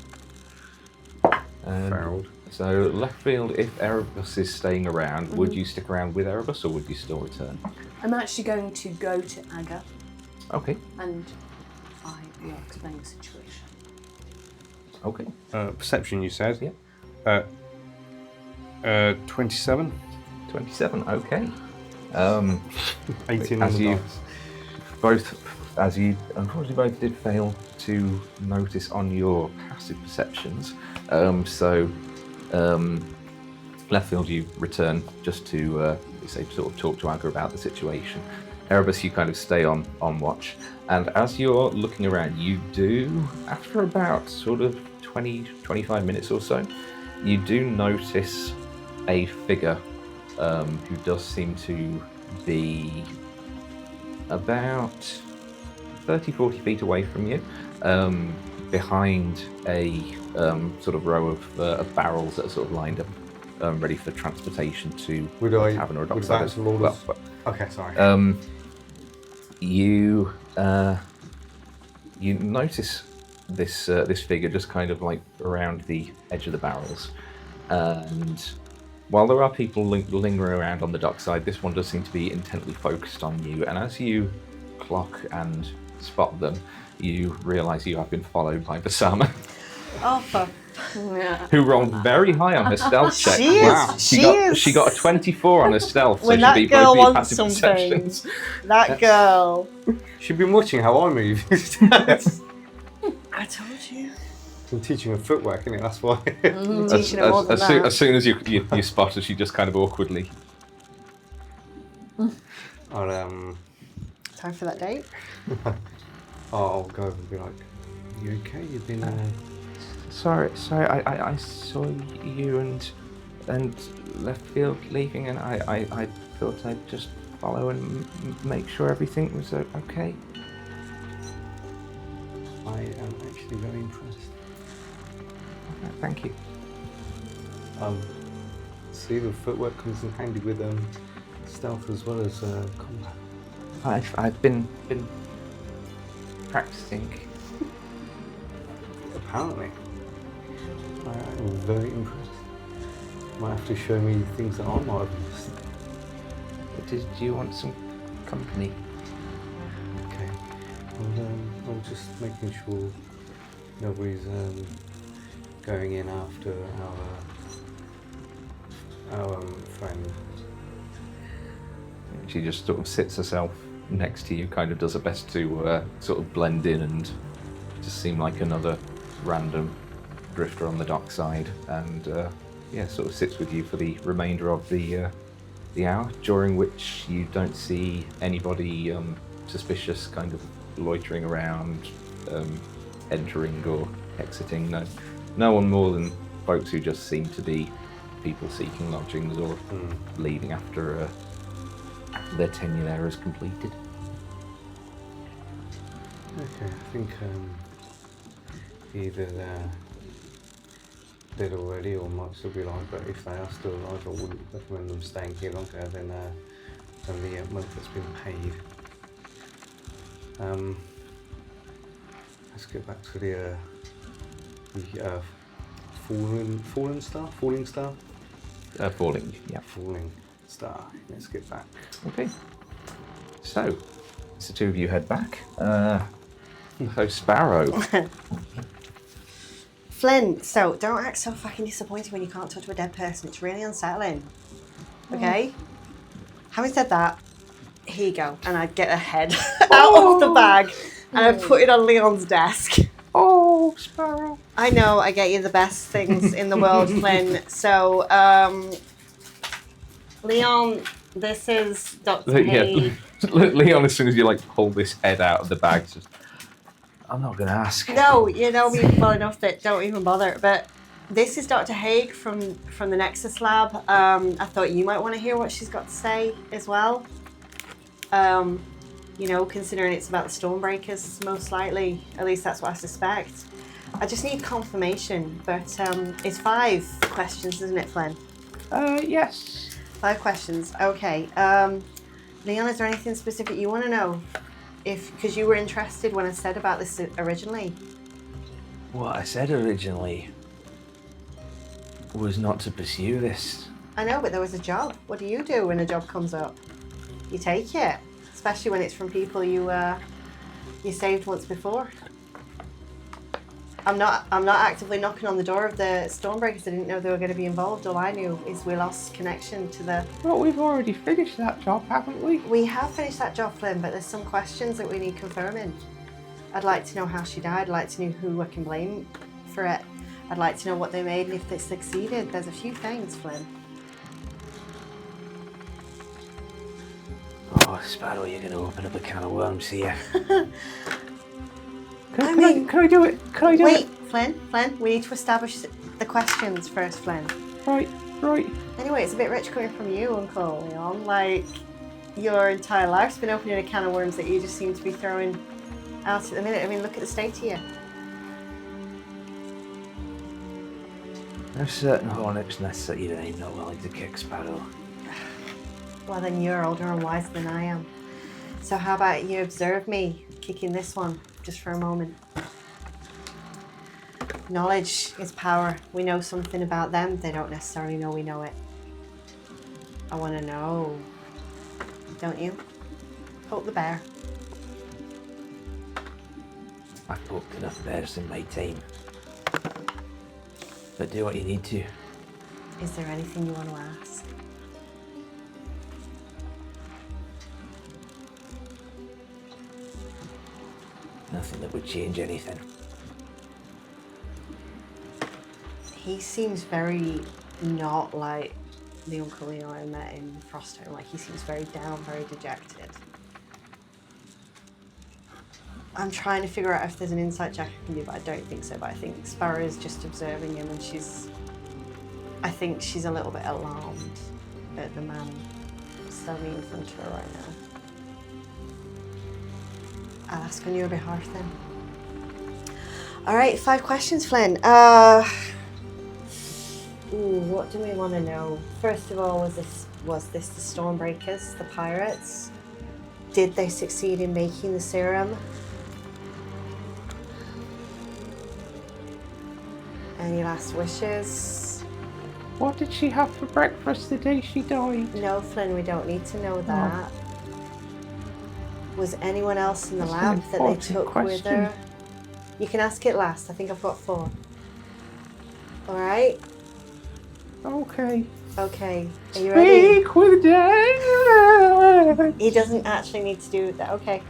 failed. So Leftfield, if Erebus is staying around, would you stick around with Erebus or would you still return? I'm actually going to go to Aga Okay. and I will explain the situation. Okay. Perception, you said. Yeah. 27. 27. Okay. 18 on As the you dice. unfortunately both did fail to notice on your passive perceptions. Leftfield, you return just to sort of talk to Aga about the situation. Erebus, you kind of stay on watch, and as you're looking around, you do, after about sort of 20-25 minutes or so, you do notice a figure who does seem to be about 30-40 feet away from you, behind a sort of row of barrels that are sort of lined up, ready for transportation to Would a I? tavern or a Would dockside. that lord Well, us? Okay, sorry. you notice this figure just kind of like around the edge of the barrels, and while there are people lingering around on the dockside, this one does seem to be intently focused on you. And as you clock and spot them, you realise you have been followed by Basama, Oh, for who rolled very high on her stealth check. She is. Wow. She She got a 24 on her stealth, so When she that beat girl both of your wants passive something. perceptions. that girl. She's been watching how I move. I told you. I'm teaching her footwork, innit? That's why. Teaching her more than that. As soon as you spot her, she just kind of awkwardly. I'll Time for that date. I'll go over and be like, "You okay? You've been Sorry, I saw you and Leftfield leaving, and I thought I'd just follow and make sure everything was okay. I am actually very impressed. Thank you. See, the footwork comes in handy with stealth as well as combat. I've been practicing. Apparently, I am very impressed. Might have to show me things that I might have missed. Do you want some company? Okay, I'm just making sure nobody's going in after our friend. She just sort of sits herself next to you, kind of does her best to sort of blend in and just seem like another random drifter on the dockside, and sort of sits with you for the remainder of the hour, during which you don't see anybody suspicious kind of loitering around, entering or exiting. No one more than folks who just seem to be people seeking lodgings or leaving after their tenure there is completed. Okay, I think either dead already or might still be alive, but if they are still alive, I wouldn't recommend them staying here longer than the month that's been paid. Let's get back to the falling star. Falling, yeah. Falling star. Let's get back. Okay. So, the two of you head back. So Sparrow. Flynn, so don't act so fucking disappointed when you can't talk to a dead person. It's really unsettling. Okay? Having said that, here you go. And I'd get a head out of the bag and I'd put it on Leon's desk. Oh, Sparrow. I know, I get you the best things in the world, Flynn. So, Leon, this is Dr. Haig. Leon, as soon as you like pull this head out of the bag, it's just, I'm not going to ask. No, you know me well enough that don't even bother. But this is Dr. Haig from the Nexus Lab. I thought you might want to hear what she's got to say as well. You know, considering it's about the Stormbreakers, most likely. At least that's what I suspect. I just need confirmation, but it's 5 questions, isn't it, Flynn? Yes. 5 questions. Okay. Leon, is there anything specific you want to know? Because you were interested when I said about this originally. What I said originally was not to pursue this. I know, but there was a job. What do you do when a job comes up? You take it, especially when it's from people you saved once before. I'm not actively knocking on the door of the Stormbreakers. I didn't know they were going to be involved. All I knew is we lost connection to the... Well, we've already finished that job, haven't we? We have finished that job, Flynn, but there's some questions that we need confirming. I'd like to know how she died. I'd like to know who I can blame for it. I'd like to know what they made and if they succeeded. There's a few things, Flynn. Oh, Sparrow, you're going to open up a can of worms here. Can I do it? Can I do Wait, it? Flynn, we need to establish the questions first, Flynn. Right. Anyway, it's a bit rich coming from you, Uncle Leon. Like, your entire life's been opening a can of worms that you just seem to be throwing out at the minute. I mean, look at the state of you. There's certain hornets' nests that you ain't not willing to kick, Sparrow. Well, then you're older and wiser than I am. So how about you observe me kicking this one just for a moment? Knowledge is power. We know something about them. They don't necessarily know we know it. I want to know. Don't you? Poke the bear. I've poked enough bears in my time. But do what you need to. Is there anything you want to ask? Nothing that would change anything. He seems very not like the Uncle Leon I met in Froststone. Like, he seems very down, very dejected. I'm trying to figure out if there's an insight check I can do, but I don't think so. But I think Sparrow is just observing him, and I think she's a little bit alarmed at the man standing in front of her right now. I'll ask on your behalf then. All right, 5 questions, Flynn. What do we want to know? First of all, was this the Stormbreakers, the pirates? Did they succeed in making the serum? Any last wishes? What did she have for breakfast the day she died? No, Flynn, we don't need to know that. Was anyone else in the lab that they took with her? You can ask it last. I think I've got 4. All right? Okay. Okay. Are you ready? Speak with Daniel. He doesn't actually need to do that. Okay.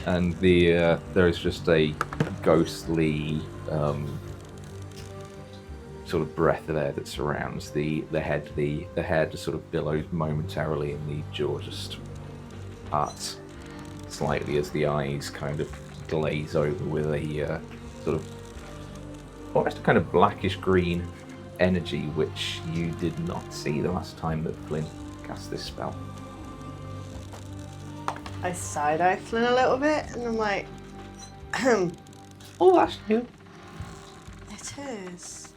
And there is just a ghostly sort of breath there that surrounds the head. The hair just sort of billows momentarily, and the jaw just parts slightly as the eyes kind of glaze over with a sort of almost a kind of blackish green energy, which you did not see the last time that Flynn cast this spell. I side-eye Flynn a little bit, and I'm like, Oh, that's new. It is.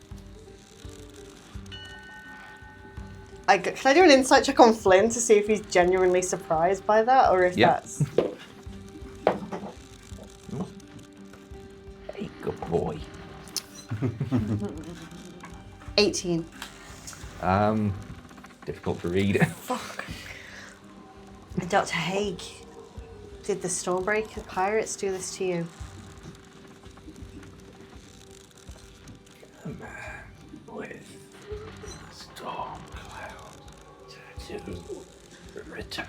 Can I do an insight check on Flynn to see if he's genuinely surprised by that, or if Yep. that's... Hey, good boy. 18. Difficult to read. Fuck. Dr. Haig, did the Stormbreaker pirates do this to you? With storm cloud to return.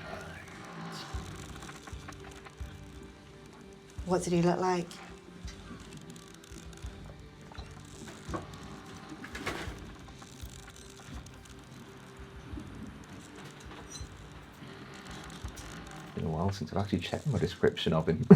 What did he look like? It's been a while since I've actually checked my description of him.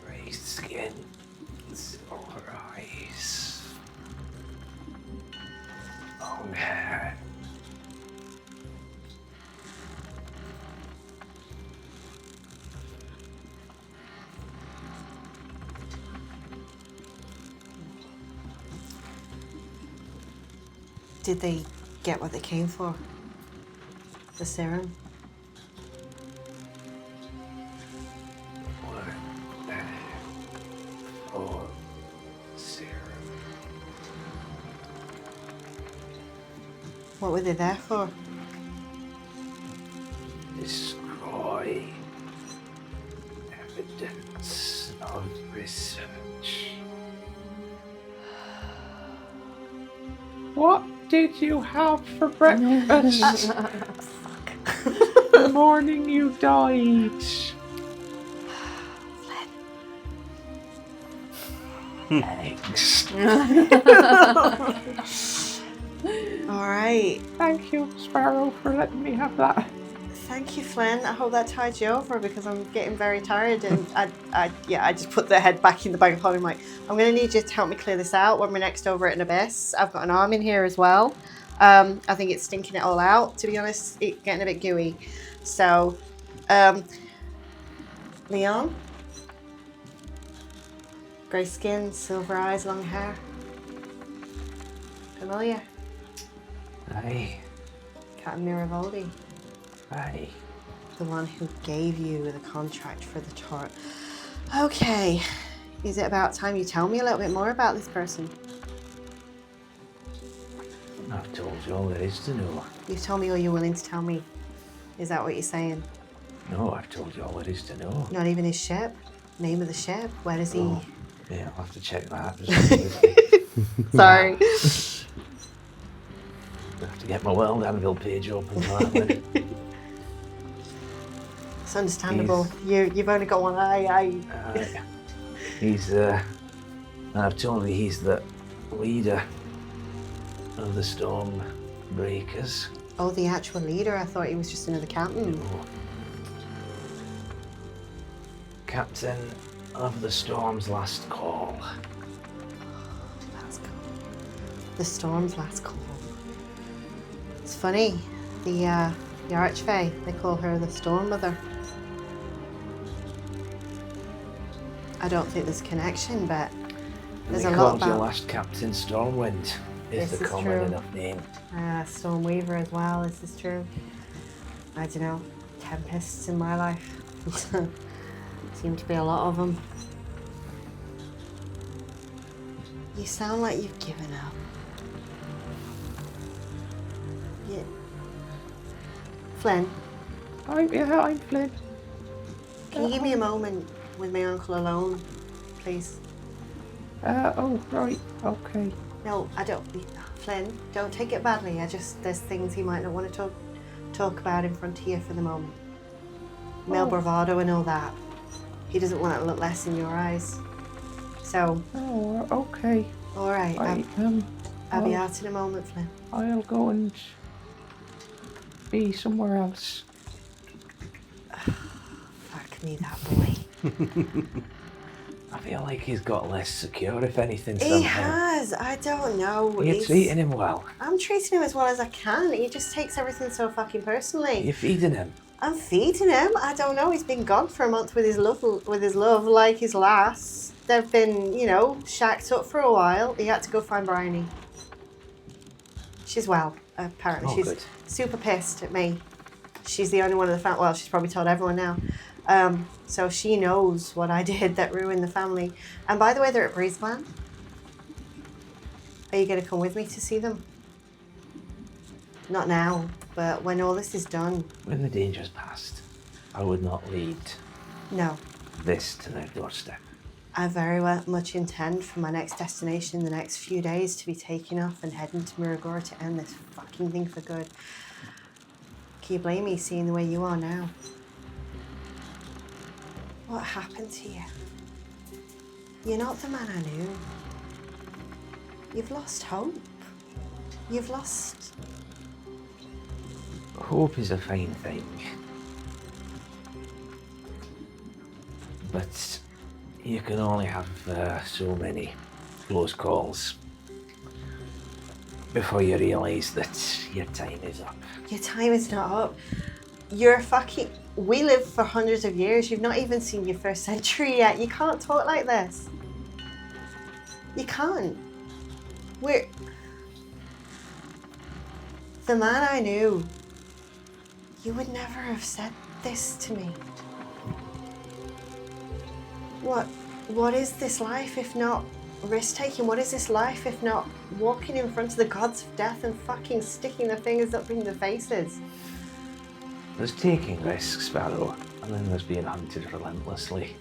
Raised skin, silver eyes, long hair. Did they get what they came for? The serum? What? Oh, Sarah. What were they there for? Destroy evidence of research. What did you have for breakfast? The morning you died. Thanks. All right. Thank you, Sparrow, for letting me have that. Thank you, Flynn. I hope that tied you over because I'm getting very tired, and I just put the head back in the bag of holding. Like, I'm going to need you to help me clear this out when we're next over at Erebus. I've got an arm in here as well. I think it's stinking it all out. To be honest, it's getting a bit gooey. So, Leon, grey skin, silver eyes, long hair. Familiar? Aye, Captain Miravaldi. aye. The one who gave you the contract for the turret. Okay, is it about time you tell me a little bit more about this person? I've told you all there is to know. You've told me all you're willing to tell me. Is that what you're saying? No, I've told you all there is to know. Not even his ship? Name of the ship? Where does he... Oh, yeah, I'll have to check that. Sorry. I'll have to get my world anvil page open for that one. It's understandable. You've only got one eye. He's, I've told you he's the leader of the storm breakers. Oh, the actual leader. I thought he was just another captain. Oh. Captain of the storm's last call. That's cool. The storm's last call. It's funny. The Archfey, they call her the Storm Mother. I don't think there's a connection, but there's a lot Your about last captain, Stormwind, is This the is common true. enough name. Stormweaver as well. Is this true? I don't know. Tempests in my life. Seem to be a lot of them. You sound like you've given up. Yeah. Flynn, I'm Flynn. can you give me a moment with my uncle alone, please? Oh, right, okay. No, I don't. Flynn, don't take it badly. There's things he might not want to talk about in front of you for the moment. Male bravado and all that. He doesn't want it to look less in your eyes. So, Oh, okay. all right. I'll be out in a moment, Flynn. I'll go and be somewhere else. Fuck me, that boy. I feel like he's got less secure, if anything, He somehow. has. I don't know. You're treating him well. I'm treating him as well as I can. He just takes everything so fucking personally. You're feeding him. I'm feeding him. I don't know. He's been gone for a month with his love, like his lass. They've been, shacked up for a while. He had to go find Bryony. She's well, apparently. Oh, She's good. super pissed at me. She's the only one in the family. Well, she's probably told everyone now. So she knows what I did that ruined the family. And by the way, they're at Brisbane. Are you going to come with me to see them? Not now, but when all this is done. When the danger's past, I would not lead No. this to their doorstep. I very much intend for my next destination in the next few days to be taking off and heading to Muragora to end this fucking thing for good. Can you blame me seeing the way you are now? What happened to you? You're not the man I knew. You've lost hope. You've lost... Hope is a fine thing. But you can only have so many close calls before you realise that your time is up. Your time is not up. You're fucking... We live for hundreds of years. You've not even seen your first century yet. You can't talk like this. You can't. We're... The man I knew, you would never have said this to me. What is this life if not risk-taking? What is this life if not walking in front of the gods of death and fucking sticking their fingers up in their faces? There's taking risks, Sparrow, and then there's being hunted relentlessly.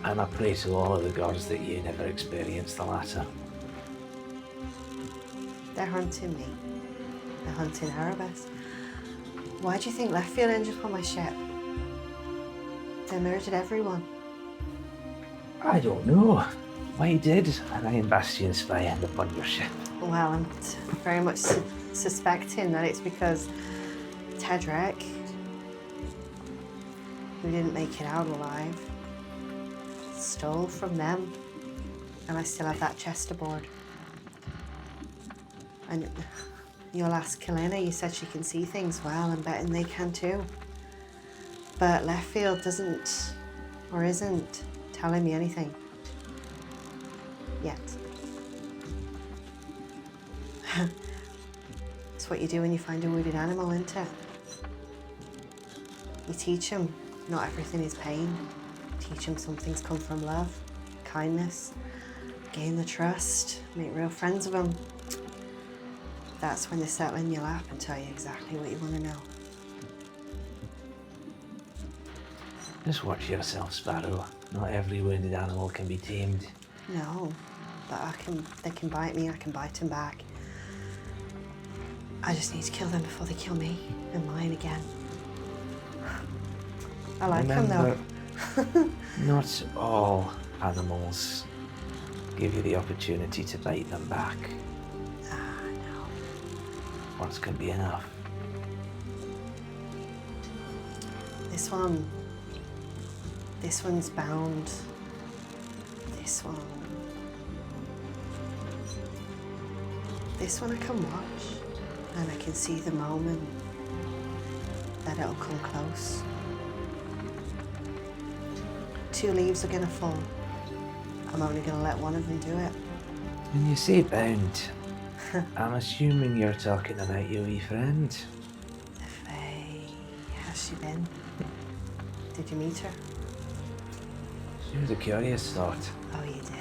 And I pray to all of the gods that you never experience the latter. They're hunting me. They're hunting Erebus. Why do you think Leftfield ended up on my ship? They murdered everyone. I don't know. Why did an Iron Bastion spy end up on your ship? Well, I'm very much suspecting that it's because Tedric, who didn't make it out alive, stole from them. And I still have that chest aboard. And you'll ask Kalena, you said she can see things. Well, I'm betting they can too. But Leftfield doesn't, or isn't, telling me anything. Yet. It's what you do when you find a wounded animal, isn't it? You teach them not everything is pain. Teach them some things come from love, kindness, gain the trust, make real friends of them. That's when they settle in your lap and tell you exactly what you want to know. Just watch yourself, Sparrow. Not every wounded animal can be tamed. No, but they can bite me, I can bite them back. I just need to kill them before they kill me and mine again. I like them though. Not all animals give you the opportunity to bite them back. Ah, no. Once can be enough. This one's bound. This one I can watch, and I can see the moment that it'll come close. 2 leaves are gonna fall. I'm only gonna let one of them do it. When you say bound, I'm assuming you're talking about your wee friend. Faye, how's she been? Did you meet her? She was a curious sort. Oh, you did.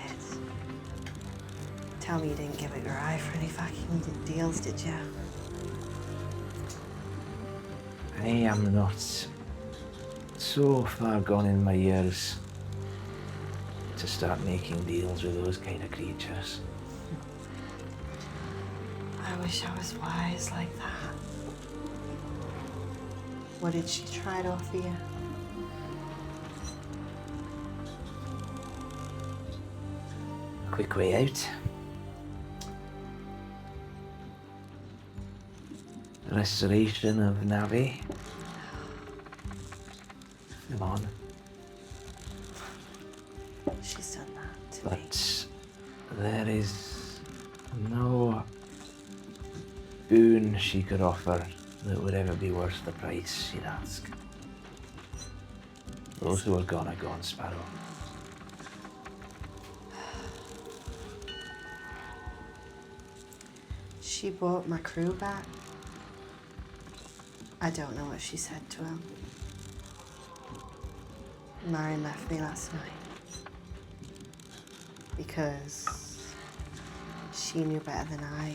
Tell me you didn't give it your eye for any fucking deals, did you? I am not so far gone in my years to start making deals with those kind of creatures. I wish I was wise like that. What did she try to offer you? Quick way out. restoration of Navi. Come on. She's done that to me. But there is no boon she could offer that would ever be worth the price she'd ask. Those who are gone are gone, Sparrow. She brought my crew back. I don't know what she said to him. Mary left me last night because she knew better than I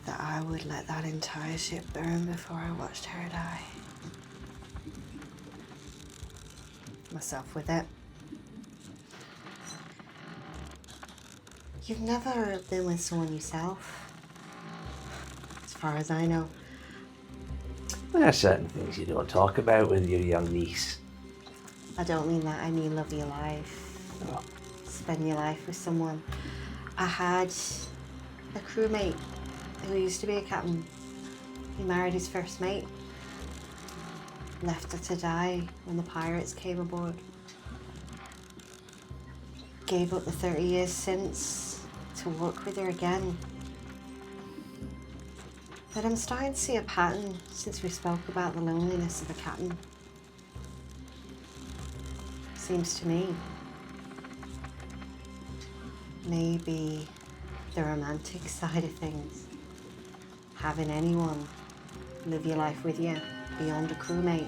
that I would let that entire ship burn before I watched her die. Myself with it. You've never been with someone yourself, as far as I know. There are certain things you don't talk about with your young niece. I don't mean that, I mean love your life. Oh, Spend your life with someone. I had a crewmate who used to be a captain. He married his first mate. Left her to die when the pirates came aboard. Gave up the 30 years since to work with her again. But I'm starting to see a pattern since we spoke about the loneliness of a captain. Seems to me. Maybe the romantic side of things. Having anyone live your life with you beyond a crewmate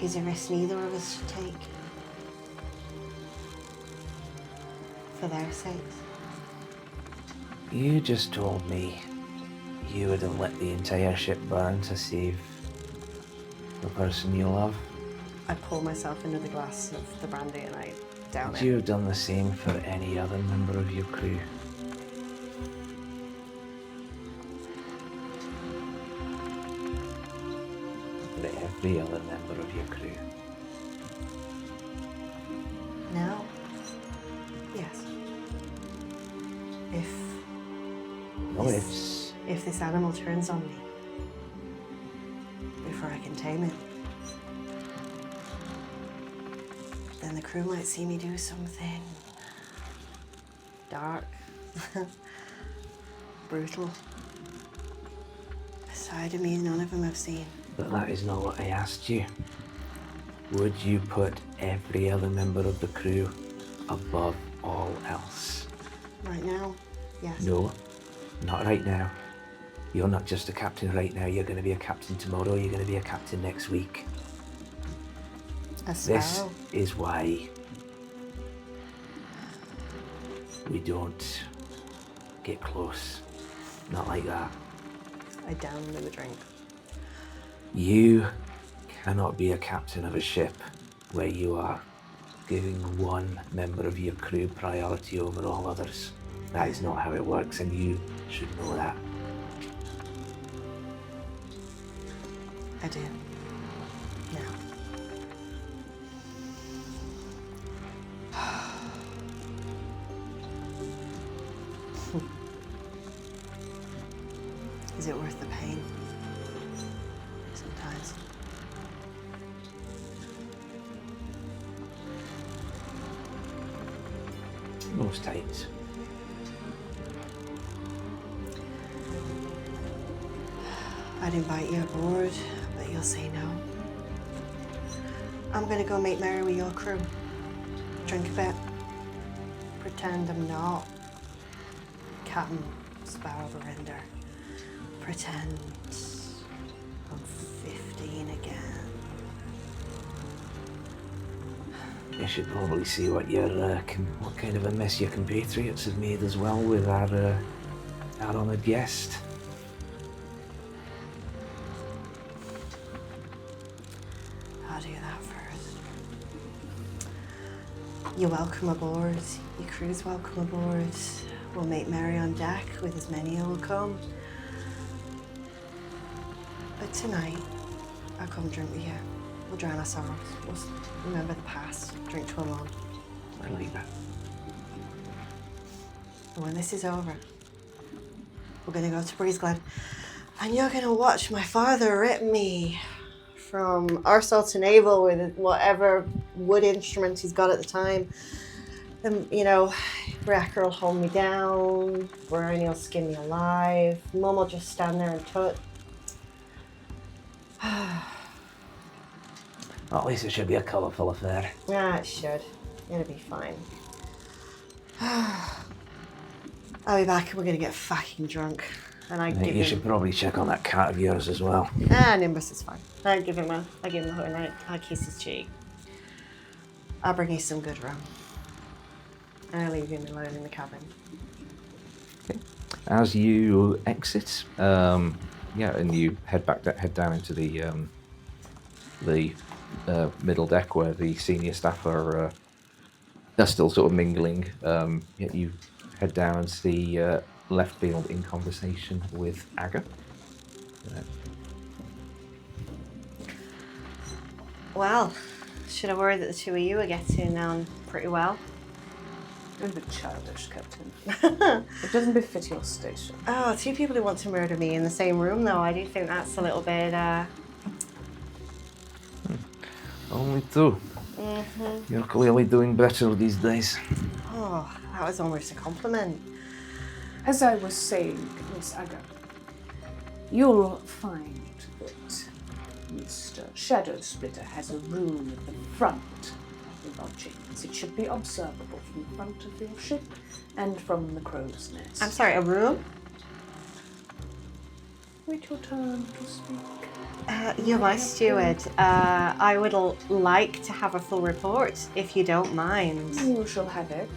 is a risk neither of us should take. For their sakes. you just told me you would have let the entire ship burn to save the person you love. I pour myself another glass of the brandy and I down Would it. you have done the same for any other member of your crew? For every other member of your crew? No. Yes. No ifs. If this animal turns on me before I can tame it, then the crew might see me do something dark, brutal, a side of me none of them have seen. But that is not what I asked you. Would you put every other member of the crew above all else? Right now, yes. No, not right now. You're not just a captain right now, you're going to be a captain tomorrow, you're going to be a captain next week. A This sparrow. is why we don't get close. Not like that. I downed with a drink. You cannot be a captain of a ship where you are giving one member of your crew priority over all others. That is not how it works, and you should know that. I do. Now. Is it worth the pain? Sometimes. Most times. I'd invite you aboard, but you'll say no. I'm gonna go make merry with your crew. Drink a bit. Pretend I'm not Captain Sparrow Verinder. Pretend I'm 15 again. You should probably see what your what kind of a mess your compatriots have made as well with our honoured guest. I'll do that first. You're welcome aboard. Your crew's welcome aboard. We'll make merry on deck with as many who will come. But tonight, I'll come drink with you. We'll drown our sorrows. We'll remember the past. Drink to a long. I like that. And when this is over, we're going to go to Breeze Glen. And you're going to watch my father rip me from arsehole to navel with whatever wood instrument he's got at the time. And, you know, Wrecker will hold me down, Bernie will skin me alive, Mum will just stand there and tut. Well, at least it should be a colourful affair. Yeah, it should. It'll be fine. I'll be back and we're going to get fucking drunk. And I think you should probably check on that cat of yours as well. Nimbus is fine. I give him a hug and I kiss his cheek. I'll bring you some good rum. And I'll leave him alone in the cabin. Okay. As you exit, and you head down into the middle deck where the senior staff are still sort of mingling. You head down and see Leftfield in conversation with Aga. Well, should I worry that the two of you are getting on pretty well? You're a bit childish, Captain. It doesn't befit your station. Oh, two people who want to murder me in the same room, though. I do think that's a little bit, Only two. Mm-hmm. You're clearly doing better these days. Oh, that was almost a compliment. As I was saying, Miss Aga, you'll find that Mr. Shadow Splitter has a room at the front of the lodgings. It should be observable from the front of your ship and from the crow's nest. I'm sorry, a room? Wait your turn to speak. You're my steward. I would like to have a full report, if you don't mind. You shall have it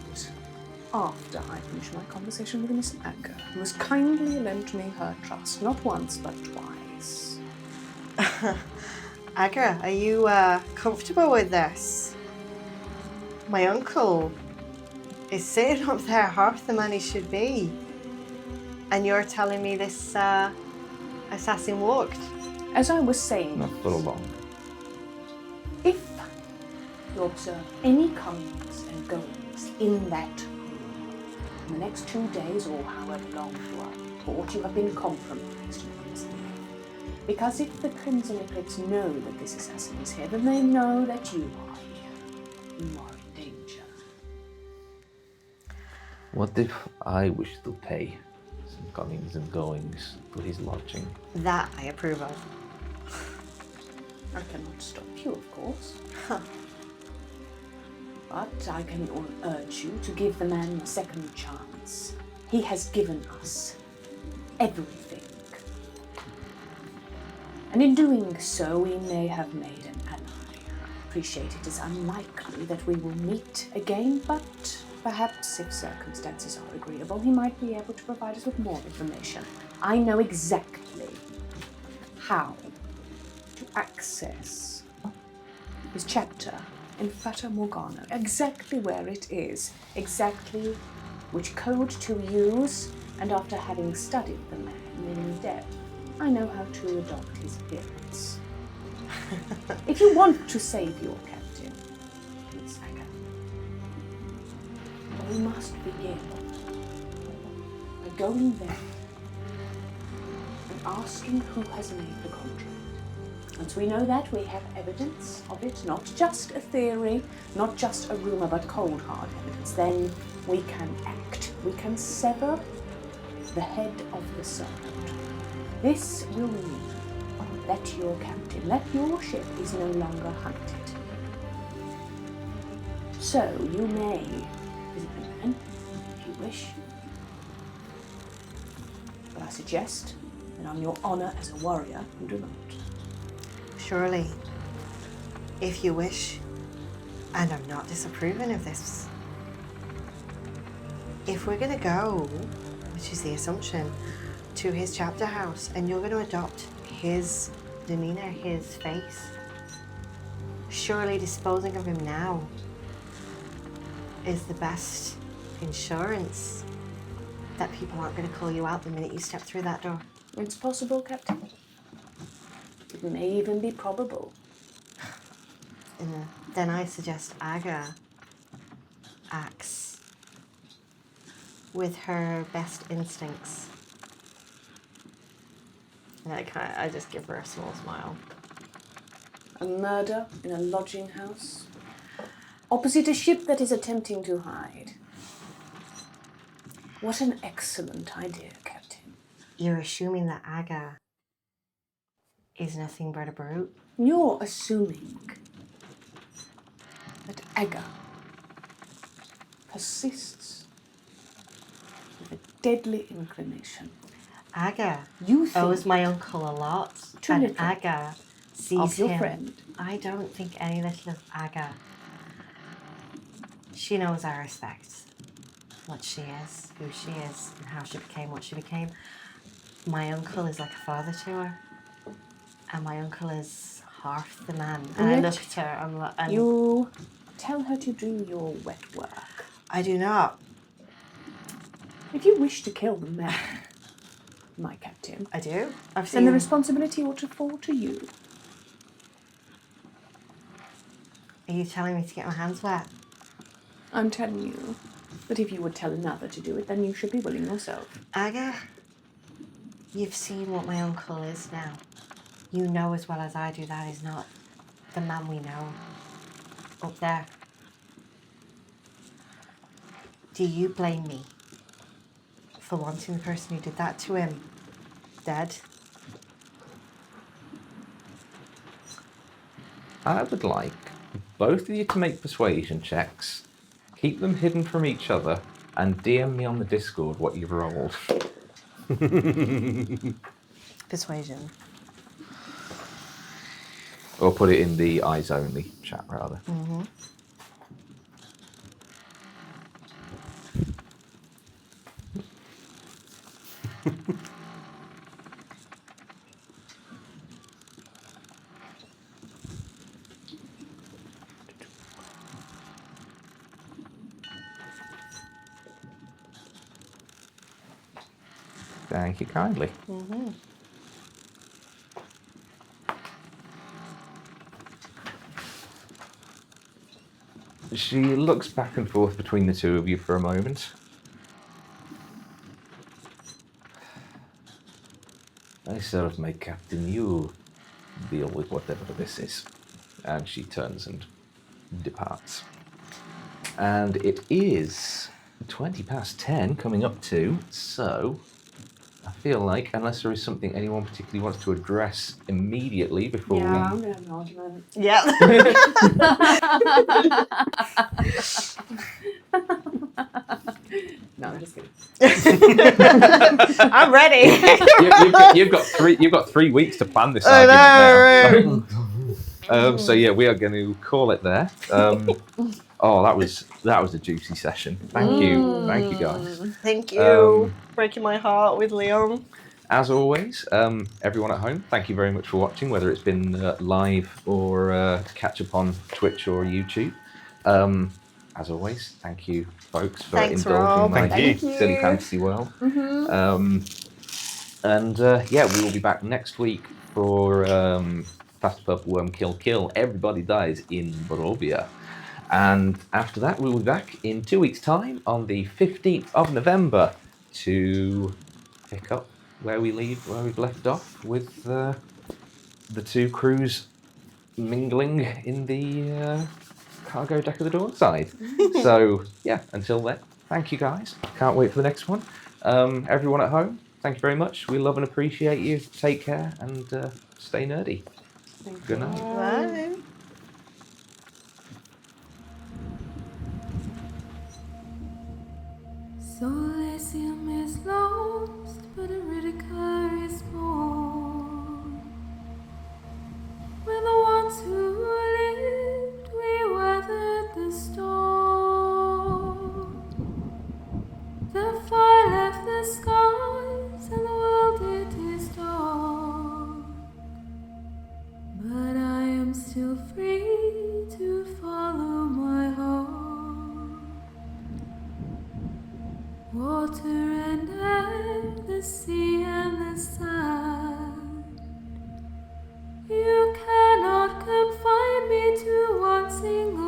after I finish my conversation with Miss Aga, who has kindly lent me her trust, not once but twice. Aga, are you comfortable with this? My uncle is sitting up there half the man he should be. And you're telling me this assassin walked? As I was saying, Not for long. if you observe any comings and goings in that room in the next 2 days or however long you are in port, you have been compromised. Because if the Crimson Eclipse know that this assassin is here, then they know that you are here. You are in danger. What if I wish to pay some comings and goings for his lodging? That I approve of. I cannot stop you, of course. Huh. But I can urge you to give the man a second chance. He has given us everything. And in doing so, we may have made an ally. I appreciate it is unlikely that we will meet again, but perhaps if circumstances are agreeable, he might be able to provide us with more information. I know exactly how to access his chapter in Fata Morgana, exactly where it is, exactly which code to use, and after having studied the man in depth, I know how to adopt his appearance. If you want to save your captain, Miss Aga, we must begin by going there and asking who has made the contract. Once we know that, we have evidence of it, not just a theory, not just a rumour, but cold, hard evidence. Then we can act. We can sever the head of the serpent. This will mean that your captain, that your ship is no longer hunted. So you may visit the man if you wish. But I suggest that on your honour as a warrior, you do not. Surely, if you wish, and I'm not disapproving of this, if we're going to go, which is the assumption, to his chapter house, and you're going to adopt his demeanour, his face, surely disposing of him now is the best insurance that people aren't going to call you out the minute you step through that door. It's possible, Captain. It may even be probable. Then I suggest Aga acts with her best instincts I just give her a small smile. A murder in a lodging house, opposite a ship that is attempting to hide. What an excellent idea, Captain. You're assuming that Aga is nothing but a brute? You're assuming that Aga persists with a deadly inclination. Aga You think owes my uncle a lot. Too and little Aga sees of your him. friend. I don't think any little of Aga. She knows I respect what she is, who she is, and how she became what she became. My uncle is like a father to her. And my uncle is half the man. And I Yet look at her and you tell her to do your wet work. I do not. If you wish to kill the man, my captain, I do. I've then seen the responsibility ought to fall to you. Are you telling me to get my hands wet? I'm telling you that if you would tell another to do it, then you should be willing yourself. Aga, you've seen what my uncle is now. You know as well as I do that is not the man we know up there. Do you blame me for wanting the person who did that to him dead? I would like both of you to make persuasion checks, keep them hidden from each other, and DM me on the Discord what you've rolled. Persuasion. Or put it in the eyes only chat, rather. Mm-hmm. Thank you kindly. Mm-hmm. She looks back and forth between the two of you for a moment. I serve my captain, you deal with whatever this is. And she turns and departs. And it is 10 coming up to, so I feel like, unless there is something anyone particularly wants to address immediately before Yeah, I'm we... going to have an argument. Yeah. No, I'm just kidding. I'm ready. You've got 3 weeks to plan this I argument know, now. So yeah, we are going to call it there. Oh, that was a juicy session. Thank you guys. Thank you. Breaking my heart with Leon. As always, everyone at home, thank you very much for watching, whether it's been live or to catch up on Twitch or YouTube. As always, thank you, folks, for indulging Rob. my Thank silly you. fantasy world. Yeah, we will be back next week for Fast Pup Worm Kill Kill. Everybody dies in Barovia. And after that, we'll be back in 2 weeks' time on the 15th of November to pick up where we've left off with the 2 crews mingling in the cargo deck of the Dawn side. So yeah, until then, thank you guys. Can't wait for the next one. Everyone at home, thank you very much. We love and appreciate you. Take care and stay nerdy. Good night. Bye. Solatium is lost, but Iridica is born. We're the ones who lived, we weathered the storm. The fire left the skies, and the world it is dark. But I am still free to follow my heart. Water and air, the sea and the sand. You cannot confine me to one single